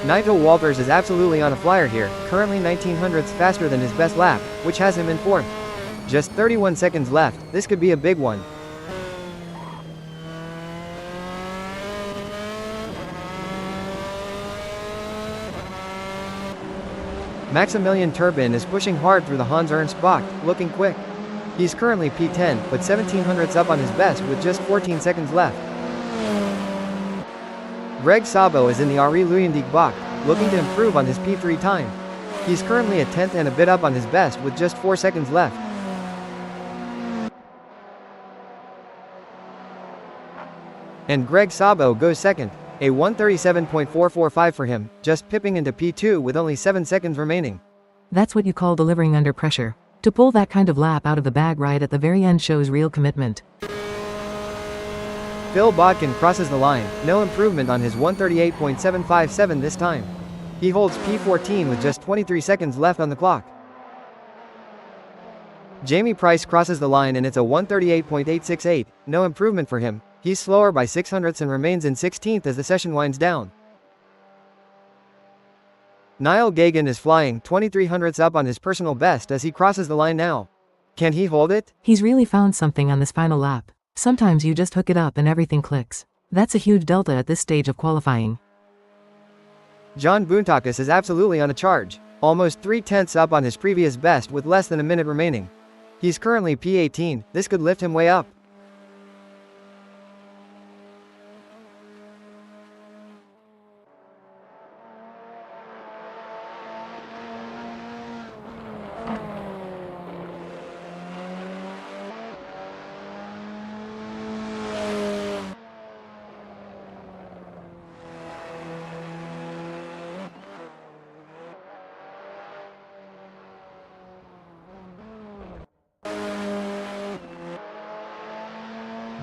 [SPEAKER 1] Nigel Walters is absolutely on a flyer here, currently 1900ths faster than his best lap, which has him in 4th. Just 31 seconds left, this could be a big one. Maximilian Turbin is pushing hard through the Hans Ernst Bocht, looking quick. He's currently P10, but 1700ths up on his best with just 14 seconds left. Greg Sabo is in the Ari Luyendyk Bocht, looking to improve on his P3 time. He's currently a 10th and a bit up on his best with just 4 seconds left. And Greg Sabo goes second, a 137.445 for him, just pipping into P2 with only 7 seconds remaining.
[SPEAKER 2] That's what you call delivering under pressure. To pull that kind of lap out of the bag right at the very end shows real commitment.
[SPEAKER 1] Phil Bodkin crosses the line, no improvement on his 138.757 this time. He holds P14 with just 23 seconds left on the clock. Jamie Price crosses the line and it's a 138.868, no improvement for him. He's slower by 600ths and remains in 16th as the session winds down. Niall Gagan is flying 2300ths up on his personal best as he crosses the line now. Can he hold it?
[SPEAKER 2] He's really found something on this final lap. Sometimes you just hook it up and everything clicks. That's a huge delta at this stage of qualifying.
[SPEAKER 1] John Boontakis is absolutely on a charge, almost 3/10ths up on his previous best with less than a minute remaining. He's currently P18, this could lift him way up.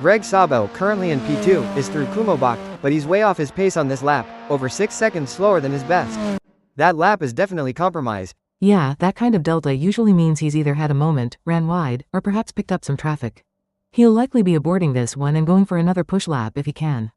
[SPEAKER 1] Greg Sabo, currently in P2, is through Kumobach, but he's way off his pace on this lap, over 6 seconds slower than his best. That lap is definitely compromised.
[SPEAKER 2] Yeah, that kind of delta usually means he's either had a moment, ran wide, or perhaps picked up some traffic. He'll likely be aborting this one and going for another push lap if he can.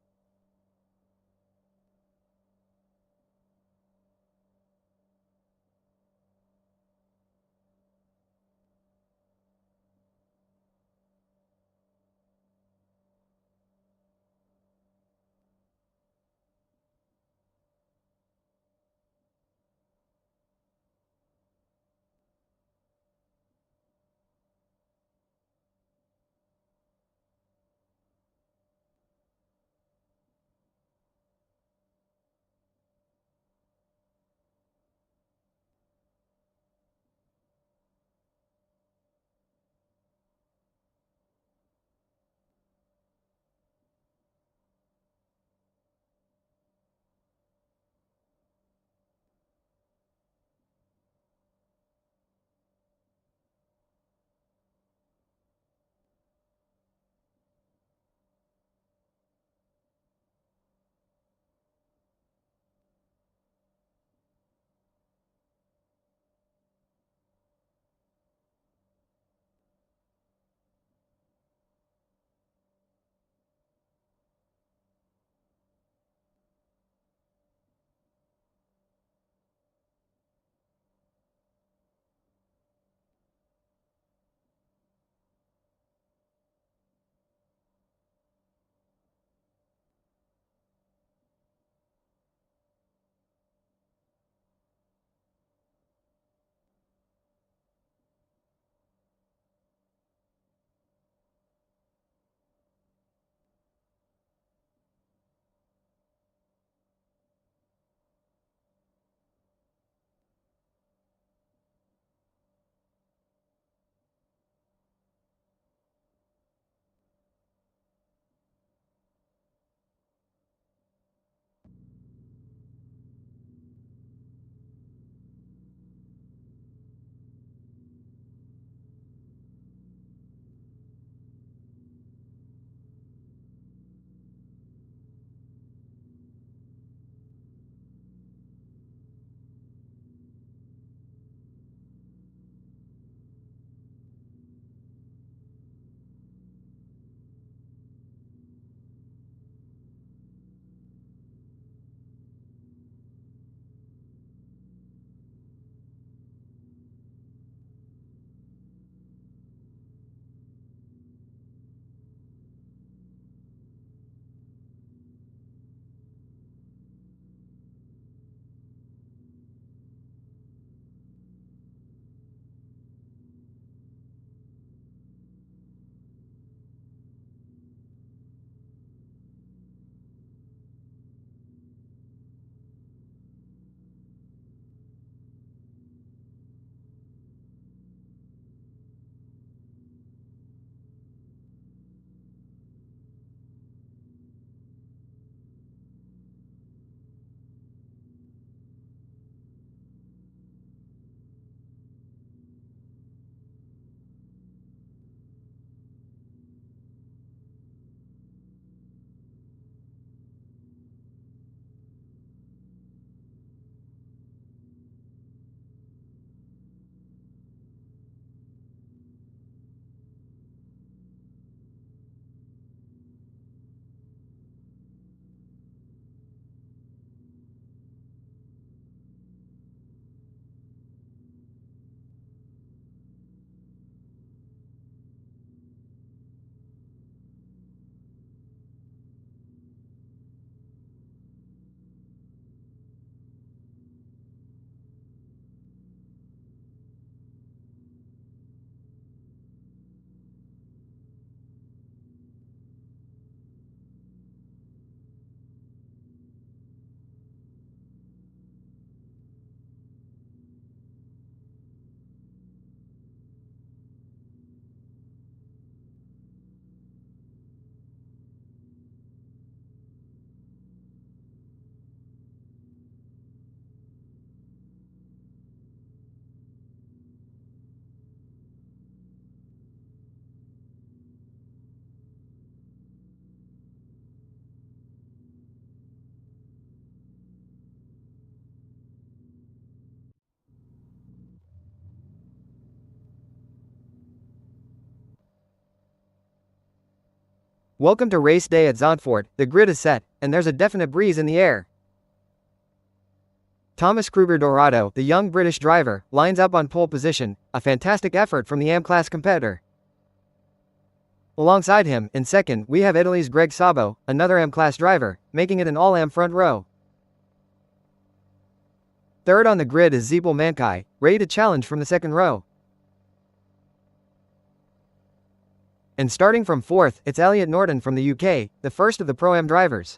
[SPEAKER 1] Welcome to race day at Zandvoort. The grid is set, and there's a definite breeze in the air. Thomas Kruger Dorado, the young British driver, lines up on pole position, a fantastic effort from the AM-class competitor. Alongside him, in second, we have Italy's Greg Sabo, another AM-class driver, making it an all-AM front row. Third on the grid is Zeeple Mankai, ready to challenge from the second row. And starting from fourth, it's Elliot Norton from the UK, the first of the Pro-Am drivers.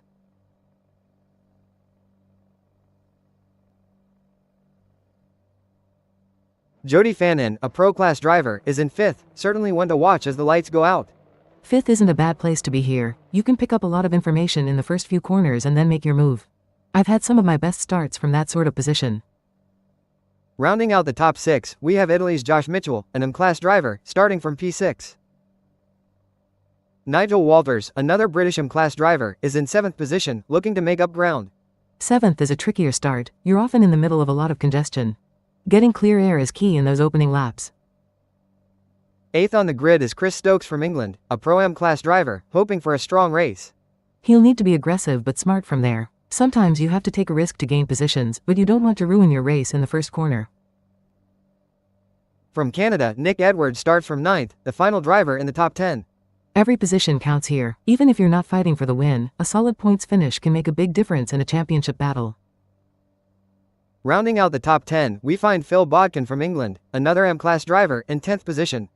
[SPEAKER 1] Jody Fannin, a pro-class driver, is in fifth, certainly one to watch as the lights go out.
[SPEAKER 2] Fifth isn't a bad place to be here. You can pick up a lot of information in the first few corners and then make your move. I've had some of my best starts from that sort of position.
[SPEAKER 1] Rounding out the top six, we have Italy's Josh Mitchell, an M-class driver, starting from P6. Nigel Walters, another British M-class driver, is in seventh position, looking to make up ground.
[SPEAKER 2] Seventh is a trickier start. You're often in the middle of a lot of congestion. Getting clear air is key in those opening laps.
[SPEAKER 1] Eighth on the grid is Chris Stokes from England, a Pro-Am class driver, hoping for a strong race.
[SPEAKER 2] He'll need to be aggressive but smart from there. Sometimes you have to take a risk to gain positions, but you don't want to ruin your race in the first corner.
[SPEAKER 1] From Canada, Nick Edwards starts from ninth, the final driver in the top 10.
[SPEAKER 2] Every position counts here. Even if you're not fighting for the win, a solid points finish can make a big difference in a championship battle.
[SPEAKER 1] Rounding out the top 10, we find Phil Bodkin from England, another M-class driver, in 10th position.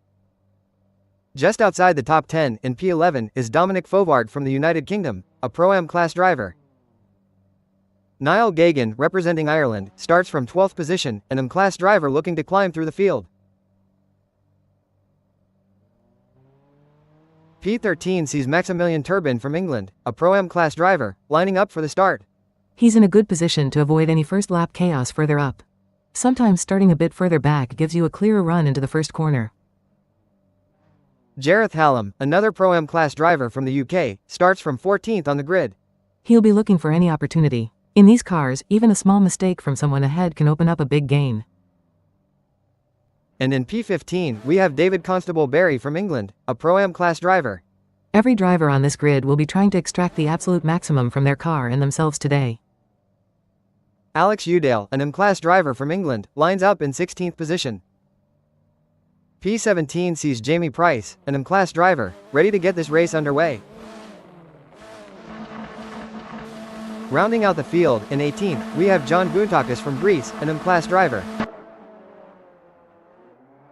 [SPEAKER 1] Just outside the top 10, in P11, is Dominic Fovard from the United Kingdom, a Pro-Am class driver. Niall Gagan, representing Ireland, starts from 12th position, an M-class driver looking to climb through the field. P13 sees Maximilian Turbin from England, a Pro-Am class driver, lining up for the start.
[SPEAKER 2] He's in a good position to avoid any first lap chaos further up. Sometimes starting a bit further back gives you a clearer run into the first corner.
[SPEAKER 1] Jareth Hallam, another Pro-Am class driver from the UK, starts from 14th on the grid.
[SPEAKER 2] He'll be looking for any opportunity. In these cars, even a small mistake from someone ahead can open up a big gain.
[SPEAKER 1] And in P15, we have David Constable Barry from England, a Pro-Am class driver.
[SPEAKER 2] Every driver on this grid will be trying to extract the absolute maximum from their car and themselves today.
[SPEAKER 1] Alex Udale, an M-class driver from England, lines up in 16th position. P17 sees Jamie Price, an M-class driver, ready to get this race underway. Rounding out the field, in 18th, we have John Boontakis from Greece, an M-class driver.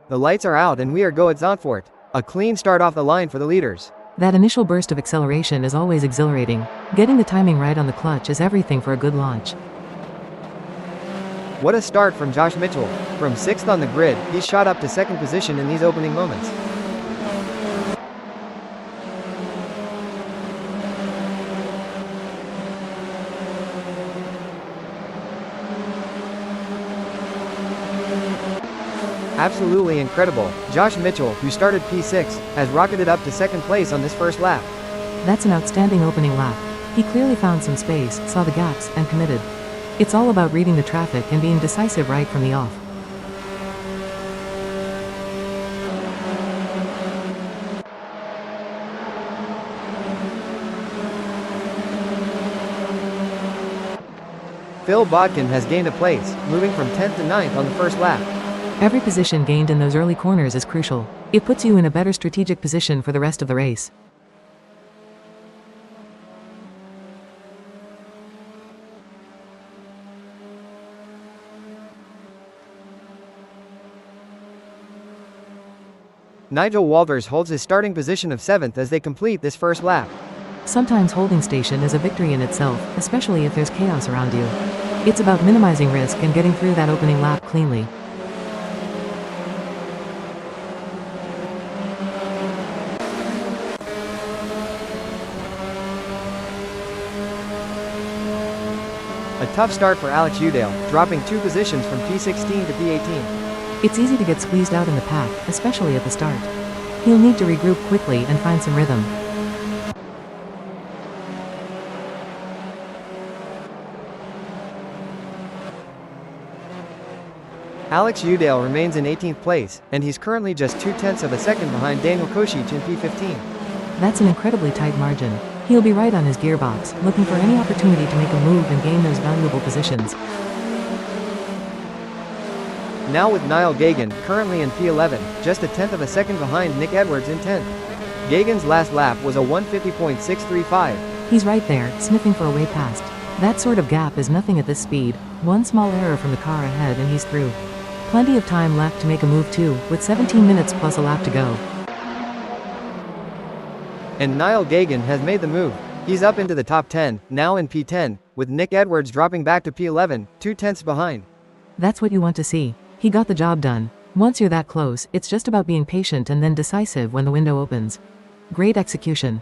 [SPEAKER 1] The lights are out and we are go at Zandvoort. A clean start off the line for the leaders.
[SPEAKER 2] That initial burst of acceleration is always exhilarating. Getting the timing right on the clutch is everything for a good launch.
[SPEAKER 1] What a start from Josh Mitchell. From 6th on the grid, he's shot up to 2nd position in these opening moments. Absolutely incredible. Josh Mitchell, who started P6, has rocketed up to 2nd place on this first lap.
[SPEAKER 2] That's an outstanding opening lap. He clearly found some space, saw the gaps, and committed. It's all about reading the traffic and being decisive right from the off.
[SPEAKER 1] Phil Bodkin has gained a place, moving from 10th to 9th on the first lap.
[SPEAKER 2] Every position gained in those early corners is crucial. It puts you in a better strategic position for the rest of the race.
[SPEAKER 1] Nigel Walters holds his starting position of 7th as they complete this first lap.
[SPEAKER 2] Sometimes holding station is a victory in itself, especially if there's chaos around you. It's about minimizing risk and getting through that opening lap cleanly.
[SPEAKER 1] A tough start for Alex Udale, dropping 2 positions from P16 to P18.
[SPEAKER 2] It's easy to get squeezed out in the pack, especially at the start. He'll need to regroup quickly and find some rhythm.
[SPEAKER 1] Alex Udale remains in 18th place, and he's currently just 0.2 of a second behind Daniel Kocic in P15.
[SPEAKER 2] That's an incredibly tight margin. He'll be right on his gearbox, looking for any opportunity to make a move and gain those valuable positions.
[SPEAKER 1] Now with Niall Gagan, currently in P11, just a tenth of a second behind Nick Edwards in 10th. Gagan's last lap was a 150.635.
[SPEAKER 2] He's right there, sniffing for a way past. That sort of gap is nothing at this speed. One small error from the car ahead and he's through. Plenty of time left to make a move too, with 17 minutes plus a lap to go.
[SPEAKER 1] And Niall Gagan has made the move. He's up into the top 10, now in P10, with Nick Edwards dropping back to P11, 2/10 behind.
[SPEAKER 2] That's what you want to see. He got the job done. Once you're that close, it's just about being patient and then decisive when the window opens. Great execution.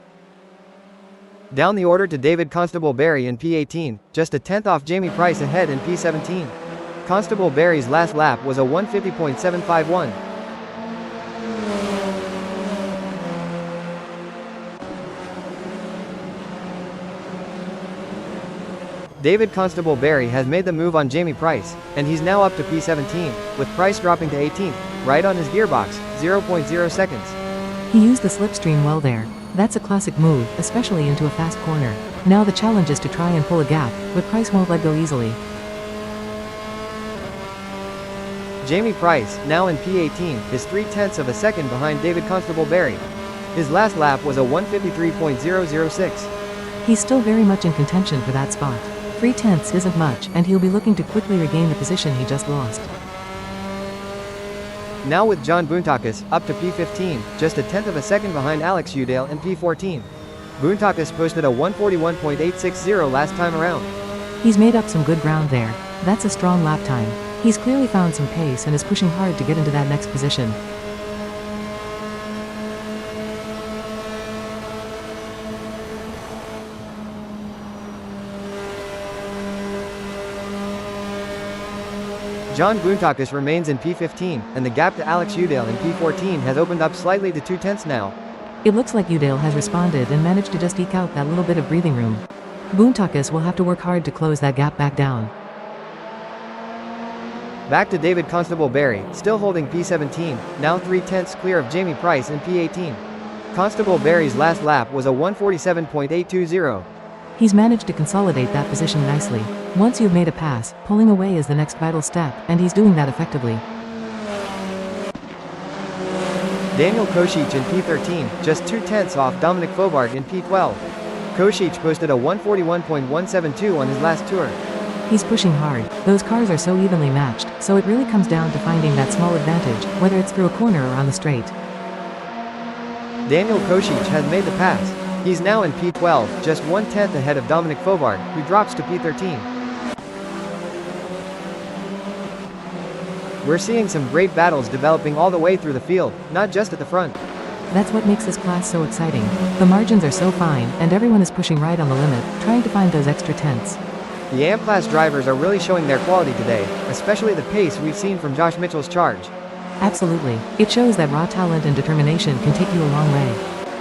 [SPEAKER 1] Down the order to David Constable Barry in P18, just a tenth off Jamie Price ahead in P17. Constable Barry's last lap was a 150.751. David Constable Barry has made the move on Jamie Price, and he's now up to P17, with Price dropping to 18th, right on his gearbox, 0.0 seconds.
[SPEAKER 2] He used the slipstream well there. That's a classic move, especially into a fast corner. Now the challenge is to try and pull a gap, but Price won't let go easily.
[SPEAKER 1] Jamie Price, now in P18, is 3/10 of a second behind David Constable Barry. His last lap was a 153.006.
[SPEAKER 2] He's still very much in contention for that spot. 3/10 isn't much, and he'll be looking to quickly regain the position he just lost.
[SPEAKER 1] Now with John Boontakis, up to P15, just a tenth of a second behind Alex Udale in P14. Boontakis posted a 141.860 last time around.
[SPEAKER 2] He's made up some good ground there. That's a strong lap time. He's clearly found some pace and is pushing hard to get into that next position.
[SPEAKER 1] John Boontakis remains in P15, and the gap to Alex Udale in P14 has opened up slightly to 2/10 now.
[SPEAKER 2] It looks like Udale has responded and managed to just eke out that little bit of breathing room. Boontakis will have to work hard to close that gap back down.
[SPEAKER 1] Back to David Constable Barry, still holding P17, now 3/10 clear of Jamie Price in P18. Constable Barry's last lap was a 147.820.
[SPEAKER 2] He's managed to consolidate that position nicely. Once you've made a pass, pulling away is the next vital step, and he's doing that effectively.
[SPEAKER 1] Daniel Kosic in P13, just 2/10 off Dominic Fovart in P12. Kosic posted a 141.172 on his last tour.
[SPEAKER 2] He's pushing hard. Those cars are so evenly matched, so it really comes down to finding that small advantage, whether it's through a corner or on the straight.
[SPEAKER 1] Daniel Kosic has made the pass. He's now in P12, just 1/10 ahead of Dominic Fovart, who drops to P13. We're seeing some great battles developing all the way through the field, not just at the front.
[SPEAKER 2] That's what makes this class so exciting. The margins are so fine, and everyone is pushing right on the limit, trying to find those extra tenths.
[SPEAKER 1] The AM class drivers are really showing their quality today, especially the pace we've seen from Josh Mitchell's charge.
[SPEAKER 2] Absolutely. It shows that raw talent and determination can take you a long way.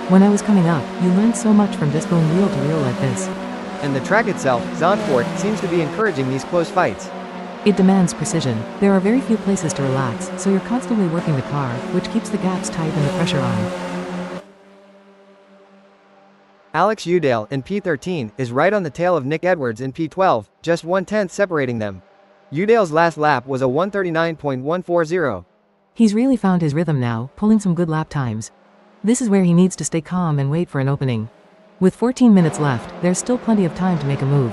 [SPEAKER 2] When I was coming up, you learned so much from just going wheel to wheel like this.
[SPEAKER 1] And the track itself, Zandvoort, seems to be encouraging these close fights.
[SPEAKER 2] It demands precision. There are very few places to relax, so you're constantly working the car, which keeps the gaps tight and the pressure on.
[SPEAKER 1] Alex Udale, in P13, is right on the tail of Nick Edwards in P12, just 1/10 separating them. Udale's last lap was a 139.140.
[SPEAKER 2] He's really found his rhythm now, pulling some good lap times. This is where he needs to stay calm and wait for an opening. With 14 minutes left, there's still plenty of time to make a move.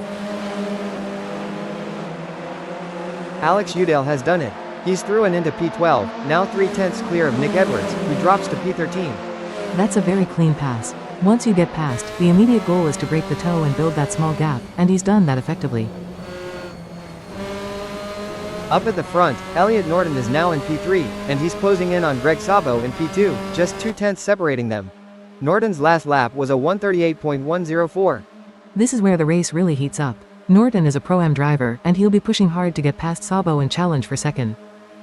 [SPEAKER 1] Alex Udale has done it. He's through and into P12, now 3/10 clear of Nick Edwards, who drops to P13.
[SPEAKER 2] That's a very clean pass. Once you get past, the immediate goal is to break the toe and build that small gap, and he's done that effectively.
[SPEAKER 1] Up at the front, Elliot Norton is now in P3, and he's closing in on Greg Sabo in P2, just 2/10 separating them. Norton's last lap was a 138.104.
[SPEAKER 2] This is where the race really heats up. Norton is a Pro-Am driver, and he'll be pushing hard to get past Sabo and challenge for second.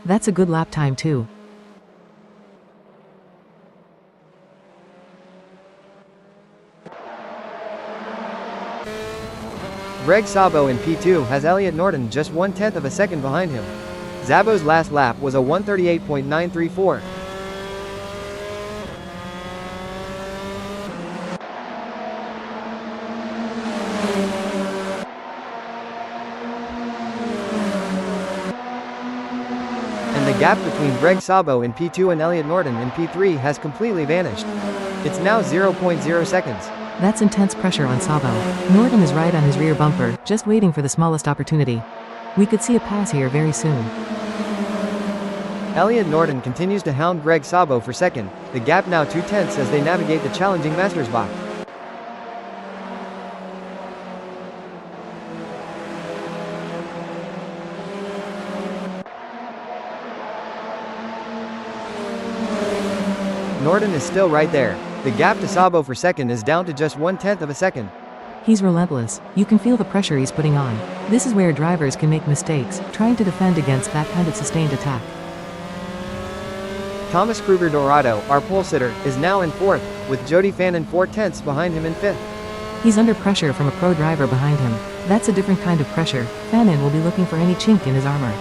[SPEAKER 2] That's a good lap time too.
[SPEAKER 1] Greg Sabo in P2 has Elliot Norton just 1/10 of a second behind him. Szabo's last lap was a 138.934. gap between Greg Sabo in P2 and Elliot Norton in P3 has completely vanished. It's now 0.0 seconds.
[SPEAKER 2] That's intense pressure on Sabo. Norton is right on his rear bumper, just waiting for the smallest opportunity. We could see a pass here very soon.
[SPEAKER 1] Elliot Norton continues to hound Greg Sabo for second, the gap now 2/10 as they navigate the challenging Masters box. Norton is still right there. The gap to Sabo for second is down to just 1/10 of a second.
[SPEAKER 2] He's relentless. You can feel the pressure he's putting on. This is where drivers can make mistakes, trying to defend against that kind of sustained attack.
[SPEAKER 1] Thomas Kruger Dorado, our pole sitter, is now in fourth, with Jody Fannin 4/10 behind him in fifth.
[SPEAKER 2] He's under pressure from a pro driver behind him. That's a different kind of pressure. Fannin will be looking for any chink in his armor.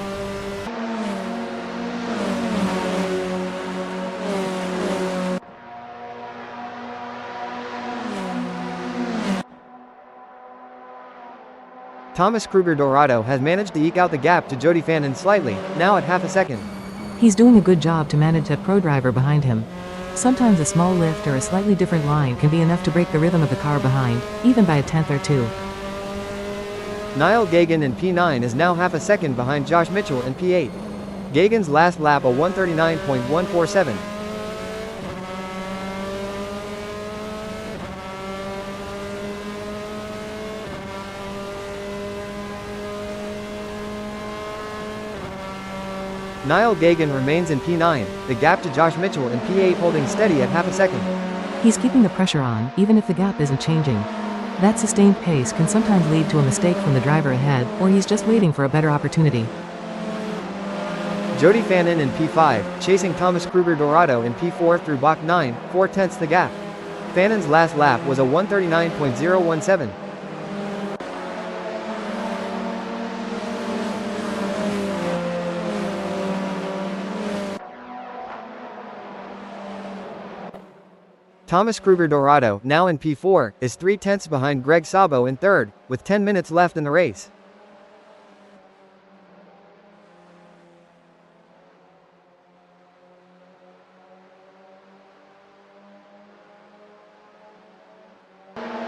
[SPEAKER 1] Thomas Kruger Dorado has managed to eke out the gap to Jody Fannin slightly, now at half a second.
[SPEAKER 2] He's doing a good job to manage that pro driver behind him. Sometimes a small lift or a slightly different line can be enough to break the rhythm of the car behind, even by a tenth or two.
[SPEAKER 1] Niall Gagan in P9 is now half a second behind Josh Mitchell in P8. Gagan's last lap a 1:39.147. Niall Gagan remains in P9, the gap to Josh Mitchell in P8 holding steady at half a second.
[SPEAKER 2] He's keeping the pressure on, even if the gap isn't changing. That sustained pace can sometimes lead to a mistake from the driver ahead, or he's just waiting for a better opportunity.
[SPEAKER 1] Jody Fannin in P5, chasing Thomas Kruger Dorado in P4 through Bach 9, 4/10 the gap. Fannin's last lap was a 1:39.017. Thomas Kruger Dorado, now in P4, is 3/10 behind Greg Sabo in third, with 10 minutes left in the race.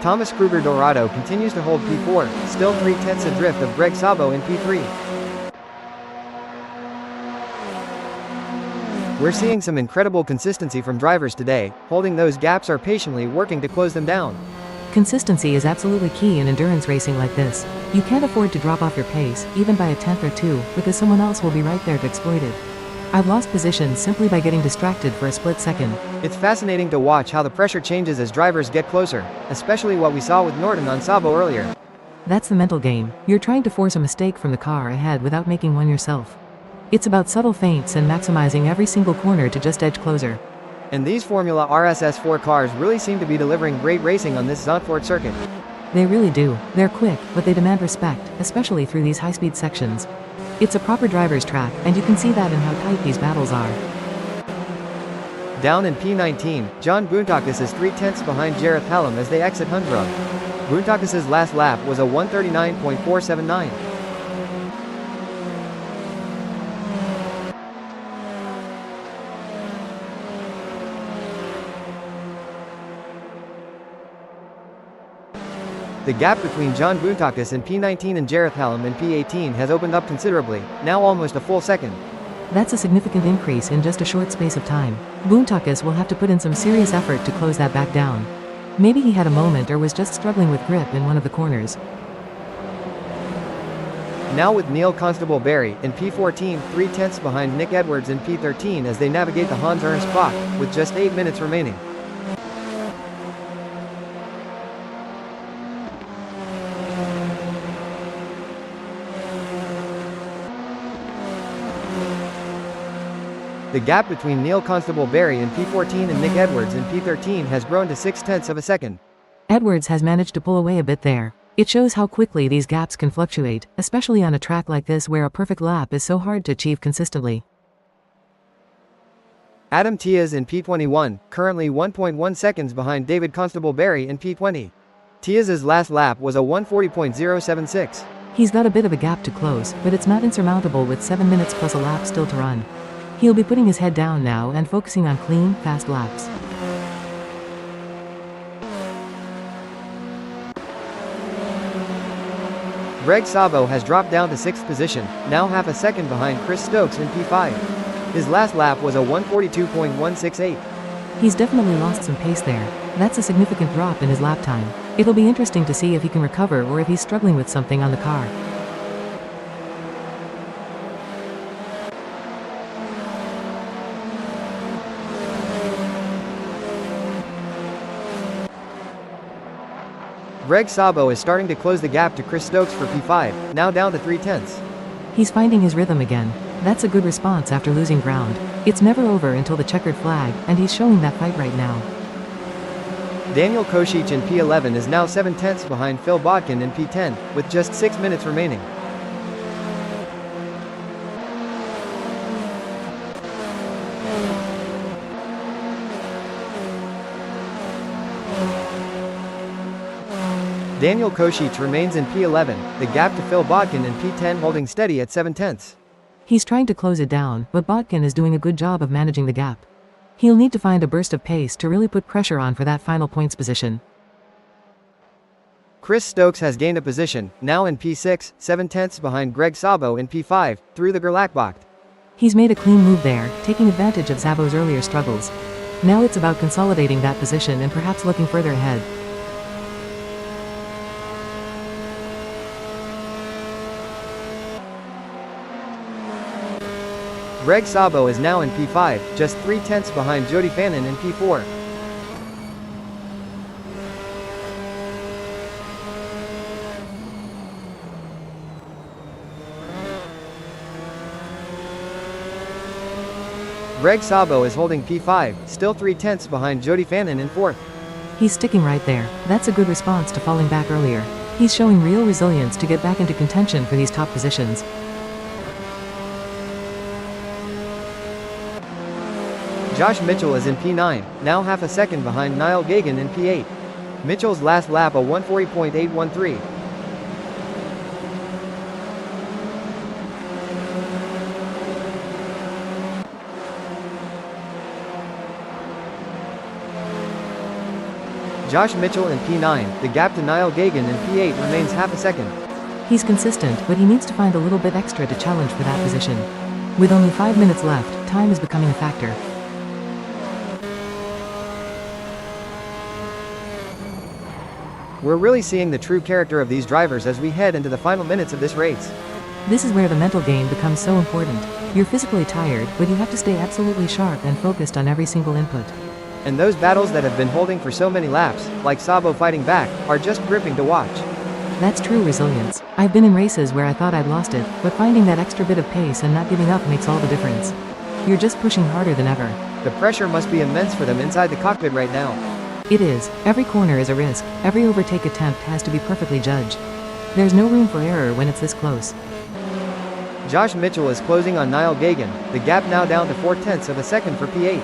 [SPEAKER 1] Thomas Kruger Dorado continues to hold P4, still 3/10 adrift of Greg Sabo in P3. We're seeing some incredible consistency from drivers today, holding those gaps or patiently working to close them down.
[SPEAKER 2] Consistency is absolutely key in endurance racing like this. You can't afford to drop off your pace, even by a tenth or two, because someone else will be right there to exploit it. I've lost position simply by getting distracted for a split second.
[SPEAKER 1] It's fascinating to watch how the pressure changes as drivers get closer, especially what we saw with Norton on Sabo earlier.
[SPEAKER 2] That's the mental game. You're trying to force a mistake from the car ahead without making one yourself. It's about subtle feints and maximizing every single corner to just edge closer.
[SPEAKER 1] And these Formula RSS 4 cars really seem to be delivering great racing on this Zandvoort circuit.
[SPEAKER 2] They really do. They're quick, but they demand respect, especially through these high-speed sections. It's a proper driver's track, and you can see that in how tight these battles are.
[SPEAKER 1] Down in P19, John Boontakis is 3/10 behind Jareth Hallam as they exit Hundrug. Boontakis' last lap was a 1:39.479. The gap between John Boontakis in P19 and Jareth Hallam in P18 has opened up considerably, now almost a full second.
[SPEAKER 2] That's a significant increase in just a short space of time. Boontakis will have to put in some serious effort to close that back down. Maybe he had a moment or was just struggling with grip in one of the corners.
[SPEAKER 1] Now with Neil Constable Barry in P14, 3/10 behind Nick Edwards in P13 as they navigate the Hans Ernst Bach, with just 8 minutes remaining. The gap between Neil Constable Barry in P14 and Nick Edwards in P13 has grown to 0.6 of a second.
[SPEAKER 2] Edwards has managed to pull away a bit there. It shows how quickly these gaps can fluctuate, especially on a track like this where a perfect lap is so hard to achieve consistently.
[SPEAKER 1] Adam Tiaz in P21, currently 1.1 seconds behind David Constable Barry in P20. Tiaz's last lap was a 1:40.076.
[SPEAKER 2] He's got a bit of a gap to close, but it's not insurmountable with 7 minutes plus a lap still to run. He'll be putting his head down now and focusing on clean, fast laps.
[SPEAKER 1] Greg Sabo has dropped down to 6th position, now half a second behind Chris Stokes in P5. His last lap was a 1:42.168.
[SPEAKER 2] He's definitely lost some pace there. That's a significant drop in his lap time. It'll be interesting to see if he can recover or if he's struggling with something on the car.
[SPEAKER 1] Greg Sabo is starting to close the gap to Chris Stokes for P5, now down to 3/10.
[SPEAKER 2] He's finding his rhythm again. That's a good response after losing ground. It's never over until the checkered flag, and he's showing that fight right now.
[SPEAKER 1] Daniel Kosic in P11 is now 7/10 behind Phil Botkin in P10, with just 6 minutes remaining. Daniel Kosic remains in P11, the gap to Phil Botkin in P10 holding steady at 7/10.
[SPEAKER 2] He's trying to close it down, but Botkin is doing a good job of managing the gap. He'll need to find a burst of pace to really put pressure on for that final points position.
[SPEAKER 1] Chris Stokes has gained a position, now in P6, 7/10 behind Greg Sabo in P5, through the Gerlachbach.
[SPEAKER 2] He's made a clean move there, taking advantage of Sabo's earlier struggles. Now it's about consolidating that position and perhaps looking further ahead.
[SPEAKER 1] Greg Sabo is now in P5, just 3/10 behind Jody Fannin in P4. Greg Sabo is holding P5, still 3/10 behind Jody Fannin in 4th.
[SPEAKER 2] He's sticking right there. That's a good response to falling back earlier. He's showing real resilience to get back into contention for these top positions.
[SPEAKER 1] Josh Mitchell is in P9, now half a second behind Niall Gagan in P8. Mitchell's last lap a 1:40.813. Josh Mitchell in P9, the gap to Niall Gagan in P8 remains half a second.
[SPEAKER 2] He's consistent, but he needs to find a little bit extra to challenge for that position. With only 5 minutes left, time is becoming a factor.
[SPEAKER 1] We're really seeing the true character of these drivers as we head into the final minutes of this race.
[SPEAKER 2] This is where the mental game becomes so important. You're physically tired, but you have to stay absolutely sharp and focused on every single input.
[SPEAKER 1] And those battles that have been holding for so many laps, like Sabo fighting back, are just gripping to watch.
[SPEAKER 2] That's true resilience. I've been in races where I thought I'd lost it, but finding that extra bit of pace and not giving up makes all the difference. You're just pushing harder than ever.
[SPEAKER 1] The pressure must be immense for them inside the cockpit right now.
[SPEAKER 2] It is. Every corner is a risk. Every overtake attempt has to be perfectly judged. There's no room for error when it's this close.
[SPEAKER 1] Josh Mitchell is closing on Niall Gagan, the gap now down to 4/10 of a second for P8.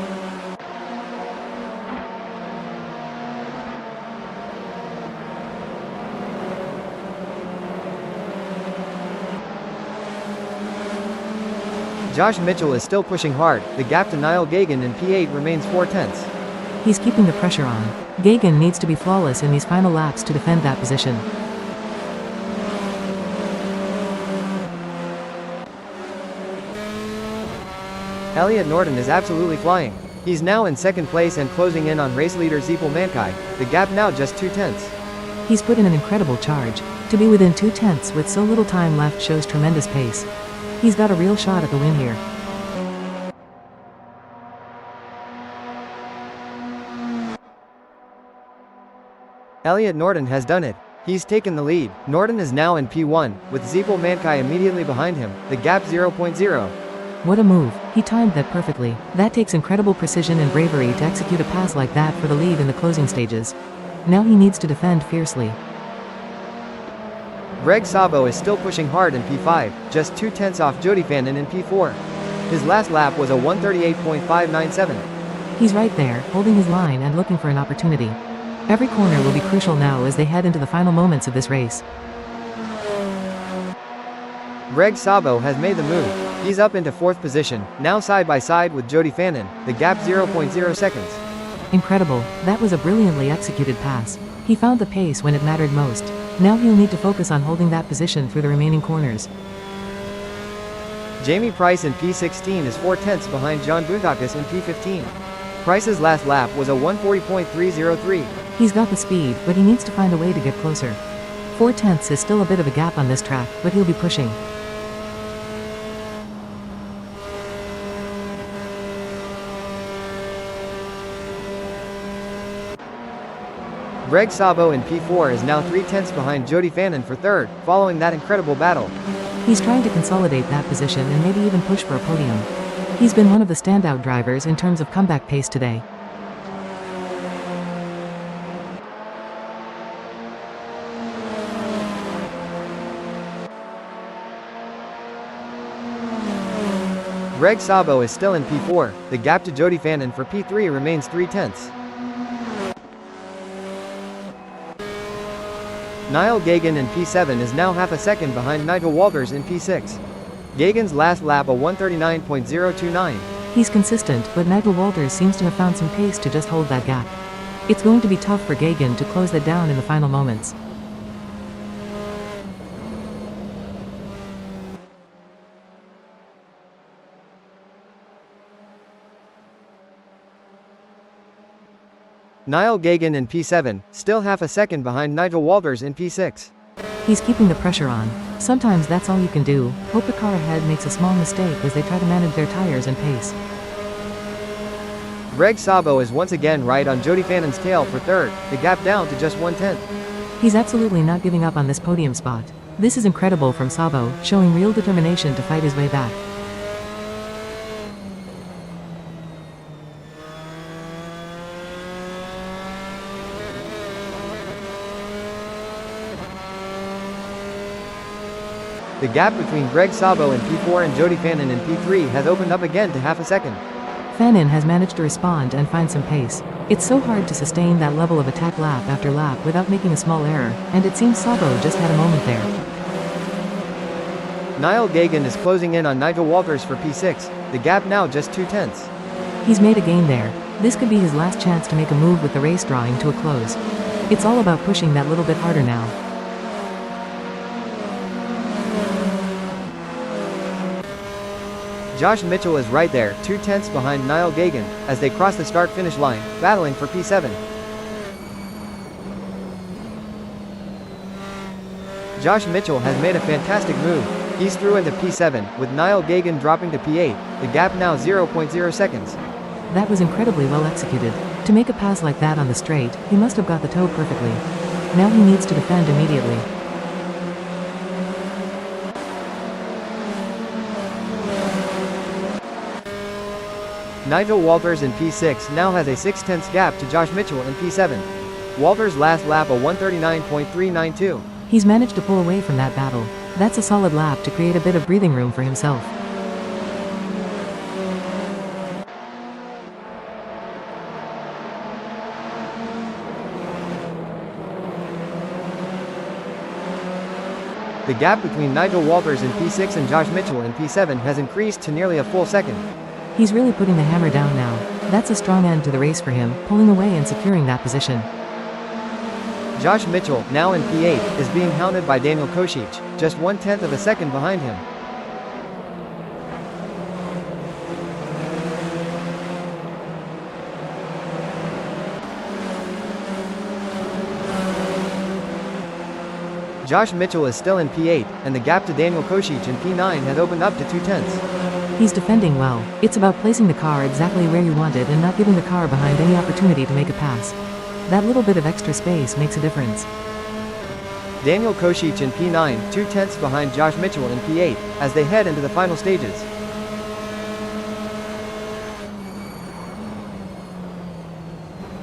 [SPEAKER 1] Josh Mitchell is still pushing hard, the gap to Niall Gagan in P8 remains 4/10.
[SPEAKER 2] He's keeping the pressure on. Gagan needs to be flawless in these final laps to defend that position.
[SPEAKER 1] Elliot Norton is absolutely flying. He's now in 2nd place and closing in on race leader Zeepel Mankai, the gap now just 2/10.
[SPEAKER 2] He's put in an incredible charge. To be within 2/10 with so little time left shows tremendous pace. He's got a real shot at the win here.
[SPEAKER 1] Elliot Norton has done it. He's taken the lead. Norton is now in P1, with Zeepel Mankai immediately behind him, the gap 0.0.
[SPEAKER 2] What a move. He timed that perfectly. That takes incredible precision and bravery to execute a pass like that for the lead in the closing stages. Now he needs to defend fiercely.
[SPEAKER 1] Greg Sabo is still pushing hard in P5, just 2/10 off Jody Fannin in P4. His last lap was a 1:38.597.
[SPEAKER 2] He's right there, holding his line and looking for an opportunity. Every corner will be crucial now as they head into the final moments of this race.
[SPEAKER 1] Greg Sabo has made the move. He's up into 4th position, now side by side with Jody Fannin, the gap 0.0 seconds.
[SPEAKER 2] Incredible, that was a brilliantly executed pass. He found the pace when it mattered most. Now he'll need to focus on holding that position through the remaining corners.
[SPEAKER 1] Jamie Price in P16 is 4/10 behind John Boudakis in P15. Price's last lap was a 1:40.303.
[SPEAKER 2] He's got the speed, but he needs to find a way to get closer. 4/10 is still a bit of a gap on this track, but he'll be pushing.
[SPEAKER 1] Greg Sabo in P4 is now 3/10 behind Jody Fannin for 3rd, following that incredible battle.
[SPEAKER 2] He's trying to consolidate that position and maybe even push for a podium. He's been one of the standout drivers in terms of comeback pace today.
[SPEAKER 1] Greg Sabo is still in P4, the gap to Jody Fannin for P3 remains 3/10. Niall Gagan in P7 is now half a second behind Nigel Walters in P6. Gagan's last lap a 1:39.029.
[SPEAKER 2] He's consistent, but Nigel Walters seems to have found some pace to just hold that gap. It's going to be tough for Gagan to close that down in the final moments.
[SPEAKER 1] Niall Gagan in P7, still half a second behind Nigel Walters in P6.
[SPEAKER 2] He's keeping the pressure on. Sometimes that's all you can do, hope the car ahead makes a small mistake as they try to manage their tires and pace.
[SPEAKER 1] Greg Sabo is once again right on Jody Fannin's tail for 3rd, the gap down to just 1/10.
[SPEAKER 2] He's absolutely not giving up on this podium spot. This is incredible from Sabo, showing real determination to fight his way back.
[SPEAKER 1] The gap between Greg Sabo in P4 and Jody Fannin in P3 has opened up again to half a second.
[SPEAKER 2] Fannin has managed to respond and find some pace. It's so hard to sustain that level of attack lap after lap without making a small error, and it seems Sabo just had a moment there.
[SPEAKER 1] Niall Gagan is closing in on Nigel Walters for P6, the gap now just 2/10.
[SPEAKER 2] He's made a gain there. This could be his last chance to make a move with the race drawing to a close. It's all about pushing that little bit harder now.
[SPEAKER 1] Josh Mitchell is right there, 2/10 behind Niall Gagan, as they cross the start-finish line, battling for P7. Josh Mitchell has made a fantastic move. He's through into P7, with Niall Gagan dropping to P8, the gap now 0.0 seconds.
[SPEAKER 2] That was incredibly well executed. To make a pass like that on the straight, he must have got the toe perfectly. Now he needs to defend immediately.
[SPEAKER 1] Nigel Walters in P6 now has a 6/10 gap to Josh Mitchell in P7. Walters' last lap a 1:39.392.
[SPEAKER 2] He's managed to pull away from that battle. That's a solid lap to create a bit of breathing room for himself.
[SPEAKER 1] The gap between Nigel Walters in P6 and Josh Mitchell in P7 has increased to nearly a full second.
[SPEAKER 2] He's really putting the hammer down now. That's a strong end to the race for him, pulling away and securing that position.
[SPEAKER 1] Josh Mitchell, now in P8, is being hounded by Daniel Kosic, just 1/10 of a second behind him. Josh Mitchell is still in P8, and the gap to Daniel Kosic in P9 has opened up to 2/10.
[SPEAKER 2] He's defending well. It's about placing the car exactly where you want it and not giving the car behind any opportunity to make a pass. That little bit of extra space makes a difference.
[SPEAKER 1] Daniel Kosic in P9, 2/10 behind Josh Mitchell in P8, as they head into the final stages.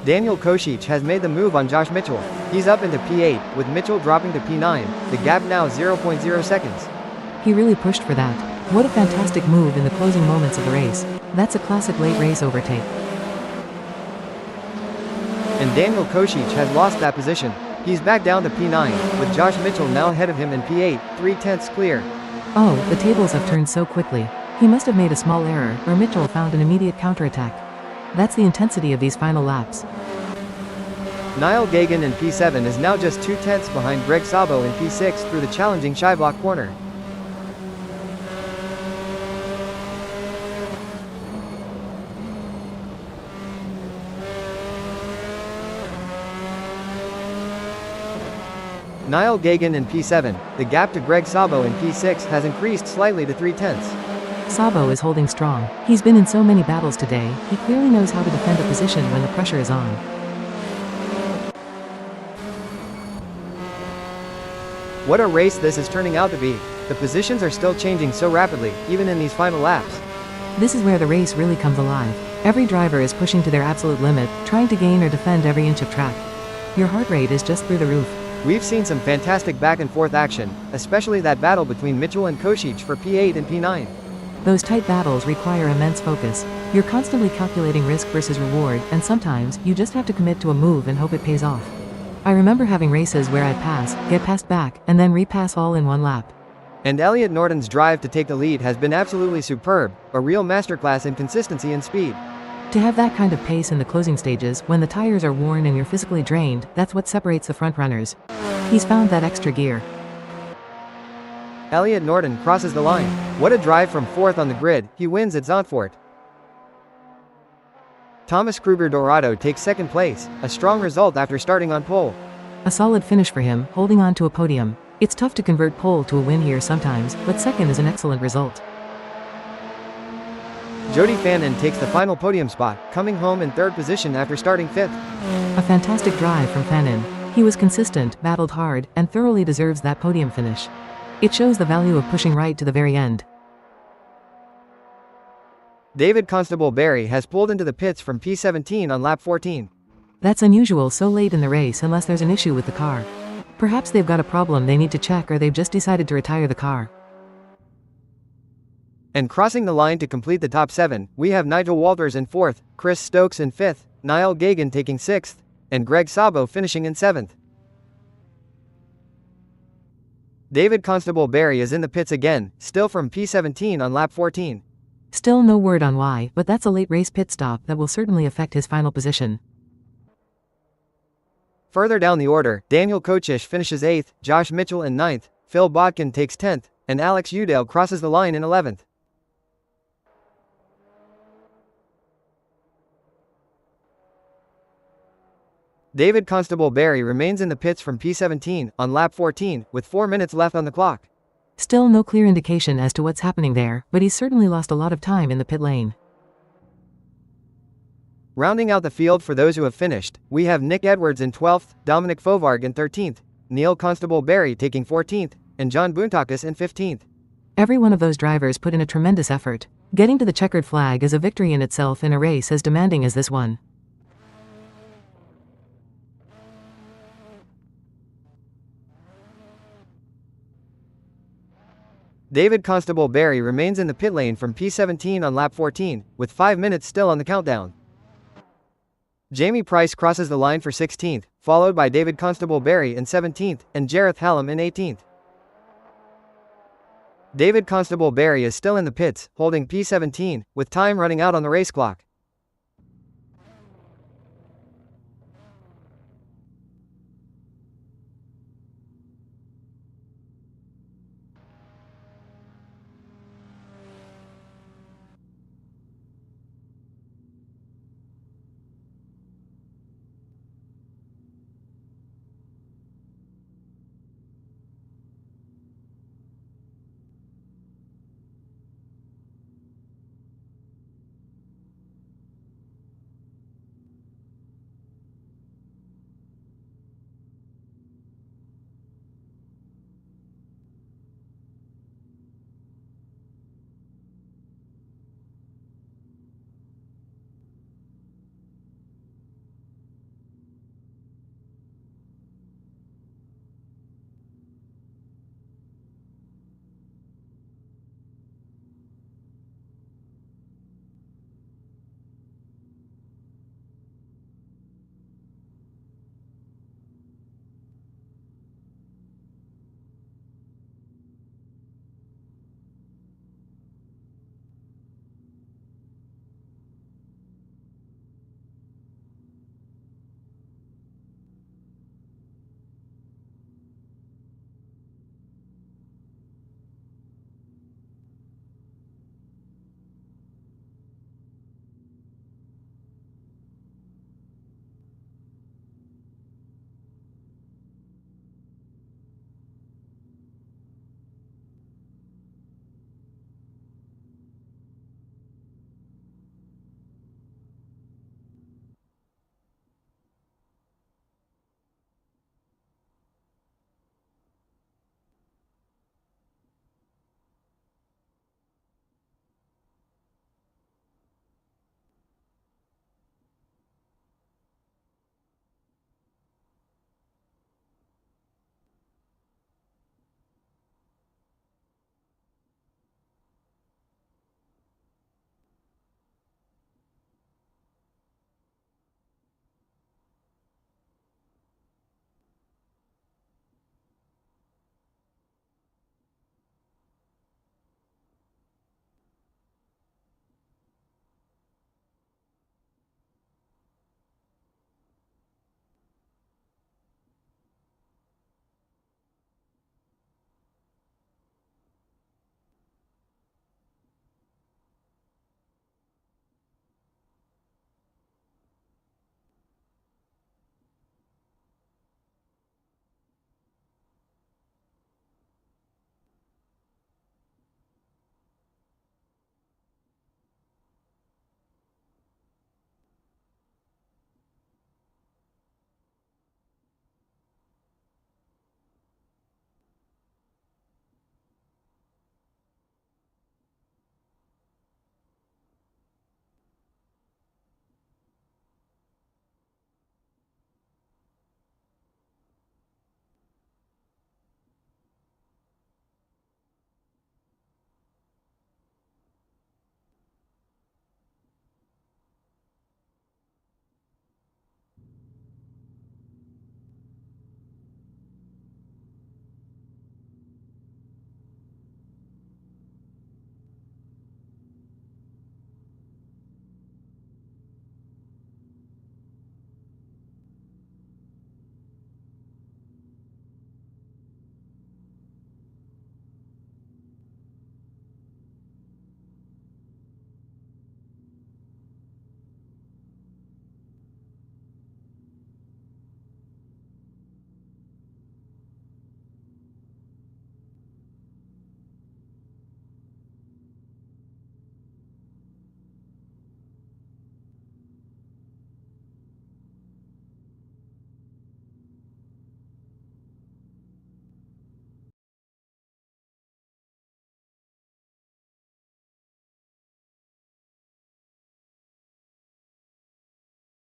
[SPEAKER 1] Daniel Kosic has made the move on Josh Mitchell. He's up into P8, with Mitchell dropping to P9, the gap now 0.0 seconds.
[SPEAKER 2] He really pushed for that. What a fantastic move in the closing moments of the race. That's a classic late race overtake.
[SPEAKER 1] And Daniel Kosic has lost that position. He's back down to P9, with Josh Mitchell now ahead of him in P8, 3/10 clear.
[SPEAKER 2] Oh, the tables have turned so quickly. He must have made a small error, or Mitchell found an immediate counterattack. That's the intensity of these final laps.
[SPEAKER 1] Niall Gagan in P7 is now just 2/10 behind Greg Sabo in P6 through the challenging Shyblock corner. Niall Gagan in P7, the gap to Greg Sabo in P6 has increased slightly to 3/10.
[SPEAKER 2] Sabo is holding strong. He's been in so many battles today, he clearly knows how to defend a position when the pressure is on.
[SPEAKER 1] What a race this is turning out to be. The positions are still changing so rapidly, even in these final laps.
[SPEAKER 2] This is where the race really comes alive. Every driver is pushing to their absolute limit, trying to gain or defend every inch of track. Your heart rate is just through the roof.
[SPEAKER 1] We've seen some fantastic back and forth action, especially that battle between Mitchell and Kosic for P8 and P9.
[SPEAKER 2] Those tight battles require immense focus. You're constantly calculating risk versus reward, and sometimes, you just have to commit to a move and hope it pays off. I remember having races where I'd pass, get passed back, and then repass all in one lap.
[SPEAKER 1] And Elliot Norton's drive to take the lead has been absolutely superb, a real masterclass in consistency and speed.
[SPEAKER 2] To have that kind of pace in the closing stages, when the tires are worn and you're physically drained, that's what separates the front runners. He's found that extra gear.
[SPEAKER 1] Elliot Norton crosses the line. What a drive from 4th on the grid, he wins at Zandvoort. Thomas Kruger Dorado takes 2nd place, a strong result after starting on pole.
[SPEAKER 2] A solid finish for him, holding on to a podium. It's tough to convert pole to a win here sometimes, but 2nd is an excellent result.
[SPEAKER 1] Jody Fannin takes the final podium spot, coming home in 3rd position after starting 5th.
[SPEAKER 2] A fantastic drive from Fannin. He was consistent, battled hard, and thoroughly deserves that podium finish. It shows the value of pushing right to the very end.
[SPEAKER 1] David Constable Barry has pulled into the pits from P17 on lap 14.
[SPEAKER 2] That's unusual so late in the race unless there's an issue with the car. Perhaps they've got a problem they need to check, or they've just decided to retire the car.
[SPEAKER 1] And crossing the line to complete the top 7, we have Nigel Walters in 4th, Chris Stokes in 5th, Niall Gagan taking 6th, and Greg Sabo finishing in 7th. David Constable Barry is in the pits again, still from P17 on lap 14.
[SPEAKER 2] Still no word on why, but that's a late race pit stop that will certainly affect his final position.
[SPEAKER 1] Further down the order, Daniel Kosic finishes 8th, Josh Mitchell in 9th, Phil Botkin takes 10th, and Alex Udale crosses the line in 11th. David Constable Barry remains in the pits from P17 on lap 14 with 4 minutes left on the clock.
[SPEAKER 2] Still no clear indication as to what's happening there, but he's certainly lost a lot of time in the pit lane.
[SPEAKER 1] Rounding out the field for those who have finished, we have Nick Edwards in 12th, Dominic Fovarg in 13th, Neil Constable Barry taking 14th, and John Boontakas in 15th.
[SPEAKER 2] Every one of those drivers put in a tremendous effort. Getting to the checkered flag is a victory in itself in a race as demanding as this one.
[SPEAKER 1] David Constable Barry remains in the pit lane from P17 on lap 14, with 5 minutes still on the countdown. Jamie Price crosses the line for 16th, followed by David Constable Barry in 17th, and Jareth Hallam in 18th. David Constable Barry is still in the pits, holding P17, with time running out on the race clock.